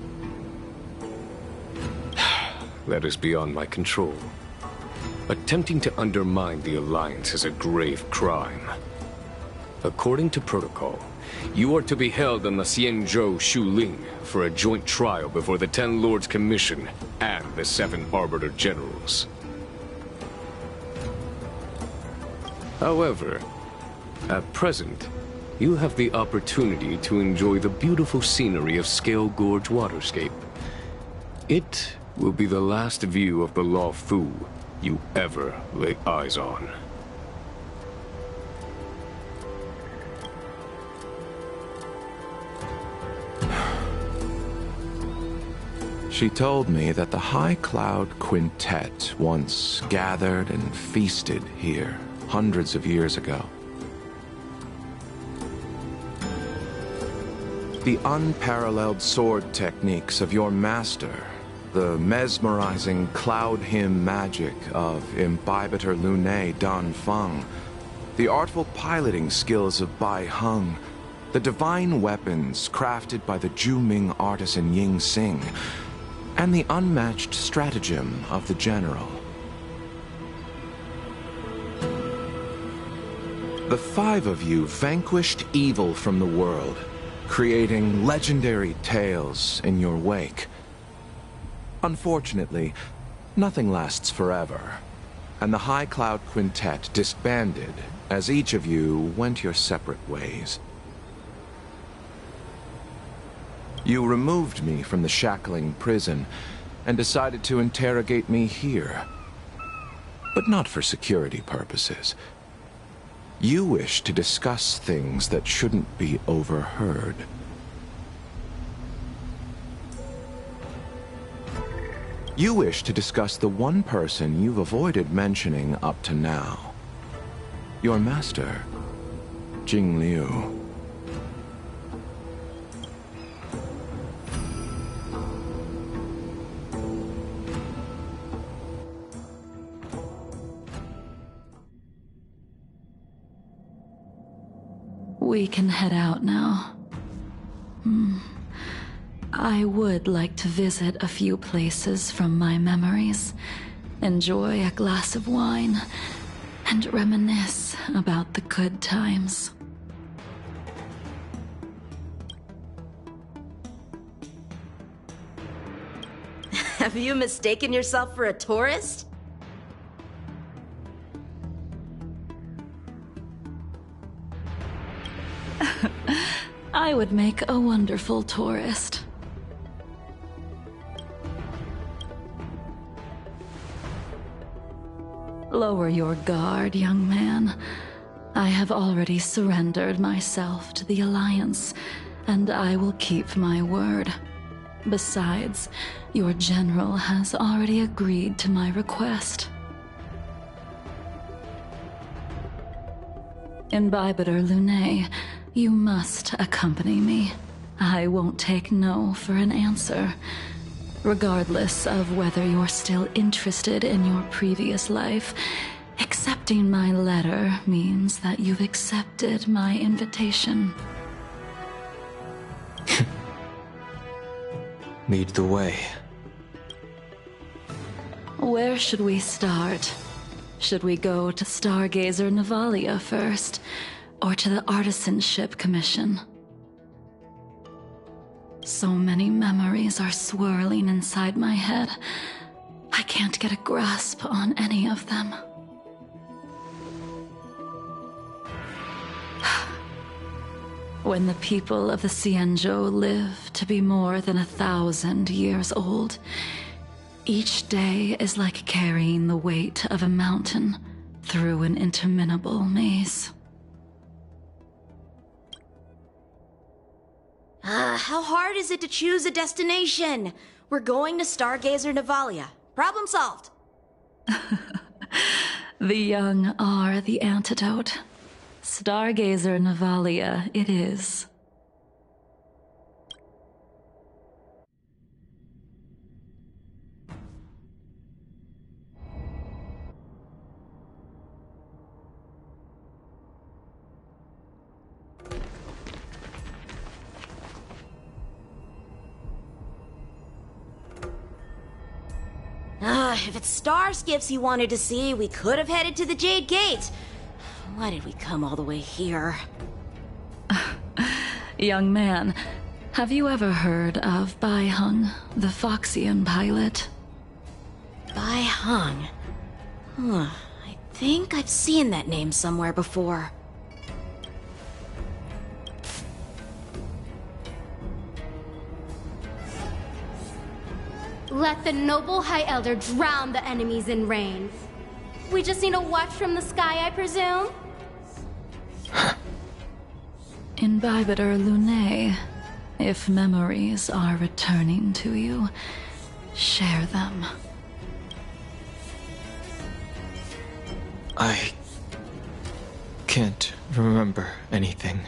Speaker 14: That is beyond my control. Attempting to undermine the Alliance is a grave crime. According to protocol, you are to be held on the Xianzhou Shuling for a joint trial before the 10 Lords Commission and the 7 Arbiter Generals. However, at present, you have the opportunity to enjoy the beautiful scenery of Scale Gorge Waterscape. It will be the last view of the Law Fu you ever lay eyes on.
Speaker 3: She told me that the High Cloud Quintet once gathered and feasted here hundreds of years ago. The unparalleled sword techniques of your master, the mesmerizing cloud hymn magic of Imbibitor Lunae Dan Feng, the artful piloting skills of Bai Heng, the divine weapons crafted by the Juming artisan Ying Xing, and the unmatched stratagem of the General. The 5 of you vanquished evil from the world, creating legendary tales in your wake. Unfortunately, nothing lasts forever, and the High Cloud Quintet disbanded as each of you went your separate ways. You removed me from the shackling prison and decided to interrogate me here. But not for security purposes. You wish to discuss things that shouldn't be overheard. You wish to discuss the one person you've avoided mentioning up to now. Your master, Jing Liu.
Speaker 22: We can head out now. I would like to visit a few places from my memories, enjoy a glass of wine, and reminisce about the good times.
Speaker 8: Have you mistaken yourself for a tourist?
Speaker 22: I would make a wonderful tourist. Lower your guard, young man. I have already surrendered myself to the Alliance, and I will keep my word. Besides, your general has already agreed to my request. Imbibitor Lunae, you must accompany me. I won't take no for an answer. Regardless of whether you're still interested in your previous life, accepting my letter means that you've accepted my invitation.
Speaker 12: Lead the way.
Speaker 22: Where should we start? Should we go to Stargazer Navalia first, or to the Artisanship Commission? So many memories are swirling inside my head. I can't get a grasp on any of them. When the people of the Xianzhou live to be more than 1,000 years old, each day is like carrying the weight of a mountain through an interminable maze.
Speaker 8: How hard is it to choose a destination? We're going to Stargazer Navalia. Problem solved.
Speaker 22: The young are the antidote. Stargazer Navalia it is.
Speaker 8: If it's star skiffs you wanted to see, we could have headed to the Jade Gate. Why did we come all the way here?
Speaker 22: Young man, have you ever heard of Bai Hung, the Foxian pilot?
Speaker 8: Bai Hung? I think I've seen that name somewhere before.
Speaker 13: Let the noble High Elder drown the enemies in rain. We just need a watch from the sky, I presume?
Speaker 22: Imbibiter Lunae, if memories are returning to you, share them.
Speaker 12: I can't remember anything.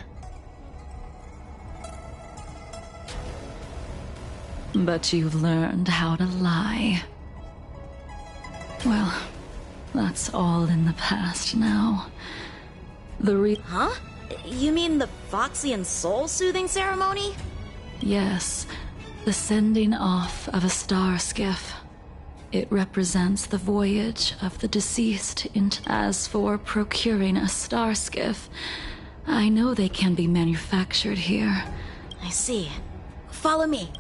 Speaker 22: But you've learned how to lie. Well, that's all in the past now.
Speaker 8: Huh? You mean the Foxian soul-soothing ceremony?
Speaker 22: Yes, the sending off of a star skiff. It represents the voyage of the deceased into... As for procuring a star skiff, I know they can be manufactured here.
Speaker 8: I see. Follow me.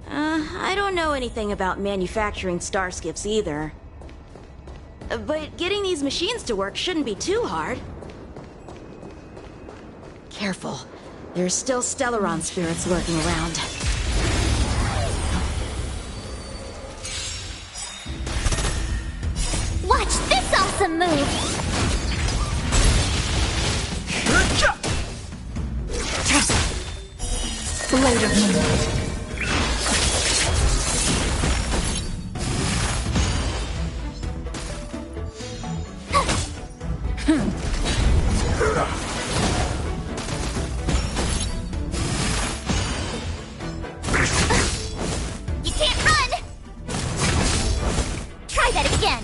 Speaker 8: I don't know anything about manufacturing star skiffs either. But getting these machines to work shouldn't be too hard. Careful. There are still Stellaron spirits lurking around.
Speaker 1: Watch this awesome move!
Speaker 22: Blade of Moonlight.
Speaker 1: You can't run! Try that again!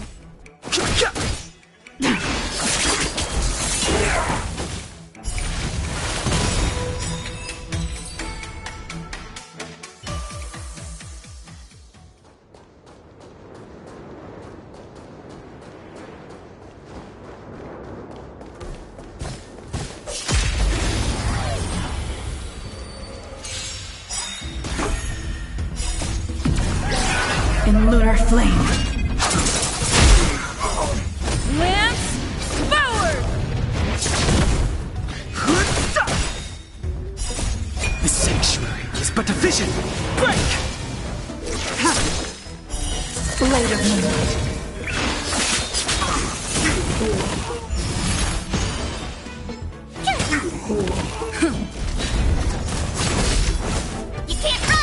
Speaker 22: In lunar flame.
Speaker 13: Lance forward!
Speaker 6: The sanctuary is but a vision. Break!
Speaker 22: Blade of Moonlight.
Speaker 1: You can't run!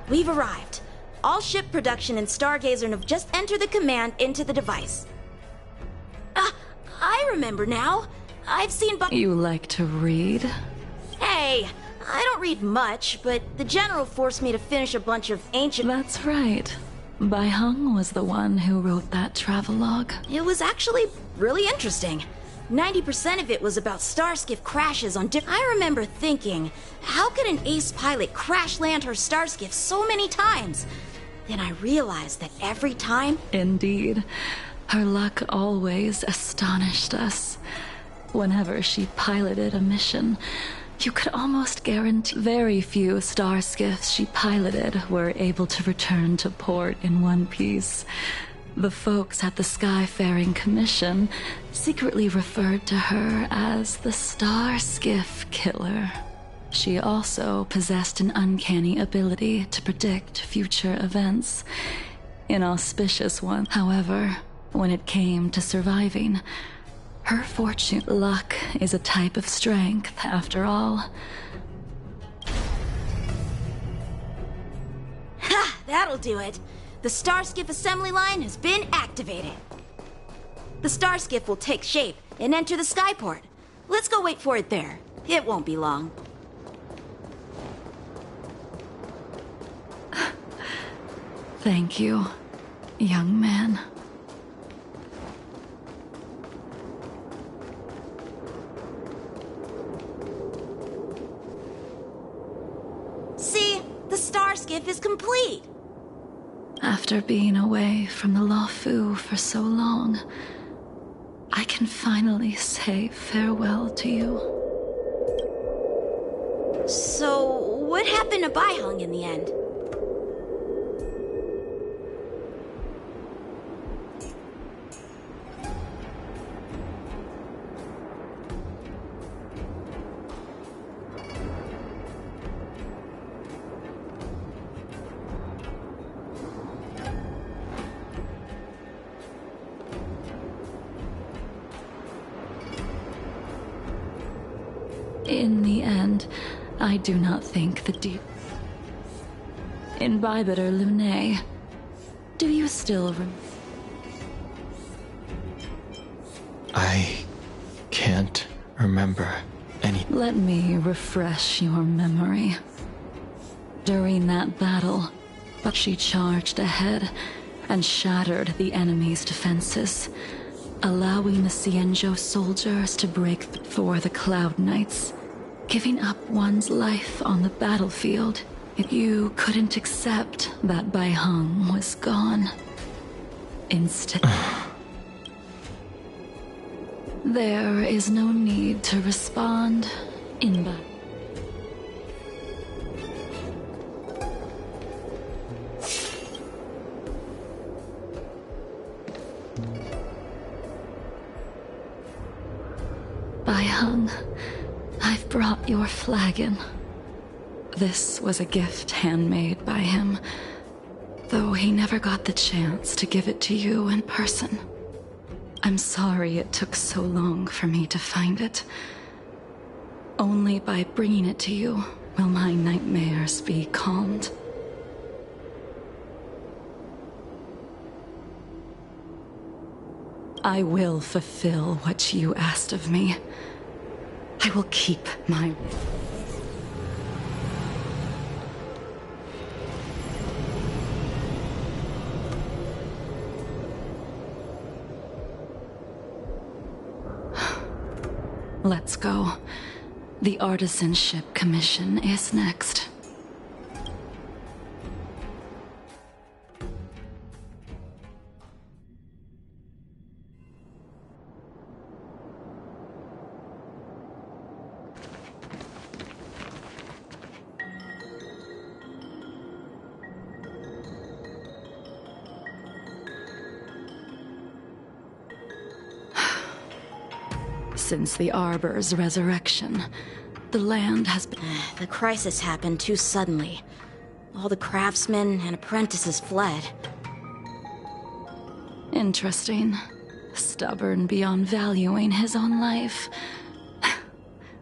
Speaker 8: We've arrived. all ship production and Stargazer have just entered the command into the device. I remember now. I've seen
Speaker 22: You like to read?
Speaker 8: Hey, I don't read much, but the General forced me to finish a bunch of ancient...
Speaker 22: That's right. Bai Hung was the one who wrote that travelogue.
Speaker 8: It was actually really interesting. 90% of it was about starskiff crashes on I remember thinking, how could an ace pilot crash land her starskiff so many times? Then I realized that every time...
Speaker 22: Indeed. Her luck always astonished us. Whenever she piloted a mission, you could almost guarantee very few starskiffs she piloted were able to return to port in one piece. The folks at the Skyfaring Commission secretly referred to her as the Starskiff Killer. She also possessed an uncanny ability to predict future events. Inauspicious ones, however, when it came to surviving, her fortune. Luck is a type of strength, after all.
Speaker 8: Ha! That'll do it. The Starskiff assembly line has been activated. The Starskiff will take shape and enter the skyport. Let's go wait for it there. It won't be long.
Speaker 22: Thank you, young man.
Speaker 8: See? The Starskiff is complete!
Speaker 22: After being away from the Luofu for so long, I can finally say farewell to you.
Speaker 8: So, what happened to Bai Hung in the end?
Speaker 22: In the end, I do not think the deep... Imbibitor Lunae, do you still
Speaker 12: I can't remember any...
Speaker 22: Let me refresh your memory. During that battle, she charged ahead and shattered the enemy's defenses, allowing the Xianzhou soldiers to break for the Cloud Knights, giving up one's life on the battlefield. If you couldn't accept that Bai Hung was gone. Instead... There is no need to respond, Inba. Bai Hung, I've brought your flagon. This was a gift handmade by him, though he never got the chance to give it to you in person. I'm sorry it took so long for me to find it. Only by bringing it to you will my nightmares be calmed. I will fulfill what you asked of me. I will keep my... Let's go. The Artisanship Commission is next. Since the Arbor's resurrection, the land has been...
Speaker 8: The crisis happened too suddenly. All the craftsmen and apprentices fled.
Speaker 22: Interesting. Stubborn beyond valuing his own life.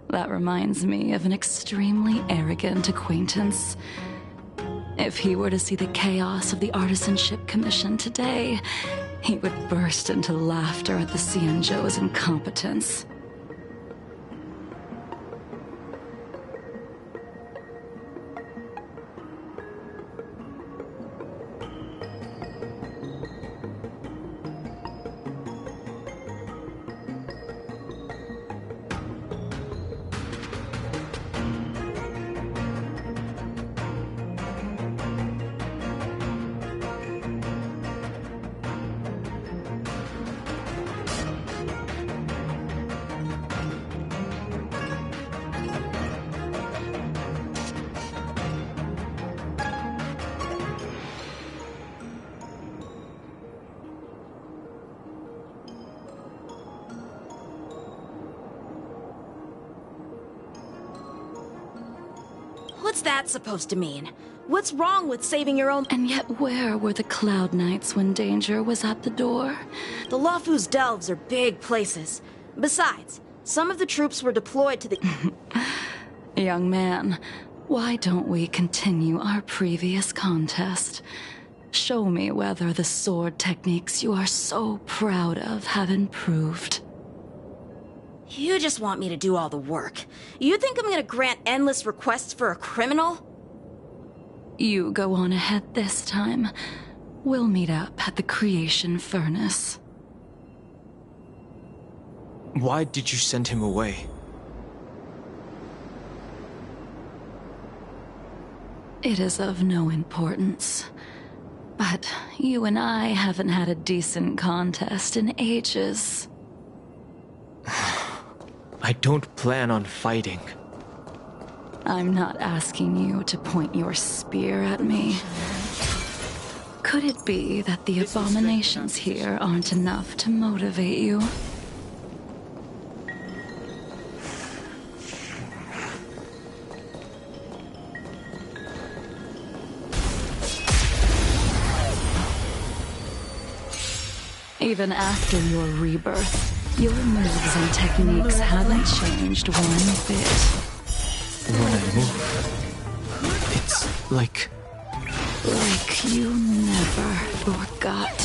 Speaker 22: That reminds me of an extremely arrogant acquaintance. If he were to see the chaos of the Artisanship Commission today, he would burst into laughter at the Xianzhou's incompetence.
Speaker 8: What's that supposed to mean? What's wrong with saving your own—
Speaker 22: And yet where were the Cloud Knights when danger was at the door?
Speaker 8: The Luofu's delves are big places. Besides, some of the troops were deployed to the—
Speaker 22: Young man, why don't we continue our previous contest? Show me whether the sword techniques you are so proud of have improved.
Speaker 8: You just want me to do all the work. You think I'm gonna grant endless requests for a criminal?
Speaker 22: You go on ahead this time. We'll meet up at the Creation Furnace.
Speaker 12: Why did you send him away?
Speaker 22: It is of no importance. But you and I haven't had a decent contest in ages.
Speaker 12: I don't plan on fighting.
Speaker 22: I'm not asking you to point your spear at me. Could it be that the abominations here aren't enough to motivate you? Even after your rebirth, your moves and techniques haven't changed one bit.
Speaker 12: When I move, it's like
Speaker 22: you never forgot.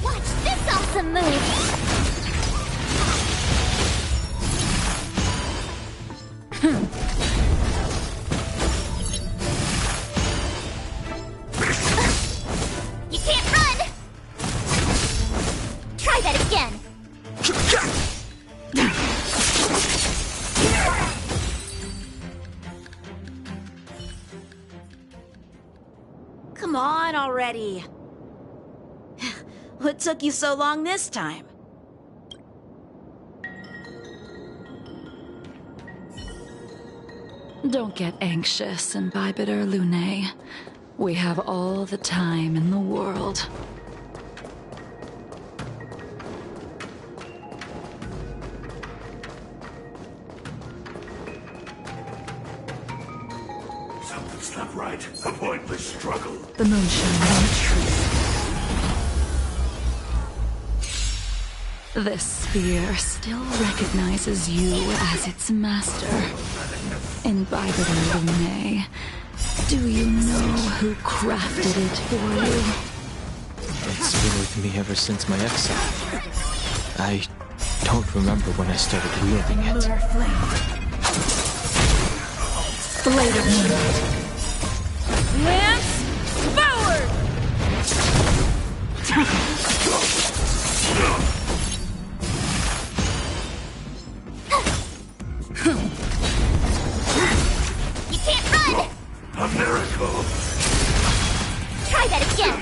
Speaker 1: Watch this awesome move! You can't run! Try that again!
Speaker 8: Come on already. What took you so long this time?
Speaker 22: Don't get anxious, Imbibitor Lune. We have all the time in the world.
Speaker 2: Something's not right. A pointless struggle.
Speaker 22: The moonshine won't treat. This spear still recognizes you as its master. Imbibitor Lune, do you know who crafted it for you?
Speaker 12: It's been with me ever since my exile. I don't remember when I started wielding it.
Speaker 22: Lunar flame. Blade of moonlight.
Speaker 8: Lance forward!
Speaker 1: You can't run!
Speaker 2: A miracle!
Speaker 1: Try that again!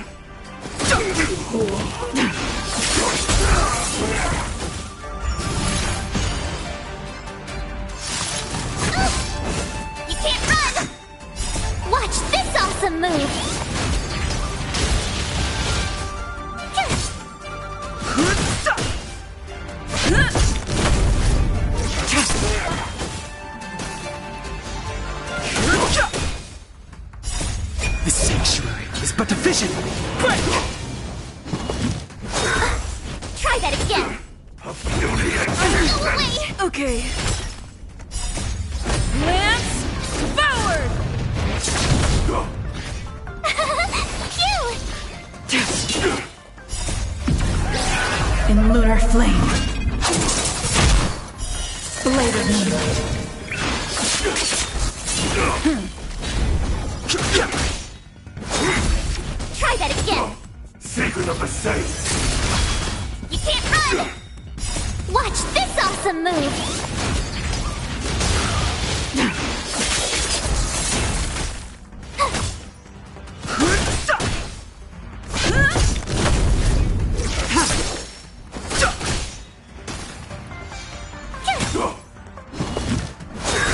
Speaker 1: You can't run! Watch this awesome move!
Speaker 6: The sanctuary is but a vision! Quick!
Speaker 1: Try that again! Go away!
Speaker 8: Okay. Lance forward!
Speaker 22: lunar flame. Blade of moonlight.
Speaker 1: Try that again.
Speaker 2: Secret of the safe.
Speaker 1: You can't run! Watch this awesome move!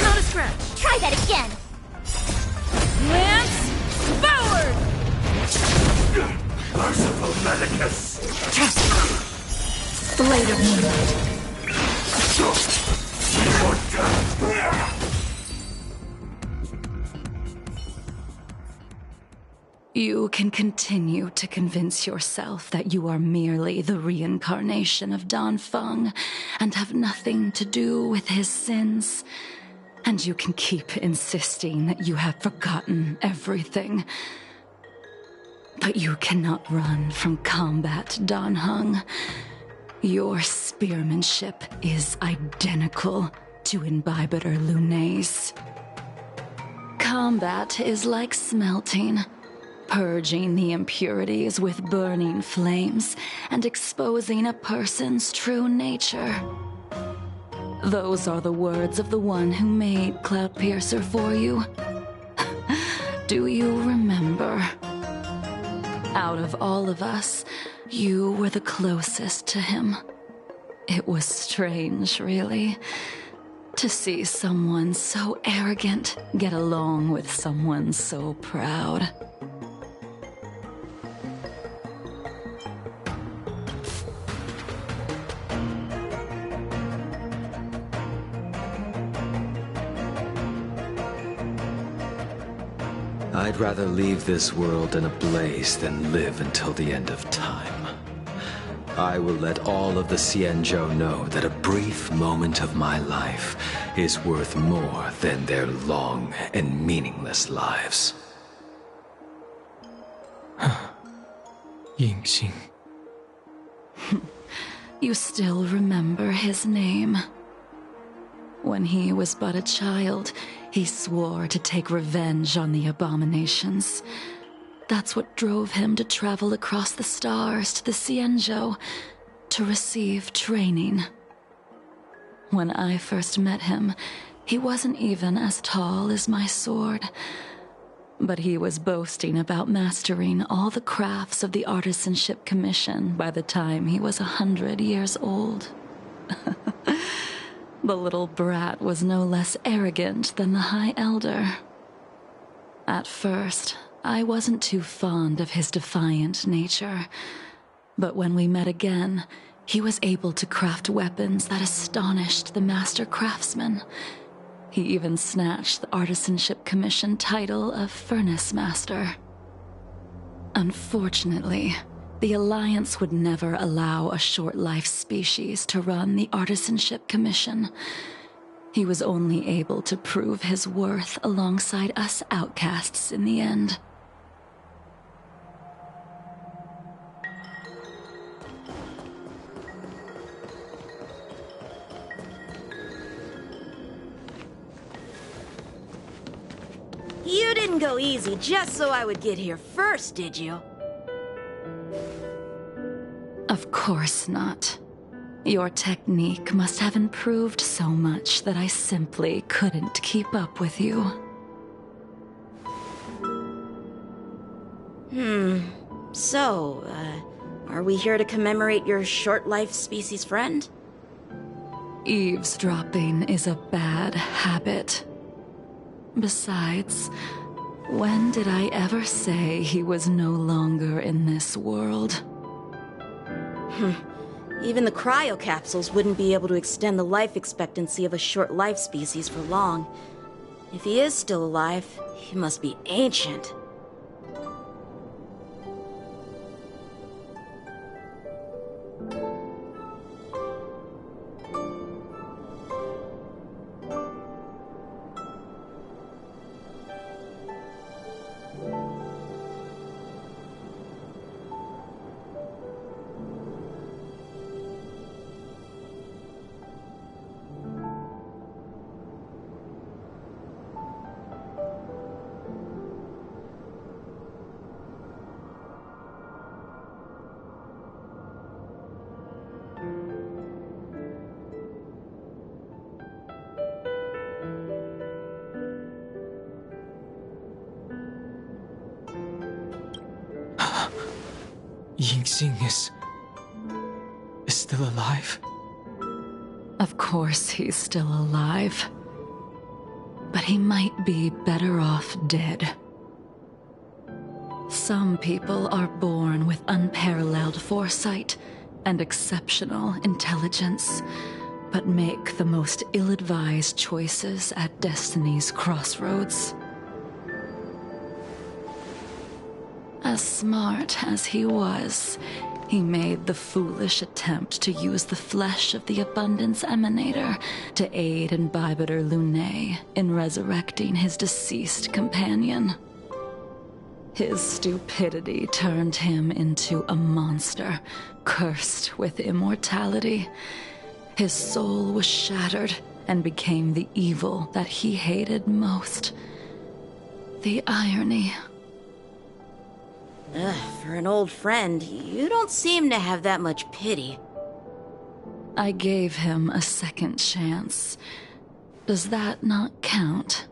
Speaker 13: Not a scratch.
Speaker 1: Try that again!
Speaker 13: Lance forward!
Speaker 2: Merciful Medicus.
Speaker 22: Blade of moonlight. You can continue to convince yourself that you are merely the reincarnation of Dan Feng and have nothing to do with his sins. And you can keep insisting that you have forgotten everything. But you cannot run from combat, Dan Heng. Your spearmanship is identical to Imbibitor Lunay's. Combat is like smelting, purging the impurities with burning flames and exposing a person's true nature. Those are the words of the one who made Cloudpiercer for you. Do you remember? Out of all of us, you were the closest to him. It was strange, really, to see someone so arrogant get along with someone so proud.
Speaker 5: I'd rather leave this world in a blaze than live until the end of time. I will let all of the Xianzhou know that a brief moment of my life is worth more than their long and meaningless lives.
Speaker 12: Yingxing.
Speaker 22: You still remember his name. When he was but a child, he swore to take revenge on the abominations. That's what drove him to travel across the stars to the Xianzhou to receive training. When I first met him, he wasn't even as tall as my sword, but he was boasting about mastering all the crafts of the Artisanship Commission by the time he was 100 years old. The little brat was no less arrogant than the High Elder. At first, I wasn't too fond of his defiant nature, but when we met again, he was able to craft weapons that astonished the Master Craftsman. He even snatched the Artisanship Commission title of Furnace Master. Unfortunately, the Alliance would never allow a short-life species to run the Artisanship Commission. He was only able to prove his worth alongside us outcasts in the end.
Speaker 8: You didn't go easy just so I would get here first, did you?
Speaker 22: Of course not. Your technique must have improved so much that I simply couldn't keep up with you.
Speaker 8: So, are we here to commemorate your short-life species friend?
Speaker 22: Eavesdropping is a bad habit. Besides, when did I ever say he was no longer in this world?
Speaker 8: Even the cryocapsules wouldn't be able to extend the life expectancy of a short-life species for long. If he is still alive, he must be ancient.
Speaker 12: Yingxing is still alive?
Speaker 22: Of course he's still alive. But he might be better off dead. Some people are born with unparalleled foresight and exceptional intelligence, but make the most ill-advised choices at destiny's crossroads. As smart as he was, he made the foolish attempt to use the flesh of the Abundance Emanator to aid in Bibiter Lunae in resurrecting his deceased companion. His stupidity turned him into a monster, cursed with immortality. His soul was shattered and became the evil that he hated most. The irony.
Speaker 8: For an old friend, you don't seem to have that much pity.
Speaker 22: I gave him a second chance. Does that not count?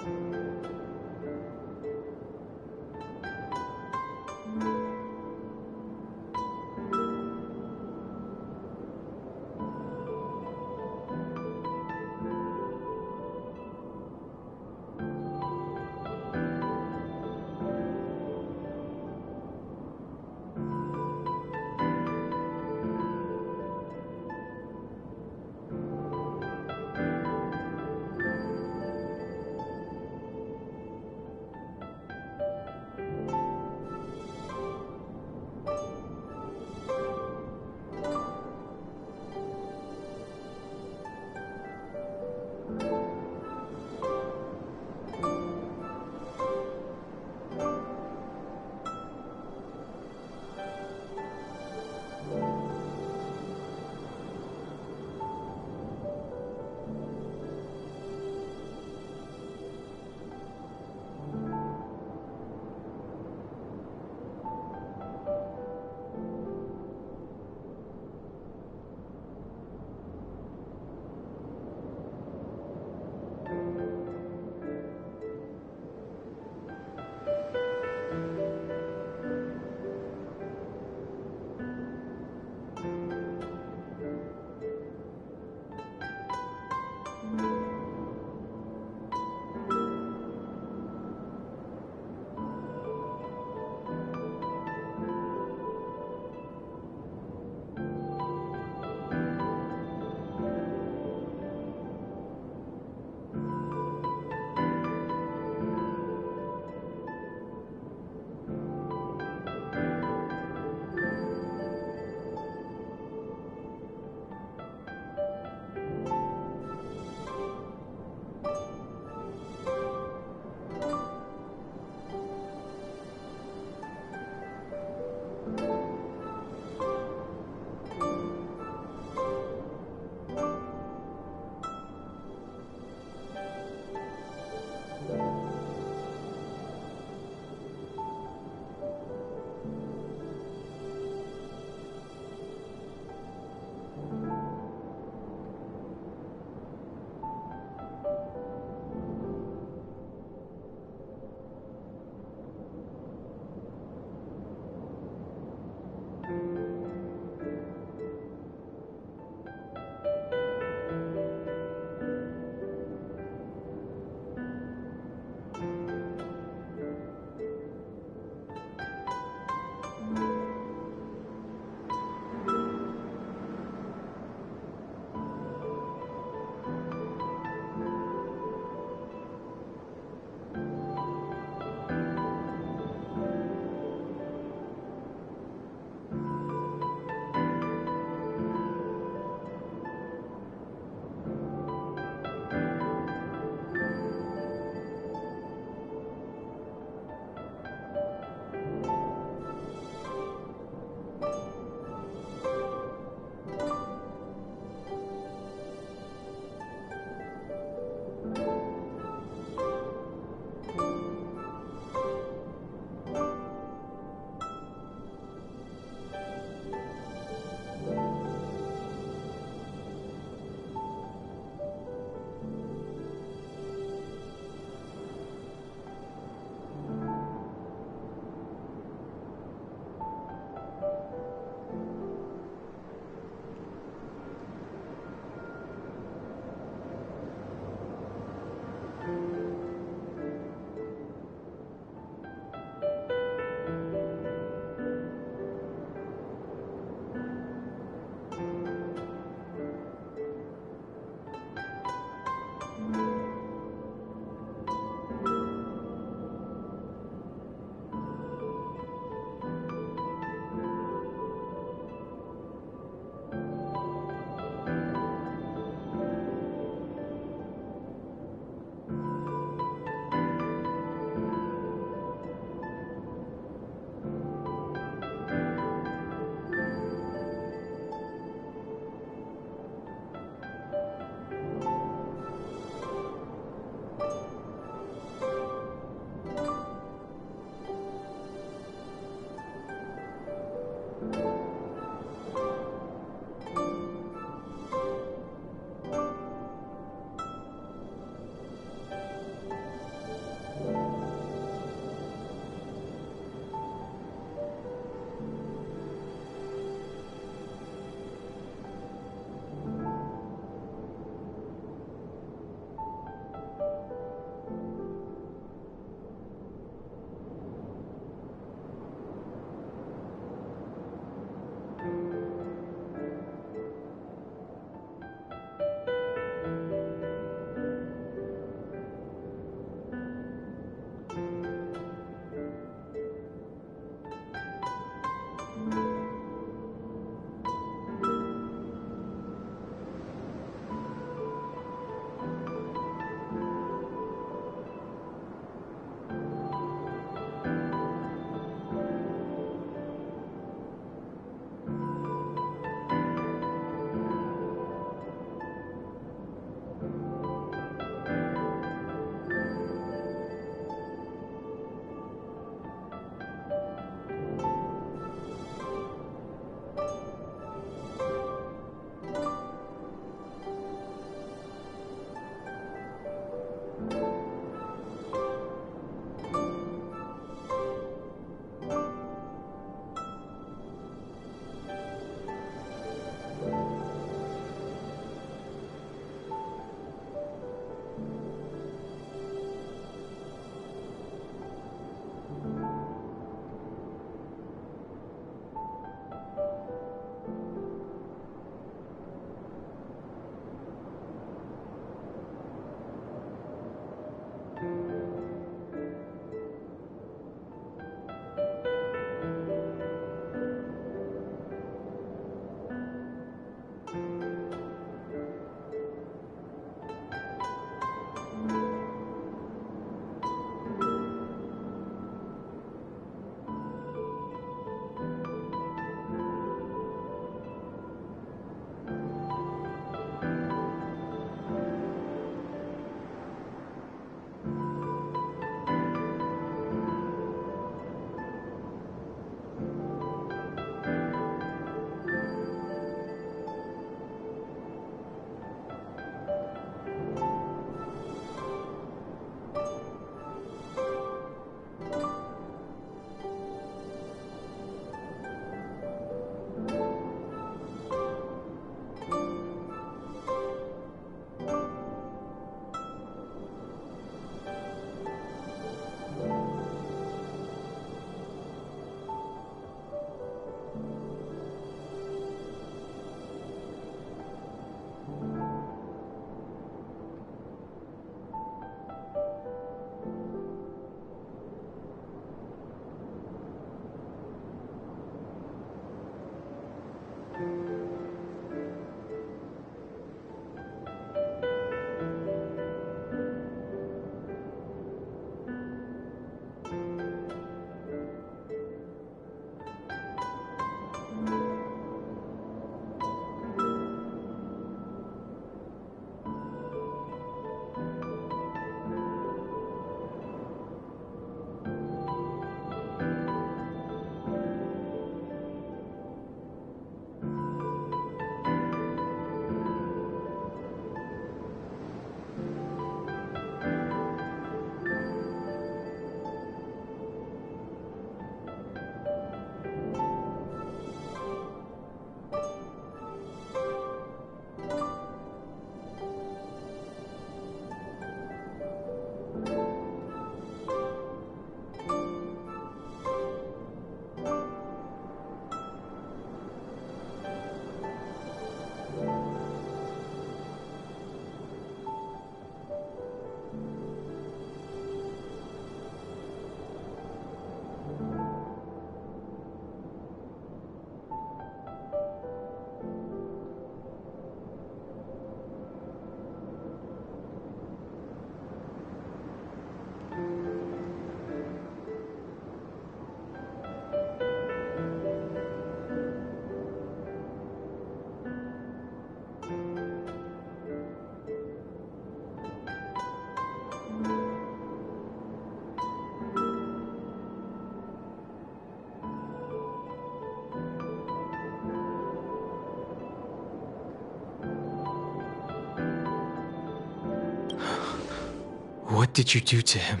Speaker 12: What did you do to him?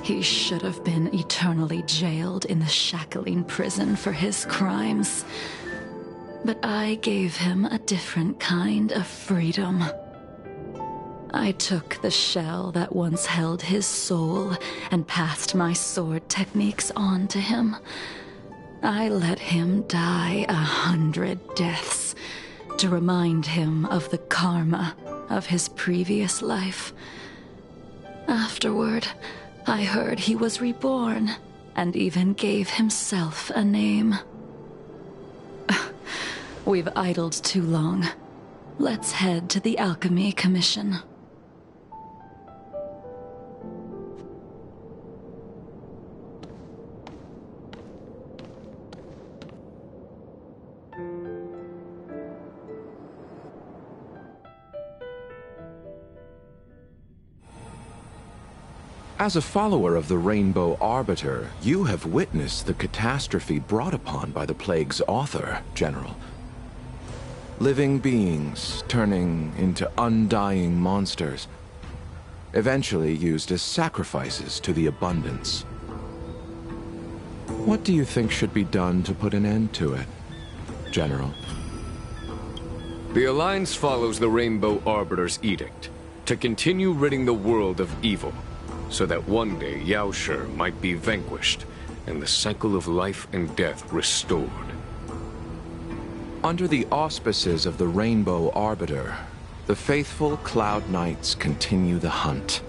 Speaker 22: He should have been eternally jailed in the shackling prison for his crimes. But I gave him a different kind of freedom. I took the shell that once held his soul and passed my sword techniques on to him. I let him die 100 deaths to remind him of the karma of his previous life. Afterward, I heard he was reborn and even gave himself a name. We've idled too long. Let's head to the Alchemy Commission.
Speaker 3: As a follower of the Rainbow Arbiter, you have witnessed the catastrophe brought upon by the plague's author, General. Living beings turning into undying monsters, eventually used as sacrifices to the abundance. What do you think should be done to put an end to it, General?
Speaker 14: The Alliance follows the Rainbow Arbiter's edict to continue ridding the world of evil, so that one day Yaoshi might be vanquished and the cycle of life and death restored.
Speaker 3: Under the auspices of the Rainbow Arbiter, the faithful Cloud Knights continue the hunt.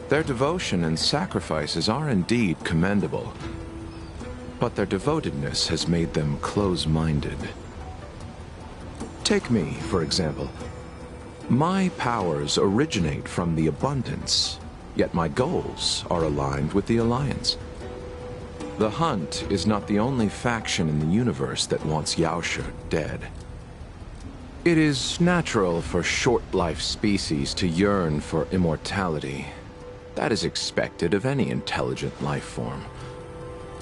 Speaker 3: Their devotion and sacrifices are indeed commendable, but their devotedness has made them close-minded. Take me, for example. My powers originate from the abundance, yet my goals are aligned with the Alliance. The Hunt is not the only faction in the universe that wants Yaoshi dead. It is natural for short-life species to yearn for immortality. That is expected of any intelligent life form.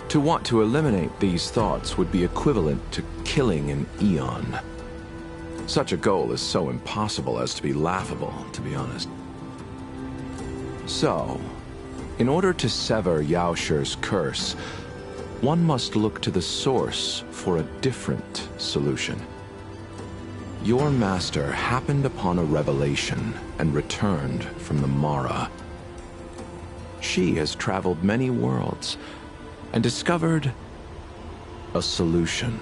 Speaker 3: To want to eliminate these thoughts would be equivalent to killing an eon. Such a goal is so impossible as to be laughable, to be honest. So, in order to sever Yaoshi's curse, one must look to the source for a different solution. Your master happened upon a revelation and returned from the Mara. She has traveled many worlds and discovered a solution.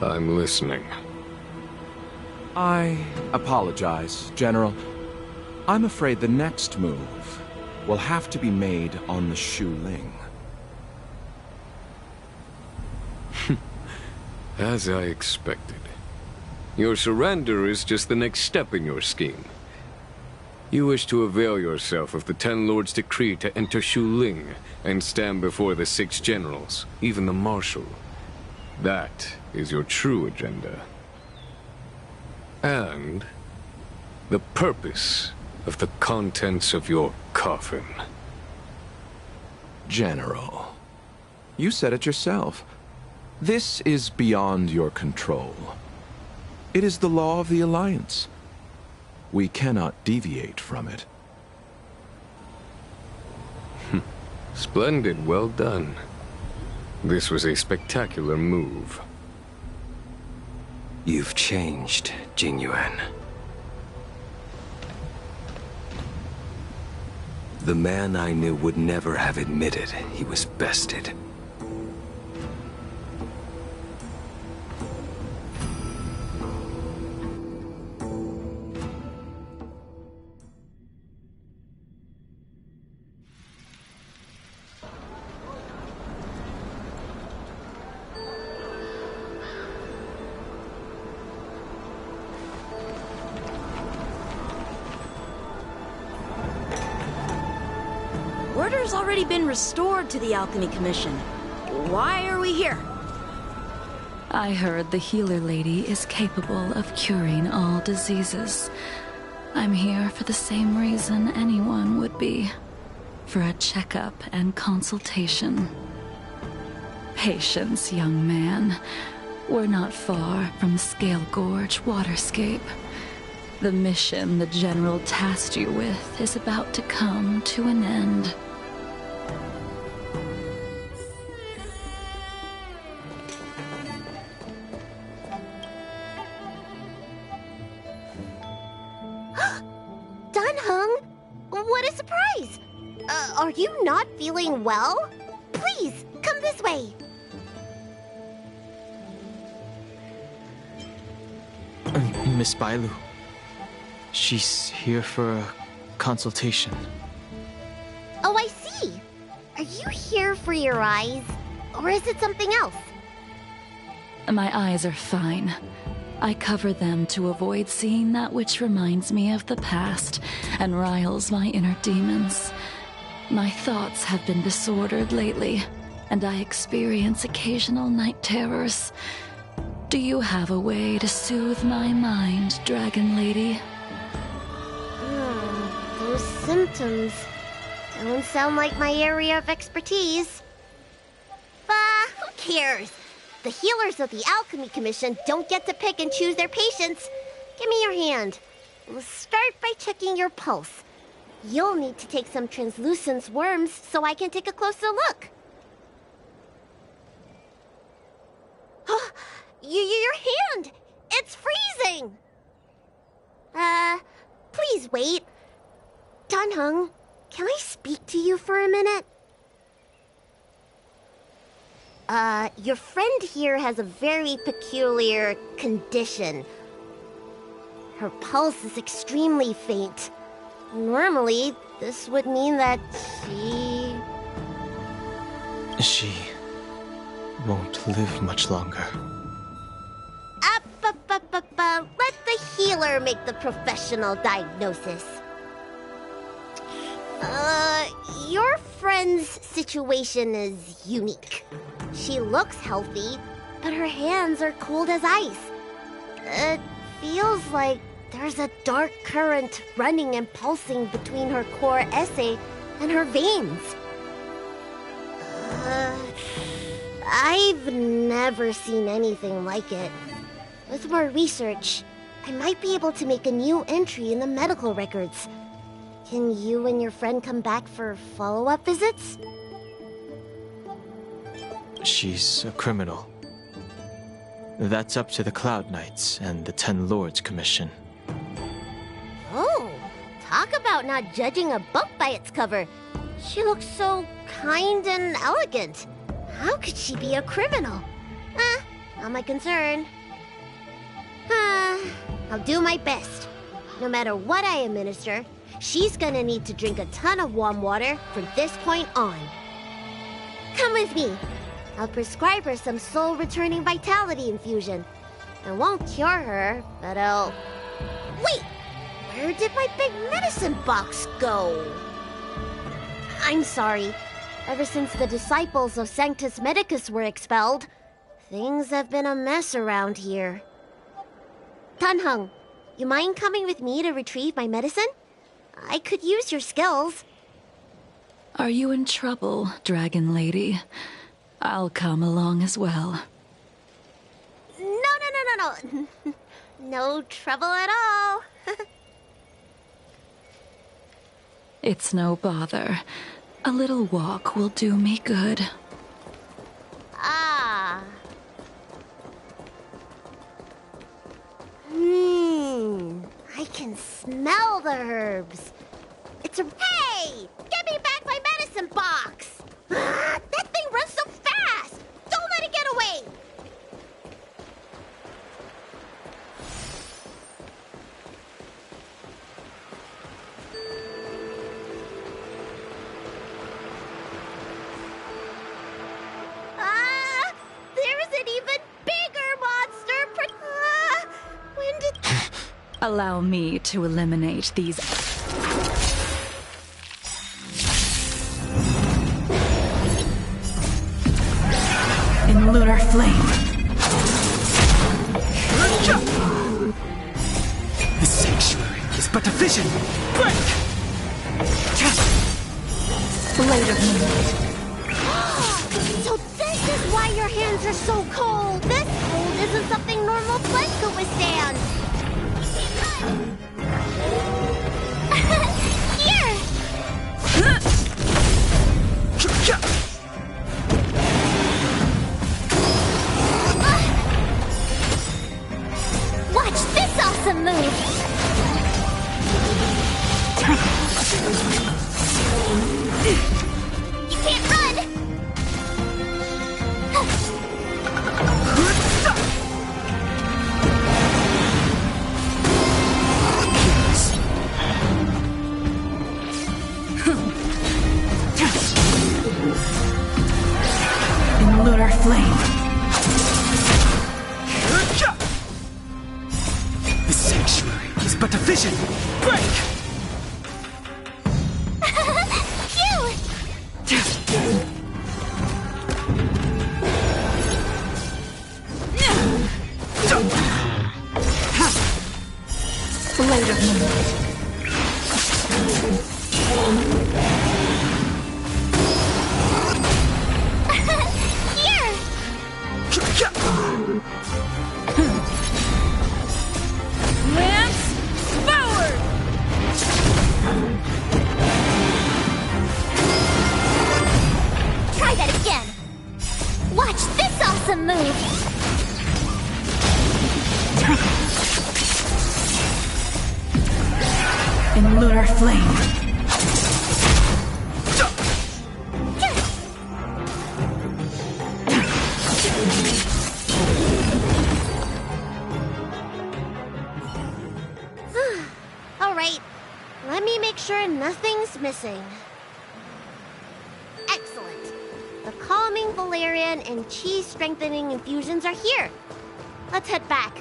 Speaker 14: I'm listening.
Speaker 3: I apologize, General. I'm afraid the next move will have to be made on the Shu Ling.
Speaker 14: As I expected. Your surrender is just the next step in your scheme. You wish to avail yourself of the Ten Lords' decree to enter Shu Ling and stand before the 6 generals, even the Marshal. That is your true agenda. And the purpose of the contents of your coffin.
Speaker 3: General, you said it yourself. This is beyond your control. It is the law of the Alliance. We cannot deviate from it.
Speaker 14: Splendid, well done. This was a spectacular move.
Speaker 5: You've changed, Jingyuan. The man I knew would never have admitted he was bested.
Speaker 8: Order's already been restored to the Alchemy Commission. Why are we here?
Speaker 22: I heard the healer lady is capable of curing all diseases. I'm here for the same reason anyone would be. For a checkup and consultation. Patience, young man. we're not far from Scale Gorge Waterscape. The mission the General tasked you with is about to come to an end.
Speaker 7: Dunhung, what a surprise! Are you not feeling well? Please, come this way.
Speaker 12: Miss Bailu. She's here for a consultation.
Speaker 7: Oh, I see. Are you here for your eyes? Or is it something else?
Speaker 22: My eyes are fine. I cover them to avoid seeing that which reminds me of the past and riles my inner demons. My thoughts have been disordered lately, and I experience occasional night terrors. Do you have a way to soothe my mind, Dragon Lady?
Speaker 7: Those symptoms don't sound like my area of expertise. But who cares? The healers of the Alchemy Commission don't get to pick and choose their patients. Give me your hand. We'll start by checking your pulse. You'll need to take some translucent worms so I can take a closer look. Your hand! It's freezing! Please wait. Dunhung, can I speak to you for a minute? Your friend here has a very peculiar condition. Her pulse is extremely faint. Normally, this would mean that
Speaker 12: She won't live much longer.
Speaker 7: Let the healer make the professional diagnosis. Your friend's situation is unique. She looks healthy, but her hands are cold as ice. It feels like there's a dark current running and pulsing between her core esse and her veins. I've never seen anything like it. With more research, I might be able to make a new entry in the medical records. Can you and your friend come back for follow-up visits?
Speaker 12: She's a criminal. That's up to the Cloud Knights and the Ten Lords Commission.
Speaker 7: Oh, talk about not judging a book by its cover. She looks so kind and elegant. How could she be a criminal? Not my concern. I'll do my best. No matter what I administer, she's gonna need to drink a ton of warm water from this point on. Come with me. I'll prescribe her some soul-returning vitality infusion. I won't cure her, but I'll... Wait! Where did my big medicine box go? I'm sorry. Ever since the disciples of Sanctus Medicus were expelled, things have been a mess around here. Dunhung, you mind coming with me to retrieve my medicine? I could use your skills.
Speaker 22: Are you in trouble, Dragon Lady? I'll come along as well.
Speaker 7: No. No trouble at all.
Speaker 22: It's no bother. A little walk will do me good.
Speaker 7: I can smell the herbs. It's a... Hey! Give me back my medicine box! That thing runs so fast! Don't let it get away! There's an even bigger monster! When did...
Speaker 22: Allow me to eliminate these... in lunar flame.
Speaker 6: The sanctuary is but a vision. Break!
Speaker 22: Blade of Moonlight.
Speaker 7: So this is why your hands are so cold! This cold than something normal flesh could withstand. Here! Watch this awesome move! You can't run!
Speaker 22: In lunar flame.
Speaker 6: The sanctuary is but a vision. Break!
Speaker 22: Blade of moonlight.
Speaker 7: Here!
Speaker 22: Lance forward!
Speaker 1: Try that again. Watch this awesome move.
Speaker 22: In lunar flame.
Speaker 7: All right, let me make sure nothing's missing. Excellent. The calming valerian and chi strengthening infusions are here. Let's head back.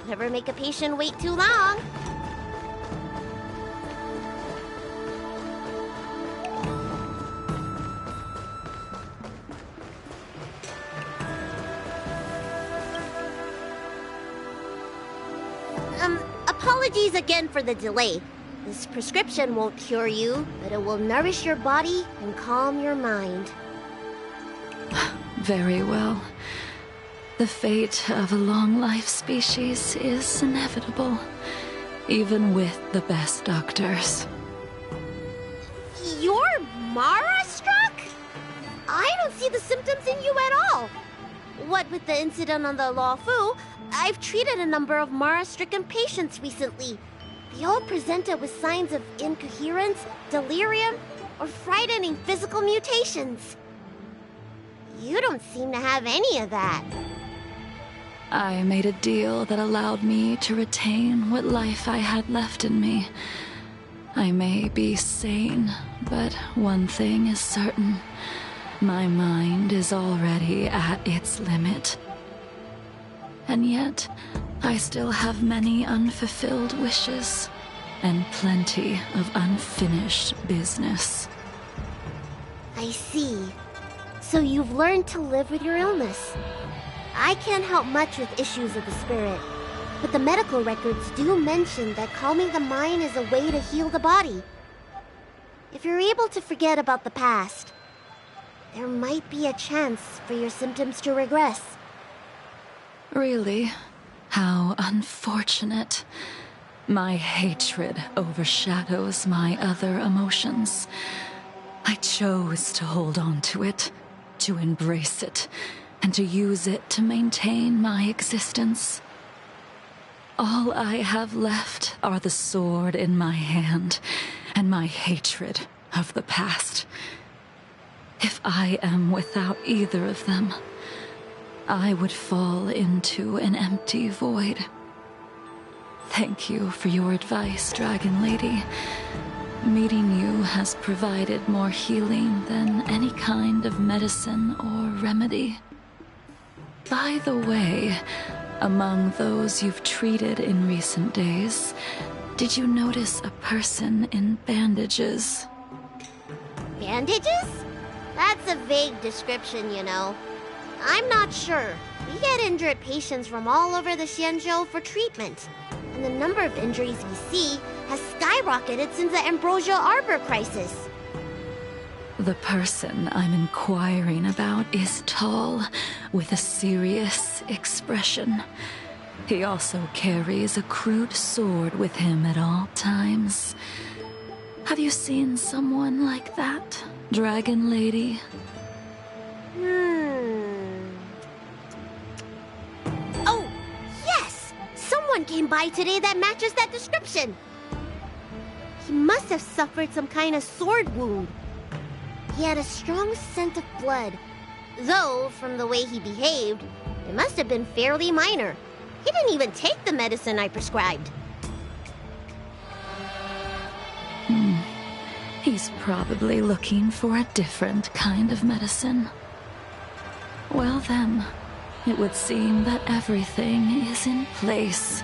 Speaker 7: Never make a patient wait too long. Apologies again for the delay. This prescription won't cure you, but it will nourish your body and calm your mind.
Speaker 22: Very well. The fate of a long-life species is inevitable, even with the best doctors.
Speaker 7: You're Mara-struck? I don't see the symptoms in you at all. What with the incident on the Law Fu, I've treated a number of Mara-stricken patients recently. They all presented with signs of incoherence, delirium, or frightening physical mutations. You don't seem to have any of that.
Speaker 22: I made a deal that allowed me to retain what life I had left in me. I may be sane, but one thing is certain. My mind is already at its limit. And yet, I still have many unfulfilled wishes, and plenty of unfinished business.
Speaker 7: I see. So you've learned to live with your illness. I can't help much with issues of the spirit, but the medical records do mention that calming the mind is a way to heal the body. If you're able to forget about the past, there might be a chance for your symptoms to regress.
Speaker 22: Really? How unfortunate. My hatred overshadows my other emotions. I chose to hold on to it, to embrace it, and to use it to maintain my existence. All I have left are the sword in my hand and my hatred of the past. If I am without either of them, I would fall into an empty void. Thank you for your advice, Dragon Lady. Meeting you has provided more healing than any kind of medicine or remedy. By the way, among those you've treated in recent days, did you notice a person in bandages?
Speaker 7: Bandages? That's a vague description, you know. I'm not sure. We get injured patients from all over the Xianzhou for treatment, and the number of injuries we see has skyrocketed since the Ambrosia Arbor crisis.
Speaker 22: The person I'm inquiring about is tall, with a serious expression. He also carries a crude sword with him at all times. Have you seen someone like that, Dragon Lady?
Speaker 7: Oh, yes! Someone came by today that matches that description. He must have suffered some kind of sword wound. He had a strong scent of blood. Though, from the way he behaved, it must have been fairly minor. He didn't even take the medicine I prescribed.
Speaker 22: He's probably looking for a different kind of medicine. Well then, it would seem that everything is in place.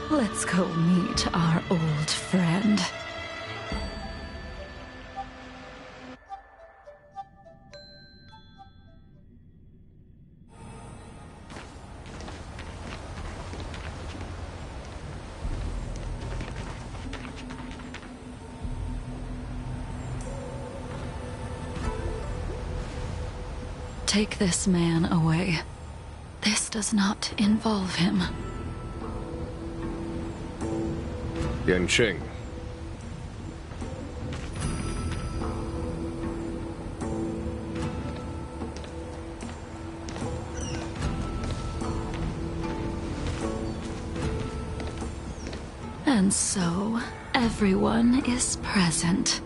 Speaker 22: Let's go meet our old friend. Take this man away. This does not involve him.
Speaker 14: Yanqing.
Speaker 22: And so, everyone is present.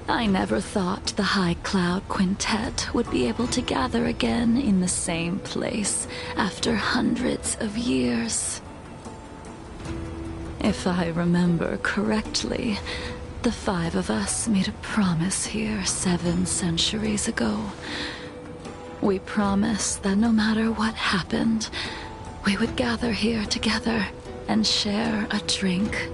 Speaker 22: I never thought the High Cloud Quintet would be able to gather again in the same place after hundreds of years. If I remember correctly, the five of us made a promise here 7 centuries ago. We promised that no matter what happened, we would gather here together and share a drink.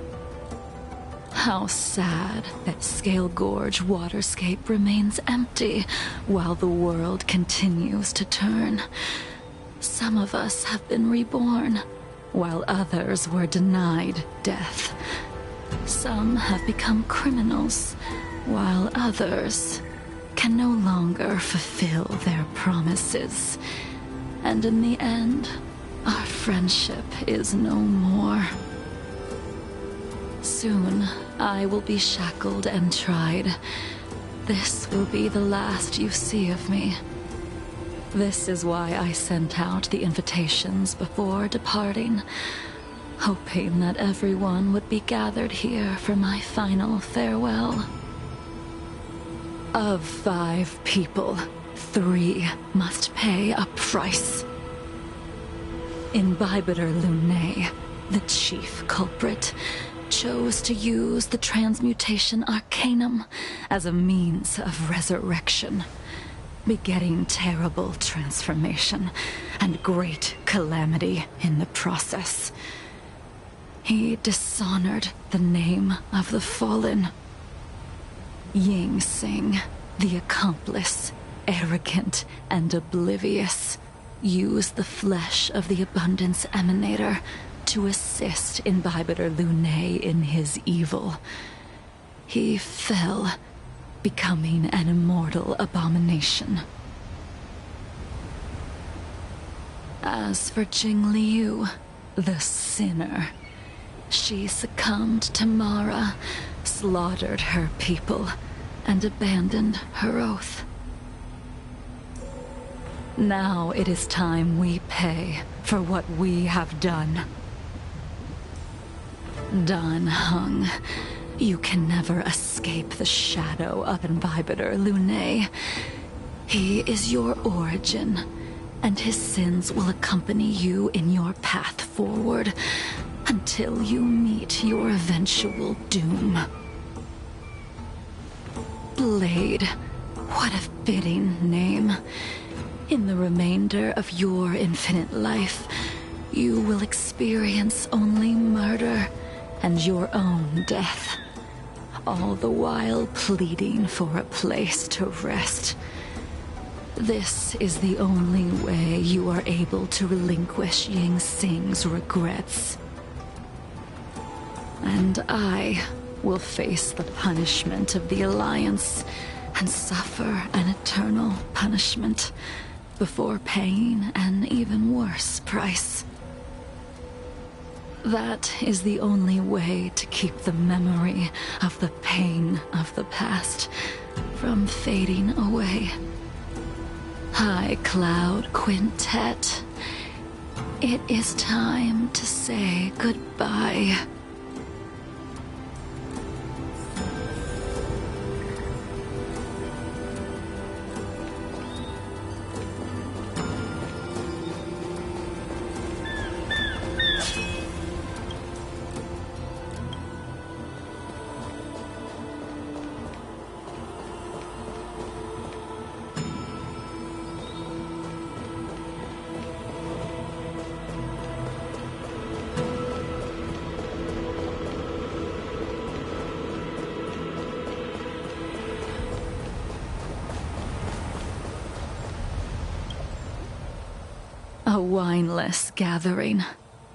Speaker 22: How sad that Scale Gorge waterscape remains empty while the world continues to turn. Some of us have been reborn, while others were denied death. Some have become criminals, while others can no longer fulfill their promises. And in the end, our friendship is no more. Soon, I will be shackled and tried. This will be the last you see of me. This is why I sent out the invitations before departing, hoping that everyone would be gathered here for my final farewell. Of 5 people, 3 must pay a price. Imbibitor Lunae, the chief culprit, chose to use the transmutation arcanum as a means of resurrection, begetting terrible transformation and great calamity in the process. He dishonored the name of the fallen. Ying Sing, the accomplice, arrogant and oblivious, used the flesh of the Abundance Emanator to assist Imbibitor Lunae in his evil. He fell, becoming an immortal abomination. As for Jing Liu, the sinner, she succumbed to Mara, slaughtered her people, and abandoned her oath. Now it is time we pay for what we have done. Dan Heng, you can never escape the shadow of Imbibitor Lunae. He is your origin, and his sins will accompany you in your path forward until you meet your eventual doom. Blade, what a fitting name. In the remainder of your infinite life, you will experience only murder and your own death, all the while pleading for a place to rest. This is the only way you are able to relinquish Ying Sing's regrets. And I will face the punishment of the Alliance and suffer an eternal punishment before paying an even worse price. That is the only way to keep the memory of the pain of the past from fading away. High Cloud Quintet, it is time to say goodbye. A wineless gathering,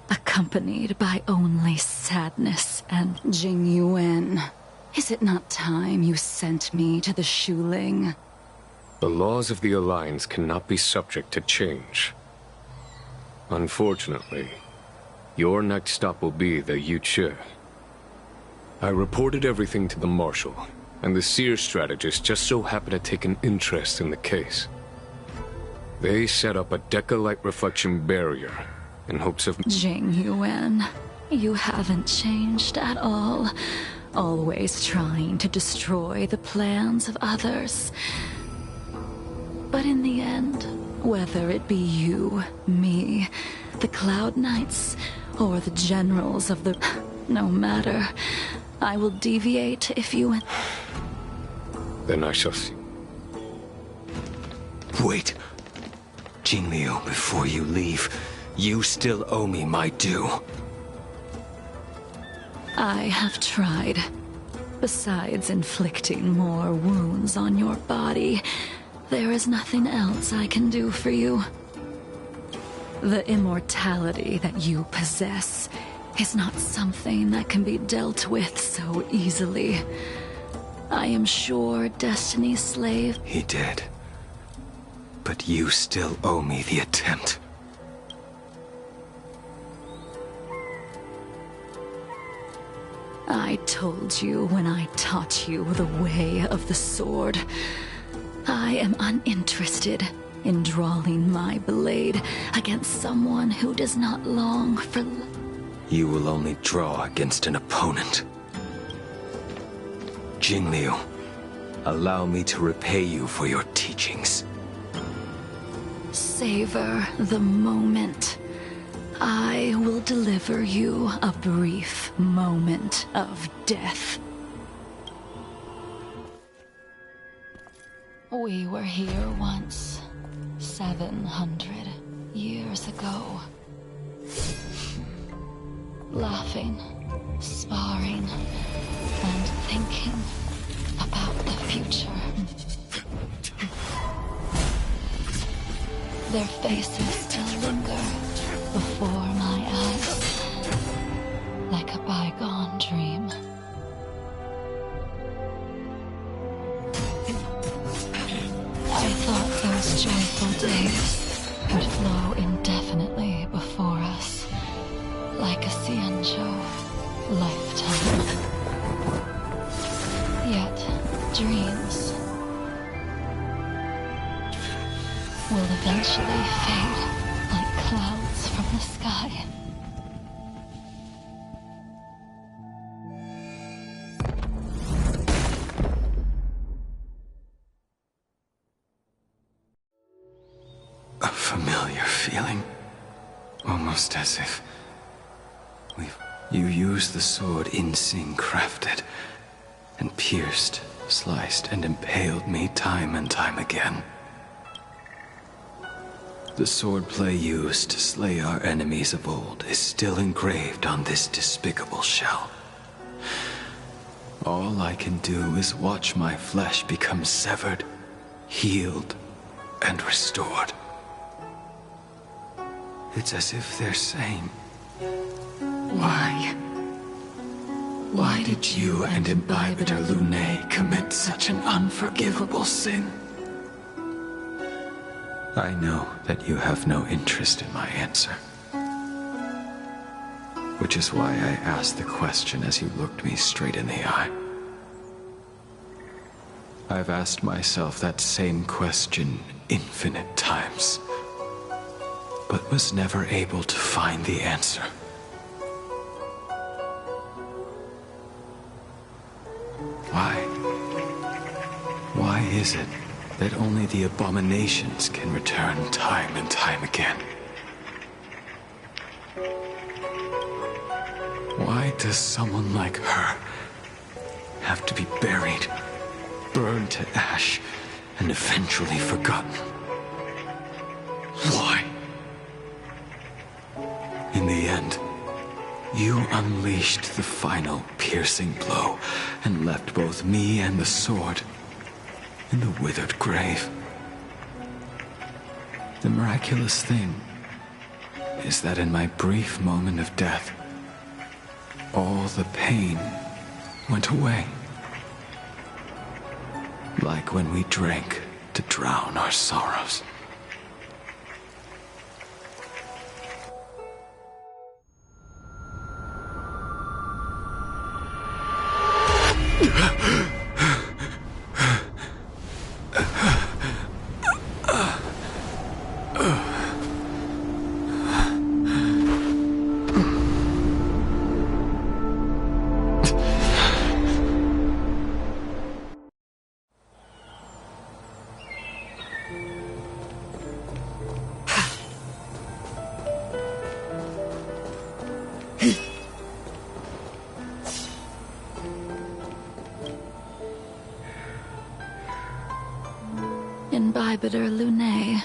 Speaker 22: accompanied by only sadness and Jing Yuan. Is it not time you sent me to the Shuling?
Speaker 14: The laws of the Alliance cannot be subject to change. Unfortunately, your next stop will be the Yuche. I reported everything to the Marshal, and the Seer strategist just so happened to take an interest in the case. They set up a Deca-light reflection barrier in hopes of—
Speaker 22: Jing Yuan, you haven't changed at all. Always trying to destroy the plans of others. But in the end, whether it be you, me, the Cloud Knights, or the generals of the— no matter. I will deviate if you—
Speaker 14: Then I shall see.
Speaker 5: Wait. Jingliu, before you leave, you still owe me my due.
Speaker 22: I have tried. Besides inflicting more wounds on your body, there is nothing else I can do for you. The immortality that you possess is not something that can be dealt with so easily. I am sure Destiny's slave—
Speaker 5: He did. But you still owe me the attempt.
Speaker 22: I told you when I taught you the way of the sword. I am uninterested in drawing my blade against someone who does not long for—
Speaker 5: You will only draw against an opponent. Jingliu, allow me to repay you for your teachings.
Speaker 22: Savor the moment. I will deliver you a brief moment of death. We were here once, 700 years ago. Laughing, sparring, and thinking about the future. Their faces still linger before my eyes, like a bygone dream. I thought those joyful days would flow indefinitely before us, like a Xianzhou lifetime. Yet, dreams will eventually fade like clouds from the sky.
Speaker 5: A familiar feeling. Almost as if you used the sword Insing crafted, and pierced, sliced, and impaled me time and time again. The swordplay used to slay our enemies of old is still engraved on this despicable shell. All I can do is watch my flesh become severed, healed, and restored. It's as if they're saying,
Speaker 22: Why?
Speaker 5: Why did you and Imbibitor Lunae commit such an unforgivable sin? I know that you have no interest in my answer. Which is why I asked the question as you looked me straight in the eye. I've asked myself that same question infinite times, but was never able to find the answer. Why is it that only the abominations can return time and time again? Why does someone like her have to be buried, burned to ash, and eventually forgotten? Why? In the end, you unleashed the final piercing blow and left both me and the sword in the withered grave. The miraculous thing is that in my brief moment of death, all the pain went away. Like when we drank to drown our sorrows.
Speaker 22: Imbibitor Lunae,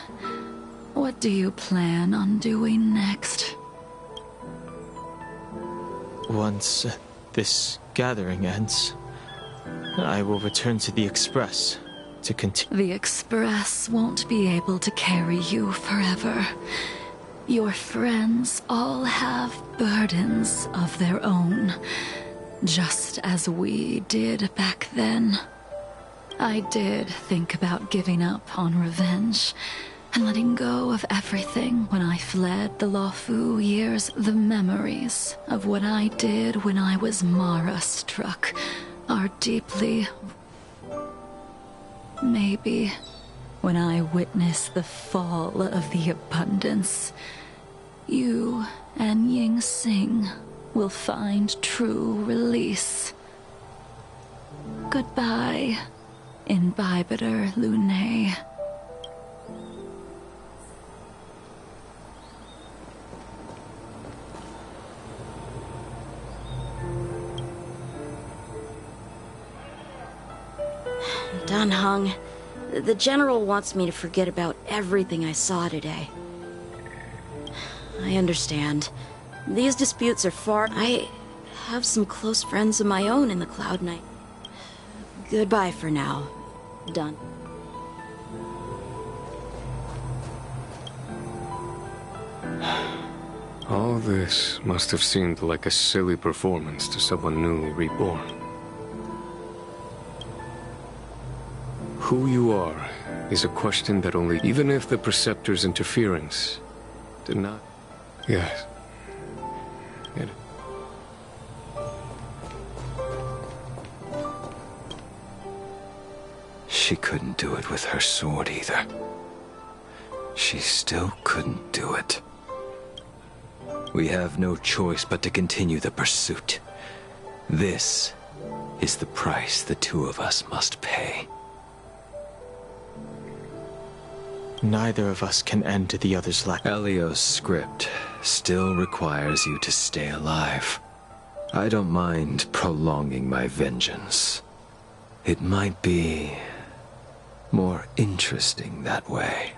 Speaker 22: what do you plan on doing next?
Speaker 12: Once this gathering ends, I will return to the Express to continue.
Speaker 22: The Express won't be able to carry you forever. Your friends all have burdens of their own, just as we did back then. I did think about giving up on revenge and letting go of everything when I fled the Luofu years. The memories of what I did when I was Mara-struck are deeply... Maybe when I witness the fall of the abundance, you and Ying Sing will find true release. Goodbye, Imbibitor Lunae.
Speaker 8: Dunhung, the General wants me to forget about everything I saw today. I understand. These disputes are far... I have some close friends of my own in the Cloud Knight. Goodbye for now. Done.
Speaker 14: All this must have seemed like a silly performance to someone newly reborn. Who you are is a question that only... Even if the Preceptor's interference did not... Yes.
Speaker 5: She couldn't do it with her sword either. She still couldn't do it. We have no choice but to continue the pursuit. This is the price the two of us must pay.
Speaker 12: Neither of us can end the other's life.
Speaker 5: Elio's script still requires you to stay alive. I don't mind prolonging my vengeance. It might be more interesting that way.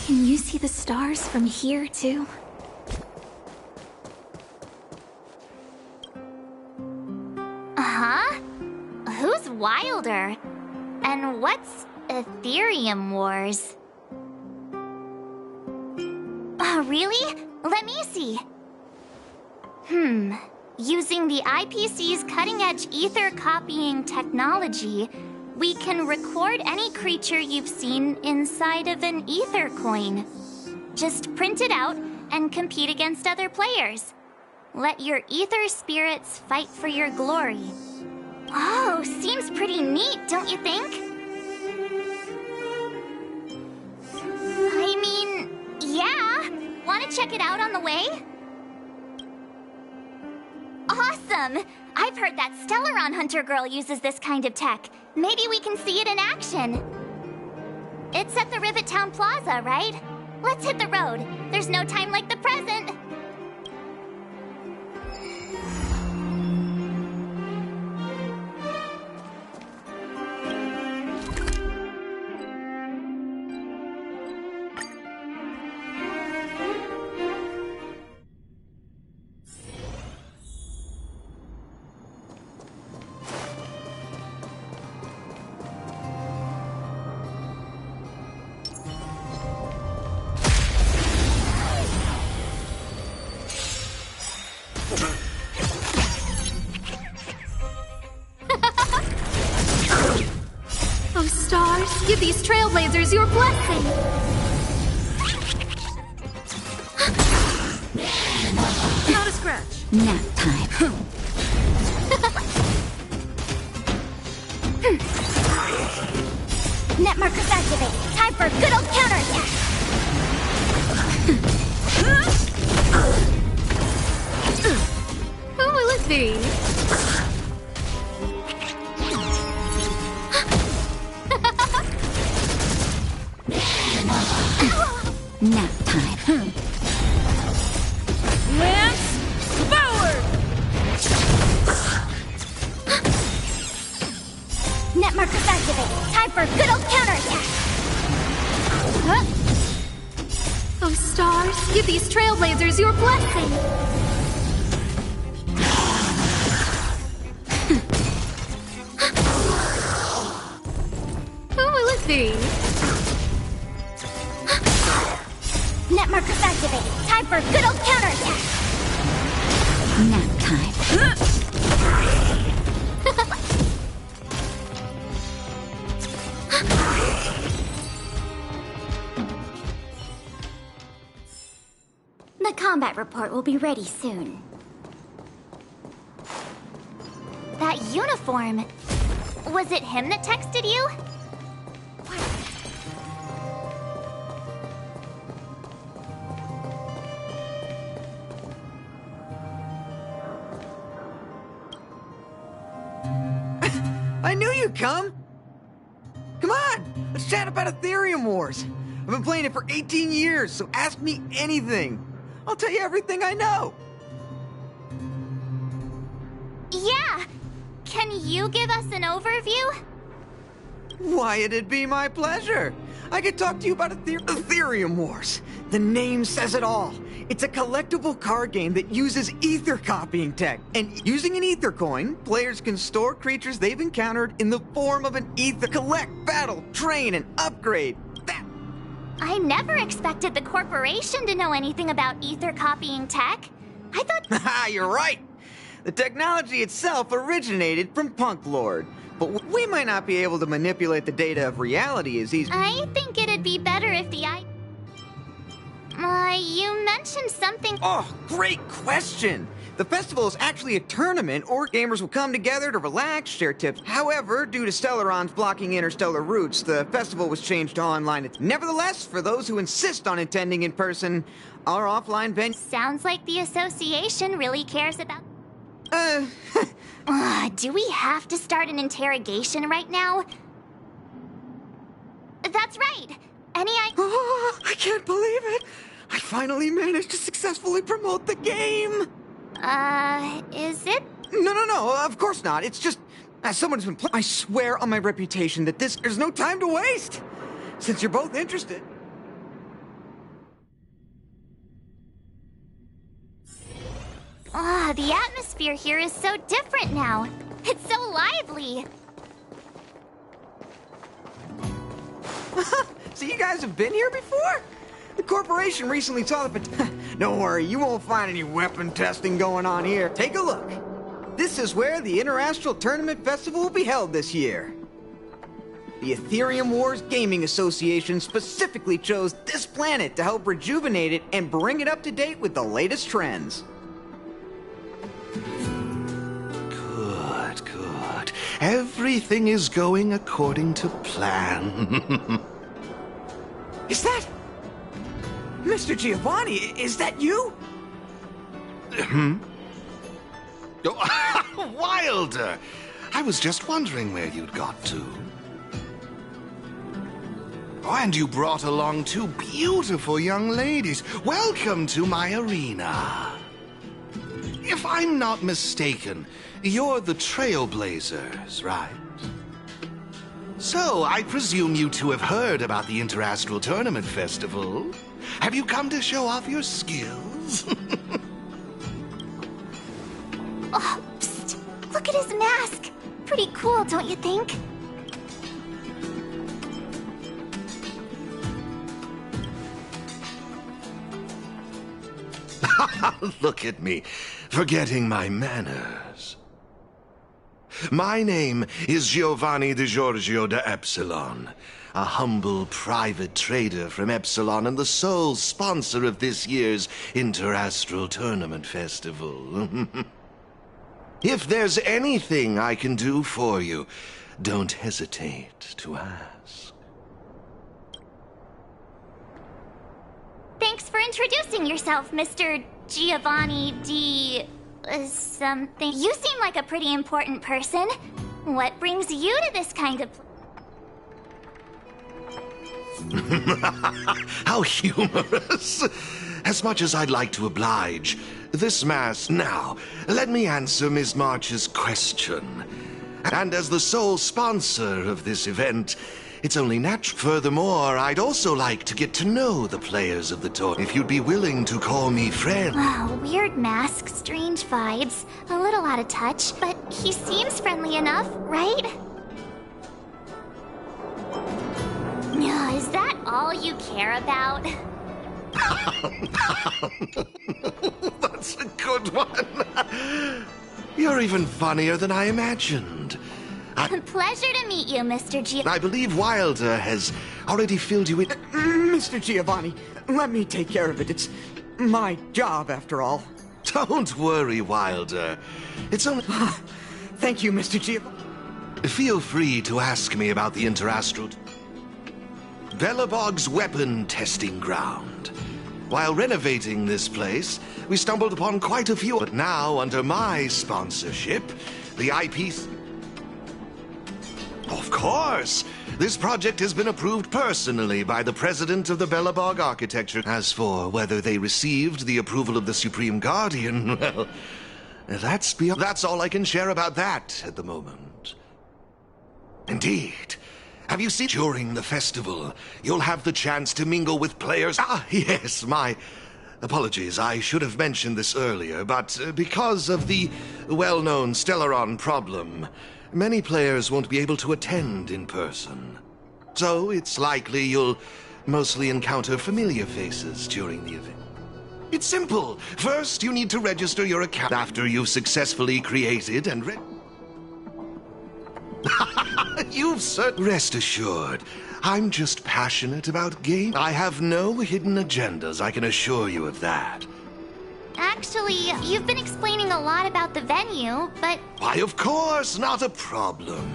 Speaker 13: Can you see the stars from here, too?
Speaker 1: Huh? Who's wilder? And what's Ethereum Wars? Really? Let me see. Using the IPC's cutting-edge ether copying technology, we can record any creature you've seen inside of an ether coin. Just print it out and compete against other players. Let your ether spirits fight for your glory. Oh, seems pretty neat, don't you think? I mean, yeah. Want to check it out on the way? Awesome! I've heard that Stellaron Hunter girl uses this kind of tech. Maybe we can see it in action. It's at the Rivet Town Plaza, right? Let's hit the road. There's no time like the present.
Speaker 13: Oh, stars, give these trailblazers your blessing!
Speaker 8: Not a scratch.
Speaker 15: Nap time.
Speaker 21: Net markers activated. Time for a good old counterattack.
Speaker 13: Who will it be?
Speaker 15: Nap time.
Speaker 8: Lance forward!
Speaker 21: Net markers activated. Time for a good old counterattack.
Speaker 13: Oh, stars, give these trailblazers your blessing! Who will it be?
Speaker 21: Net markers activated. Time for a good old counterattack.
Speaker 15: Nap time.
Speaker 1: The combat report will be ready soon. That uniform. Was it him that texted you?
Speaker 9: I knew you'd come! Come on! Let's chat about Ethereum Wars! I've been playing it for 18 years, so ask me anything! I'll tell you everything I know!
Speaker 1: Yeah! Can you give us an overview?
Speaker 9: Why, it'd be my pleasure! I could talk to you about Ethereum Wars! The name says it all! It's a collectible card game that uses ether copying tech. And using an ether coin, players can store creatures they've encountered in the form of an ether. Collect, battle, train, and upgrade.
Speaker 1: I never expected the corporation to know anything about ether copying tech. I thought...
Speaker 9: Haha, you're right! The technology itself originated from Punk Lord. But we might not be able to manipulate the data of reality as easy.
Speaker 1: I think it'd be better if the you mentioned something...
Speaker 9: Oh, great question! The festival is actually a tournament, or gamers will come together to relax, share tips. However, due to Stellarons blocking interstellar routes, the festival was changed to online. Nevertheless, for those who insist on attending in person, our offline venue...
Speaker 1: Sounds like the association really cares about... do we have to start an interrogation right now? That's right!
Speaker 9: Oh, I can't believe it! I finally managed to successfully promote the game!
Speaker 1: Is it?
Speaker 9: No, of course not. It's just, as someone who's been I swear on my reputation that there's no time to waste! Since you're both interested.
Speaker 1: The atmosphere here is so different now. It's so lively.
Speaker 9: So you guys have been here before? The corporation recently saw the Don't worry, you won't find any weapon testing going on here. Take a look. This is where the Interastral Tournament Festival will be held this year. The Ethereum Wars Gaming Association specifically chose this planet to help rejuvenate it and bring it up to date with the latest trends.
Speaker 11: Good. Everything is going according to plan.
Speaker 9: Is that... Mr. Giovanni, is that you?
Speaker 11: Oh, Wilder! I was just wondering where you'd got to. Oh, and you brought along two beautiful young ladies. Welcome to my arena. If I'm not mistaken, you're the Trailblazers, right? So, I presume you two have heard about the Interastral Tournament Festival. Have you come to show off your skills?
Speaker 1: Oh, psst. Look at his mask. Pretty cool, don't you think?
Speaker 11: Look at me, forgetting my manners. My name is Giovanni Di Giorgio de Epsilon, a humble private trader from Epsilon and the sole sponsor of this year's Interastral Tournament Festival. If there's anything I can do for you, don't hesitate to ask.
Speaker 1: Thanks for introducing yourself, Mr. Giovanni Di... something. You seem like a pretty important person. What brings you to this kind of...
Speaker 11: How humorous! As much as I'd like to oblige, this mass... Now, let me answer Ms. March's question. And as the sole sponsor of this event, it's only natural. Furthermore, I'd also like to get to know the players of the tournament. If you'd be willing to call me friend.
Speaker 1: Oh, weird mask, strange vibes, a little out of touch, but he seems friendly enough, right? Is that all you care about?
Speaker 11: That's a good one. You're even funnier than I imagined.
Speaker 1: Pleasure to meet you, Mr.
Speaker 11: I believe Wilder has already filled you in.
Speaker 9: Mr. Giovanni, let me take care of it. It's my job, after all.
Speaker 11: Don't worry, Wilder. It's only...
Speaker 9: Thank you, Mr. Giovanni.
Speaker 11: Feel free to ask me about the Interastral... Belobog's weapon testing ground. While renovating this place, we stumbled upon quite a few... But now, under my sponsorship, the IPC... Of course! This project has been approved personally by the president of the Belobog Architecture. As for whether they received the approval of the Supreme Guardian, well, that's beyond... That's all I can share about that at the moment. Indeed. Have you seen... During the festival, you'll have the chance to mingle with players... Ah, yes, my... Apologies, I should have mentioned this earlier, but because of the well-known Stellaron problem... Many players won't be able to attend in person. So it's likely you'll mostly encounter familiar faces during the event. It's simple. First, you need to register your account. After you've successfully created and You've certainly... Rest assured, I'm just passionate about games. I have no hidden agendas, I can assure you of that.
Speaker 1: Actually, you've been explaining a lot about the venue, but...
Speaker 11: Why, of course, not a problem.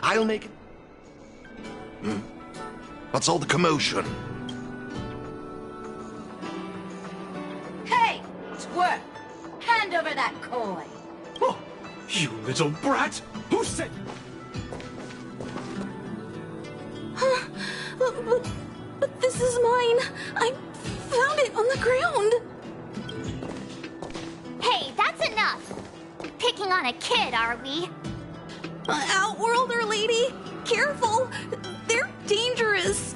Speaker 11: I'll make it... What's all the commotion?
Speaker 16: Hey! Twerp! Hand over that coin!
Speaker 6: Oh, you little brat! Who said...
Speaker 17: But this is mine! I found it on the ground!
Speaker 1: Hey, that's enough! Picking on a kid, are we?
Speaker 17: Outworlder lady! Careful! They're dangerous!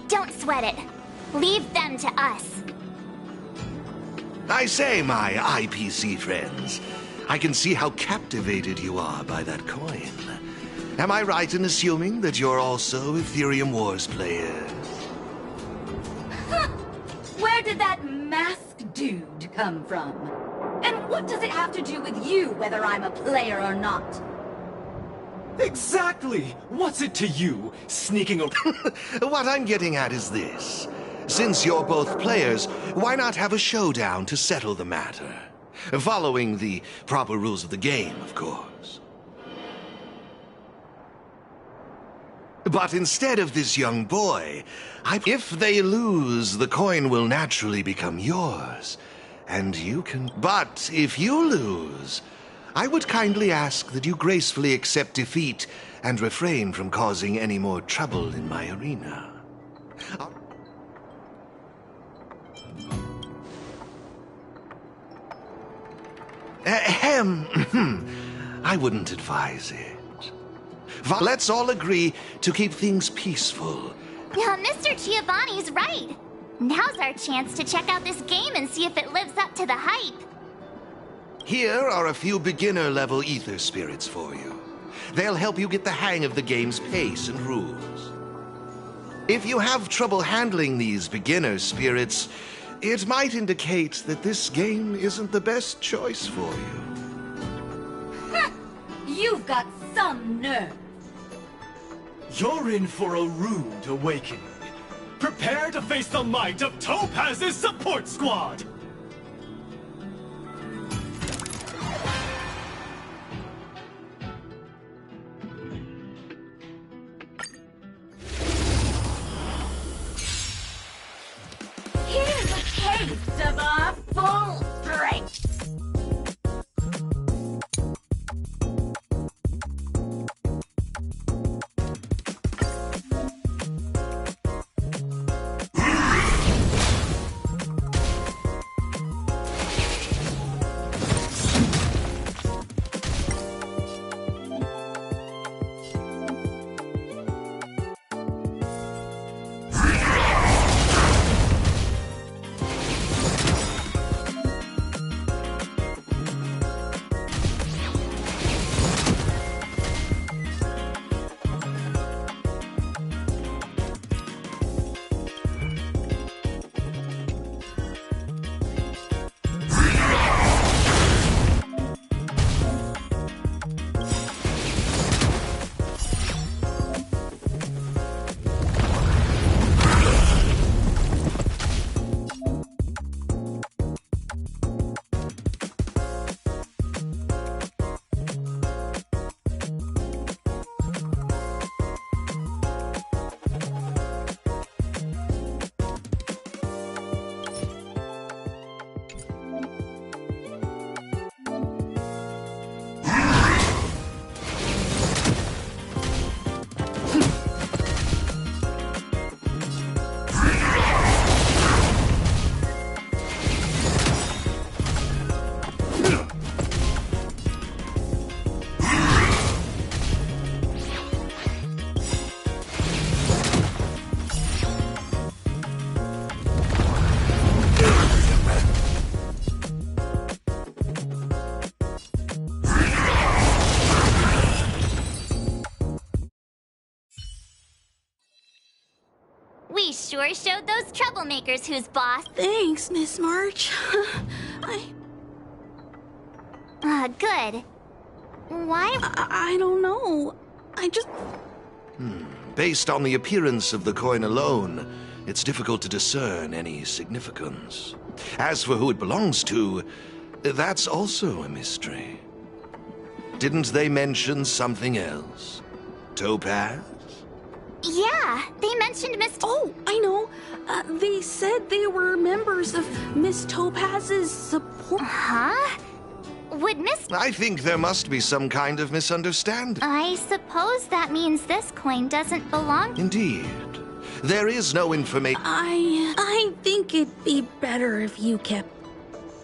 Speaker 1: Don't sweat it. Leave them to us.
Speaker 11: I say, my IPC friends, I can see how captivated you are by that coin. Am I right in assuming that you're also Ethereum Wars players?
Speaker 16: Where did that masked dude come from? And what does it have to do with you, whether I'm a player or not?
Speaker 6: Exactly! What's it to you, sneaking
Speaker 11: What I'm getting at is this. Since you're both players, why not have a showdown to settle the matter? Following the proper rules of the game, of course. But instead of this young boy, if they lose, the coin will naturally become yours. And you can... But if you lose, I would kindly ask that you gracefully accept defeat and refrain from causing any more trouble in my arena. I wouldn't advise it. Let's all agree to keep things peaceful.
Speaker 1: Mr. Giovanni's right. Now's our chance to check out this game and see if it lives up to the hype.
Speaker 11: Here are a few beginner-level ether spirits for you. They'll help you get the hang of the game's pace and rules. If you have trouble handling these beginner spirits, it might indicate that this game isn't the best choice for you.
Speaker 16: You've got some nerve.
Speaker 6: You're in for a rude awakening. Prepare to face the might of Topaz's support squad!
Speaker 16: Here's a taste of our full strength.
Speaker 1: We sure showed those troublemakers who's boss.
Speaker 17: Thanks, Miss March.
Speaker 1: Good. Why?
Speaker 17: I don't know. I just...
Speaker 11: Based on the appearance of the coin alone, it's difficult to discern any significance. As for who it belongs to, that's also a mystery. Didn't they mention something else? Topaz?
Speaker 1: Yeah, they mentioned Miss...
Speaker 17: Oh, I know. They said they were members of Miss Topaz's support...
Speaker 1: Huh? Would Miss...
Speaker 11: I think there must be some kind of misunderstanding.
Speaker 1: I suppose that means this coin doesn't belong...
Speaker 11: Indeed. There is no information...
Speaker 17: I think it'd be better if you kept...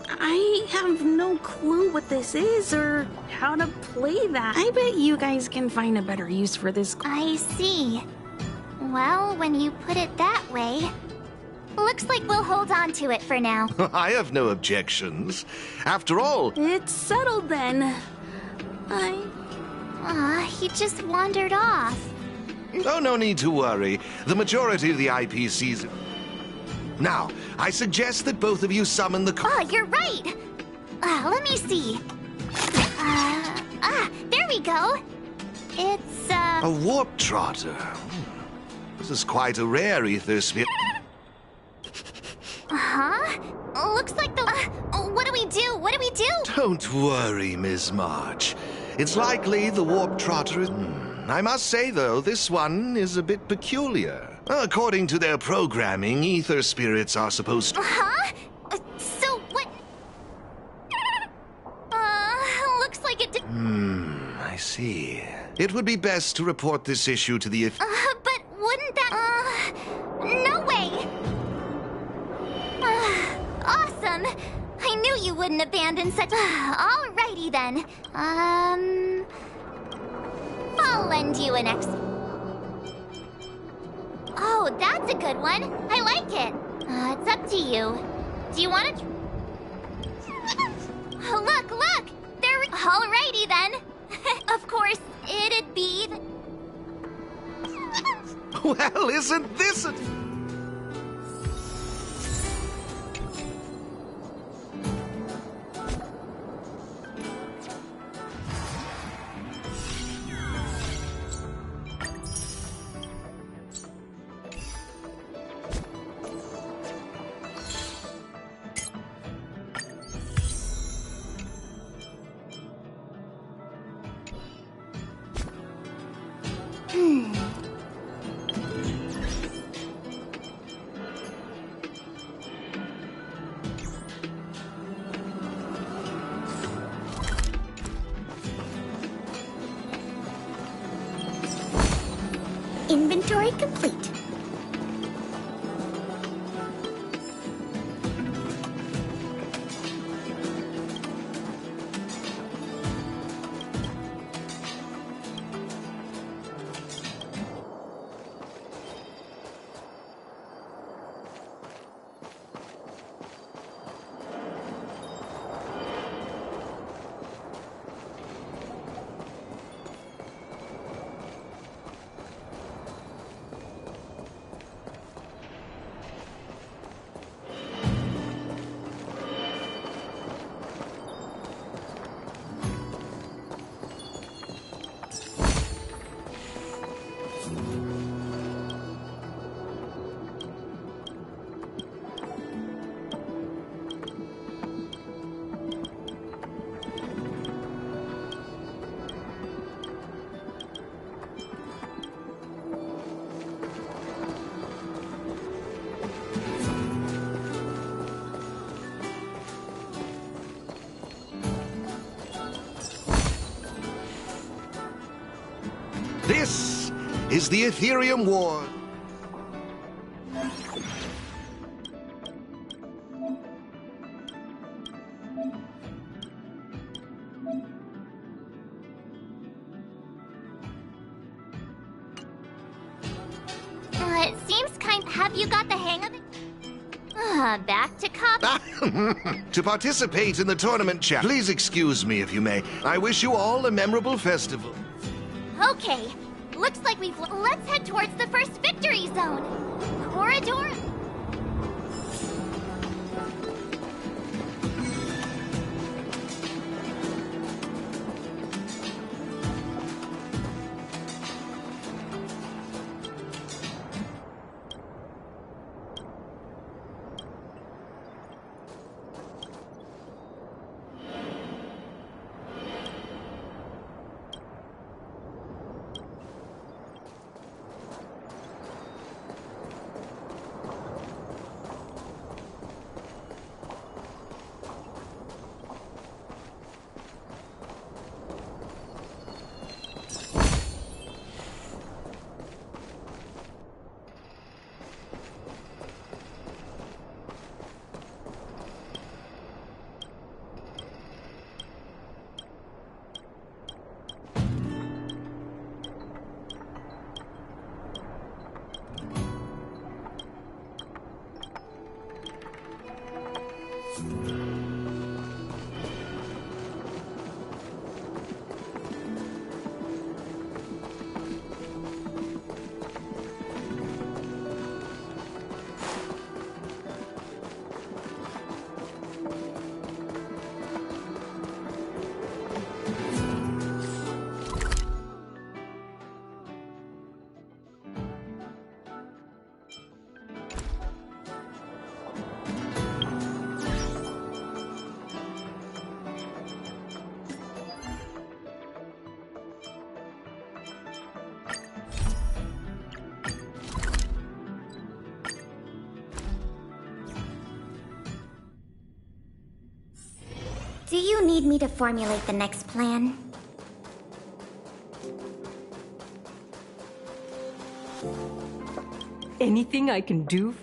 Speaker 17: I have no clue what this is or how to play that. I bet you guys can find a better use for this.
Speaker 1: I see. Well, when you put it that way... Looks like we'll hold on to it for now.
Speaker 11: I have no objections. After all...
Speaker 17: It's settled then.
Speaker 1: He just wandered off.
Speaker 11: Oh, no need to worry. The majority of the IPCs... Now, I suggest that both of you summon the...
Speaker 1: Oh, you're right! Let me see. There we go. It's,
Speaker 11: A warp trotter. This is quite a rare ether sphere.
Speaker 1: Huh? Looks like the... what do we do? What do we do?
Speaker 11: Don't worry, Ms. March. It's likely the warp trotter is... I must say, though, this one is a bit peculiar. According to their programming, ether spirits are supposed to...
Speaker 1: Huh? So what... looks like it...
Speaker 11: I see. It would be best to report this issue to the...
Speaker 1: but wouldn't that... no way! Awesome! I knew you wouldn't abandon such... Alrighty then. I'll lend you an ex... Oh, that's a good one. I like it. It's up to you. Do you want to... Look! There... Alrighty then. Of course, it'd be...
Speaker 11: Well, isn't this a...
Speaker 21: Inventory complete. This is the Ethereum War.
Speaker 1: It seems kind... Have you got the hang of it? Back to copy.
Speaker 11: To participate in the tournament chat, please excuse me if you may. I wish you all a memorable festival.
Speaker 1: Okay, looks like we've... Let's head towards the first victory zone. Corridor...
Speaker 21: Do you need me to formulate the next plan?
Speaker 18: Anything I can do?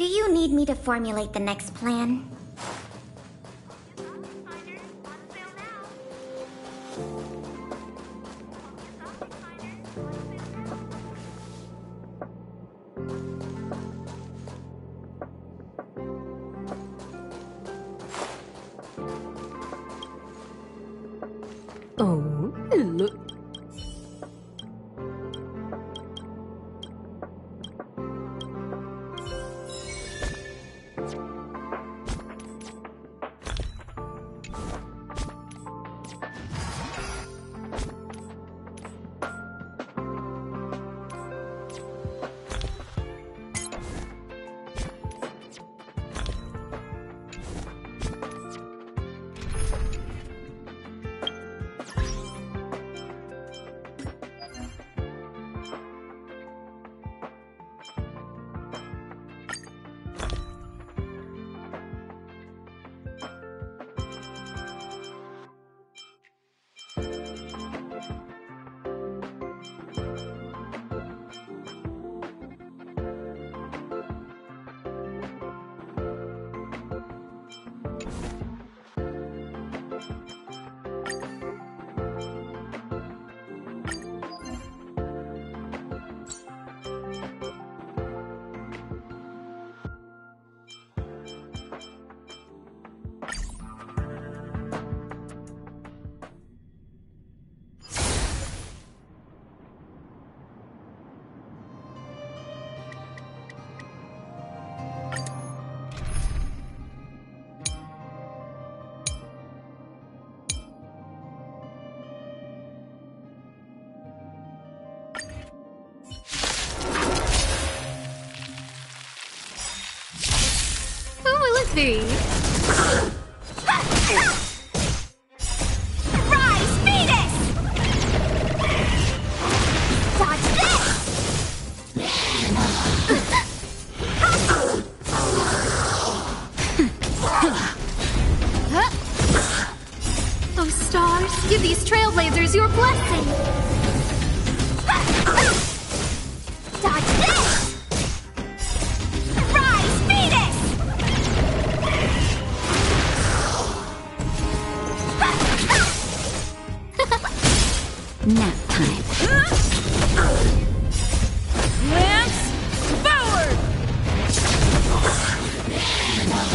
Speaker 21: Do you need me to formulate the next plan?
Speaker 18: Oh, look.
Speaker 13: See?
Speaker 21: Rise, Venus! Watch this!
Speaker 13: Oh, stars, give these trailblazers your blessing!
Speaker 21: Dodge this! Rise, Venus!
Speaker 15: Nap time.
Speaker 21: Lance forward!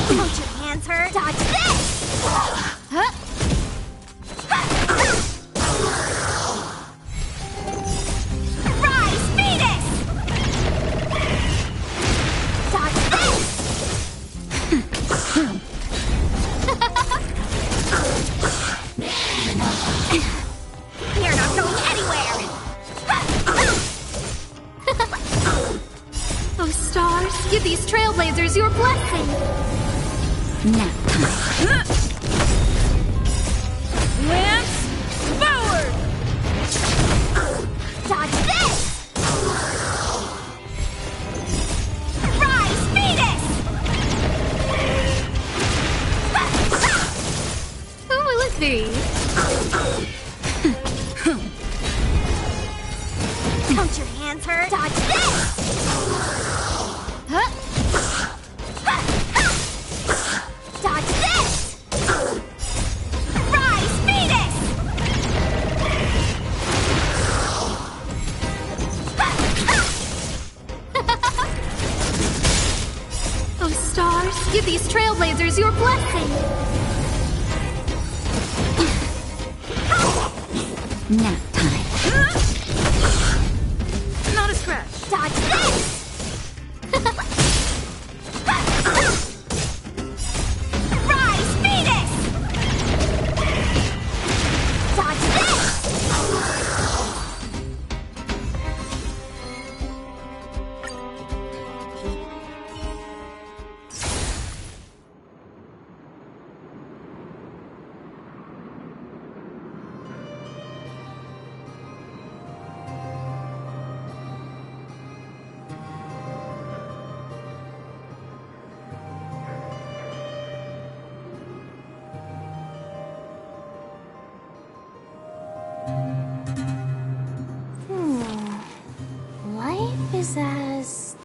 Speaker 21: Don't your hands hurt? Dodge this! Huh? Rise, Venus! Dodge this! You're not going anywhere!
Speaker 13: Oh, stars, give these trailblazers your blessing!
Speaker 15: Nap time.
Speaker 21: Lance forward! Dodge this! Rise, Venus!
Speaker 13: Who will it be?
Speaker 21: Don't your hands hurt? Dodge this! Huh? Dodge this! Rise, Venus!
Speaker 13: Oh, stars, give these trailblazers your blessing!
Speaker 15: Nap time.
Speaker 21: Not a scratch. Dodge this! Rise, Venus! Dodge this!